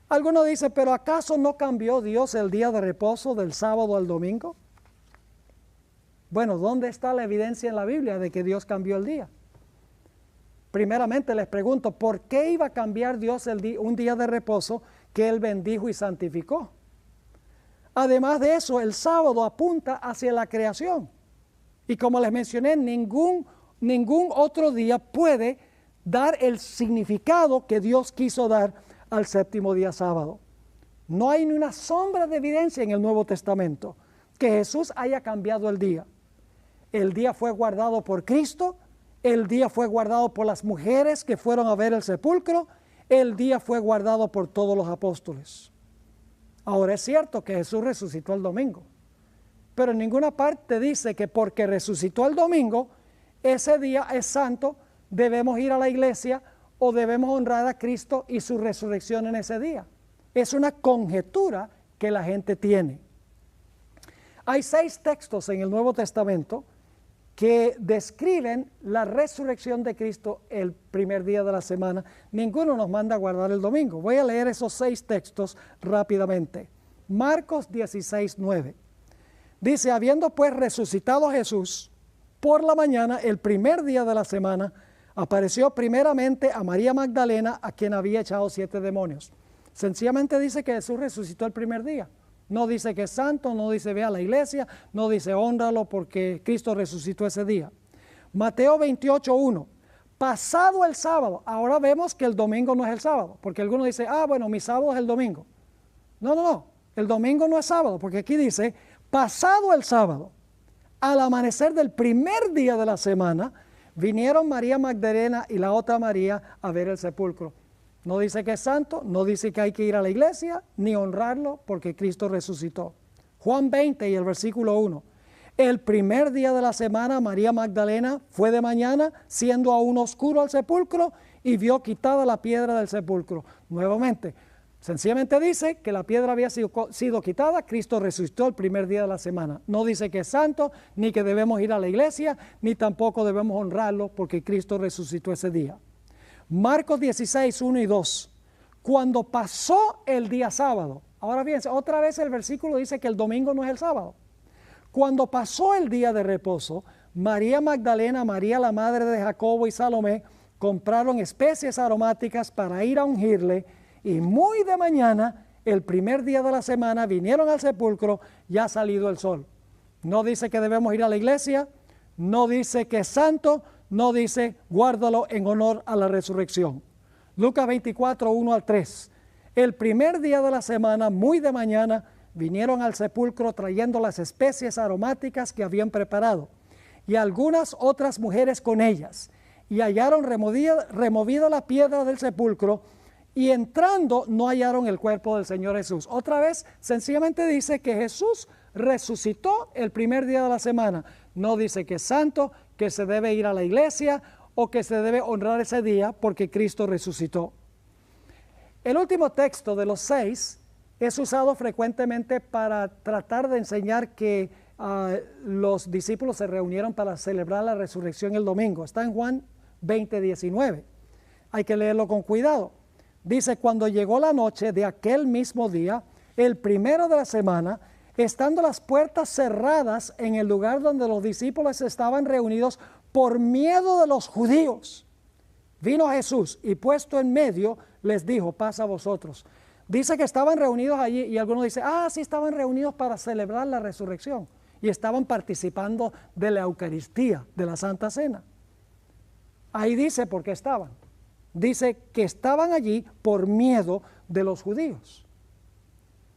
Algunos dicen, pero ¿acaso no cambió Dios el día de reposo del sábado al domingo? Bueno, ¿dónde está la evidencia en la Biblia de que Dios cambió el día? Primeramente les pregunto, ¿por qué iba a cambiar Dios un día de reposo que Él bendijo y santificó? Además de eso, el sábado apunta hacia la creación. Y como les mencioné, ningún otro día puede dar el significado que Dios quiso dar al séptimo día sábado. No hay ni una sombra de evidencia en el Nuevo Testamento que Jesús haya cambiado el día. El día fue guardado por Cristo, el día fue guardado por las mujeres que fueron a ver el sepulcro, el día fue guardado por todos los apóstoles. Ahora es cierto que Jesús resucitó el domingo, pero en ninguna parte dice que porque resucitó el domingo, ese día es santo, debemos ir a la iglesia o debemos honrar a Cristo y su resurrección en ese día. Es una conjetura que la gente tiene. Hay 6 textos en el Nuevo Testamento que describen la resurrección de Cristo el primer día de la semana. Ninguno nos manda a guardar el domingo. Voy a leer esos 6 textos rápidamente. Marcos 16:9. Dice, habiendo pues resucitado Jesús, por la mañana, el primer día de la semana, apareció primeramente a María Magdalena, a quien había echado 7 demonios. Sencillamente dice que Jesús resucitó el primer día. No dice que es santo, no dice ve a la iglesia, no dice hónralo porque Cristo resucitó ese día. Mateo 28:1. Pasado el sábado, ahora vemos que el domingo no es el sábado, porque algunos dicen, bueno, mi sábado es el domingo. No, el domingo no es sábado, porque aquí dice, pasado el sábado, al amanecer del primer día de la semana, vinieron María Magdalena y la otra María a ver el sepulcro. No dice que es santo, no dice que hay que ir a la iglesia, ni honrarlo, porque Cristo resucitó. Juan 20 y el versículo 1. El primer día de la semana, María Magdalena fue de mañana, siendo aún oscuro al sepulcro, y vio quitada la piedra del sepulcro. Nuevamente, sencillamente dice que la piedra había sido quitada, Cristo resucitó el primer día de la semana. No dice que es santo, ni que debemos ir a la iglesia, ni tampoco debemos honrarlo, porque Cristo resucitó ese día. Marcos 16, 1 y 2. Cuando pasó el día sábado, ahora fíjense, otra vez el versículo dice que el domingo no es el sábado. Cuando pasó el día de reposo, María Magdalena, María la madre de Jacobo y Salomé compraron especies aromáticas para ir a ungirle, y muy de mañana, el primer día de la semana, vinieron al sepulcro ya salido el sol. No dice que debemos ir a la iglesia, no dice que es santo, no dice guárdalo en honor a la resurrección. Lucas 24, 1 al 3. El primer día de la semana, muy de mañana, vinieron al sepulcro trayendo las especies aromáticas que habían preparado, y algunas otras mujeres con ellas, y hallaron removida la piedra del sepulcro, y entrando no hallaron el cuerpo del Señor Jesús. Otra vez, sencillamente dice que Jesús resucitó el primer día de la semana. No dice que es santo, que se debe ir a la iglesia o que se debe honrar ese día porque Cristo resucitó. El último texto de los 6 es usado frecuentemente para tratar de enseñar que los discípulos se reunieron para celebrar la resurrección el domingo. Está en Juan 20, 19. Hay que leerlo con cuidado. Dice, cuando llegó la noche de aquel mismo día, el primero de la semana, estando las puertas cerradas en el lugar donde los discípulos estaban reunidos por miedo de los judíos, vino Jesús y puesto en medio les dijo, paz a vosotros. Dice que estaban reunidos allí y algunos dicen, sí, estaban reunidos para celebrar la resurrección y estaban participando de la Eucaristía, de la Santa Cena. Ahí dice por qué estaban. Dice que estaban allí por miedo de los judíos.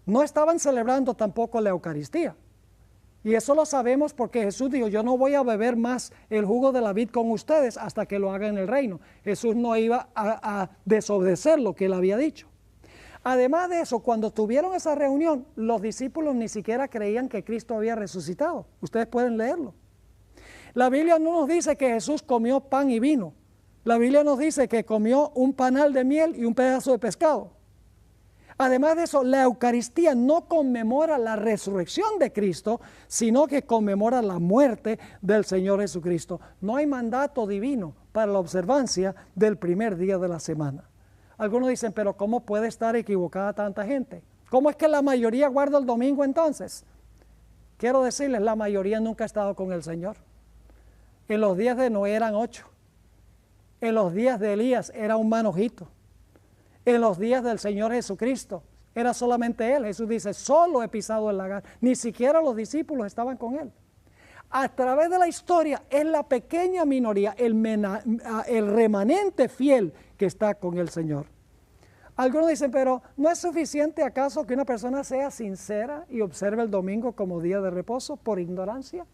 No estaban celebrando tampoco la Eucaristía. Y eso lo sabemos porque Jesús dijo, yo no voy a beber más el jugo de la vid con ustedes hasta que lo haga en el reino. Jesús no iba a desobedecer lo que él había dicho. Además de eso, cuando tuvieron esa reunión, los discípulos ni siquiera creían que Cristo había resucitado. Ustedes pueden leerlo. La Biblia no nos dice que Jesús comió pan y vino. La Biblia nos dice que comió un panal de miel y un pedazo de pescado. Además de eso, la Eucaristía no conmemora la resurrección de Cristo, sino que conmemora la muerte del Señor Jesucristo. No hay mandato divino para la observancia del primer día de la semana. Algunos dicen, pero ¿cómo puede estar equivocada tanta gente? ¿Cómo es que la mayoría guarda el domingo entonces? Quiero decirles, la mayoría nunca ha estado con el Señor. En los días de Noé eran 8. En los días de Elías era un manojito. En los días del Señor Jesucristo era solamente Él. Jesús dice, solo he pisado el lagar. Ni siquiera los discípulos estaban con Él. A través de la historia es la pequeña minoría, el remanente fiel que está con el Señor. Algunos dicen, pero ¿no es suficiente acaso que una persona sea sincera y observe el domingo como día de reposo por ignorancia?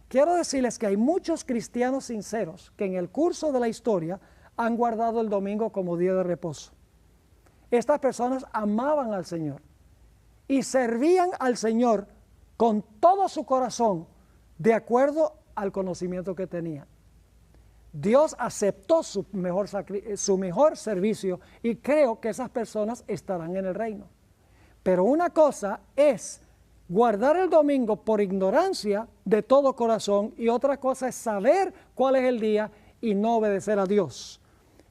Quiero decirles que hay muchos cristianos sinceros que en el curso de la historia han guardado el domingo como día de reposo. Estas personas amaban al Señor y servían al Señor con todo su corazón de acuerdo al conocimiento que tenían. Dios aceptó su mejor servicio y creo que esas personas estarán en el reino. Pero una cosa es guardar el domingo por ignorancia de todo corazón y otra cosa es saber cuál es el día y no obedecer a Dios.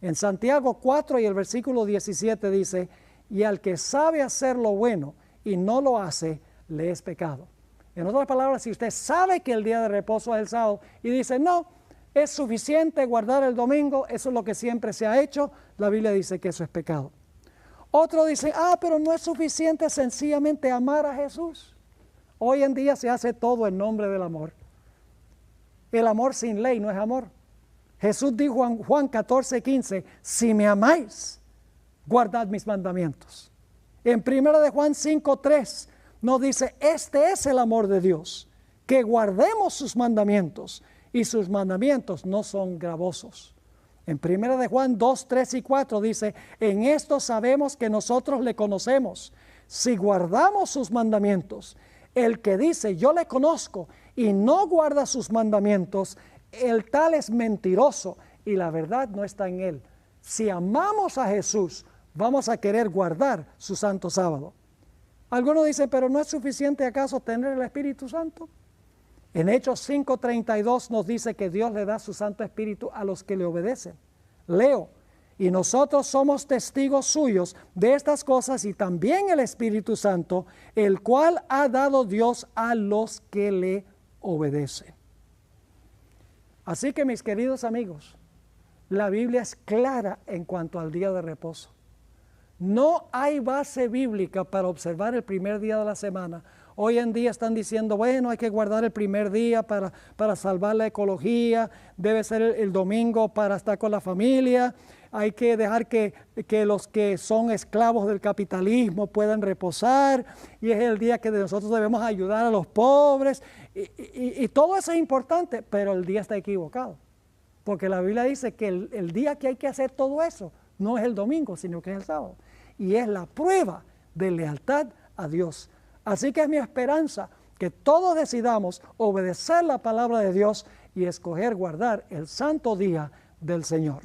En Santiago 4 y el versículo 17 dice, y al que sabe hacer lo bueno y no lo hace, le es pecado. En otras palabras, si usted sabe que el día de reposo es el sábado y dice, no, es suficiente guardar el domingo, eso es lo que siempre se ha hecho, la Biblia dice que eso es pecado. Otro dice, pero no es suficiente sencillamente amar a Jesús. Hoy en día se hace todo en nombre del amor. El amor sin ley no es amor. Jesús dijo en Juan 14:15, si me amáis, guardad mis mandamientos. En 1 de Juan 5:3 nos dice, este es el amor de Dios, que guardemos sus mandamientos, y sus mandamientos no son gravosos. En 1 de Juan 2:3 y 4 dice, en esto sabemos que nosotros le conocemos, si guardamos sus mandamientos. El que dice, yo le conozco, y no guarda sus mandamientos, el tal es mentiroso y la verdad no está en él. Si amamos a Jesús, vamos a querer guardar su santo sábado. Algunos dicen, pero ¿no es suficiente acaso tener el Espíritu Santo? En Hechos 5:32 nos dice que Dios le da su Santo Espíritu a los que le obedecen. Leo, y nosotros somos testigos suyos de estas cosas y también el Espíritu Santo, el cual ha dado Dios a los que le obedecen. Así que mis queridos amigos, la Biblia es clara en cuanto al día de reposo. No hay base bíblica para observar el primer día de la semana. Hoy en día están diciendo, bueno, hay que guardar el primer día para salvar la ecología, debe ser el domingo para estar con la familia, hay que dejar que los que son esclavos del capitalismo puedan reposar, y es el día que nosotros debemos ayudar a los pobres, y todo eso es importante, pero el día está equivocado, porque la Biblia dice que el día que hay que hacer todo eso no es el domingo, sino que es el sábado, y es la prueba de lealtad a Dios. Así que es mi esperanza que todos decidamos obedecer la palabra de Dios y escoger guardar el santo día del Señor.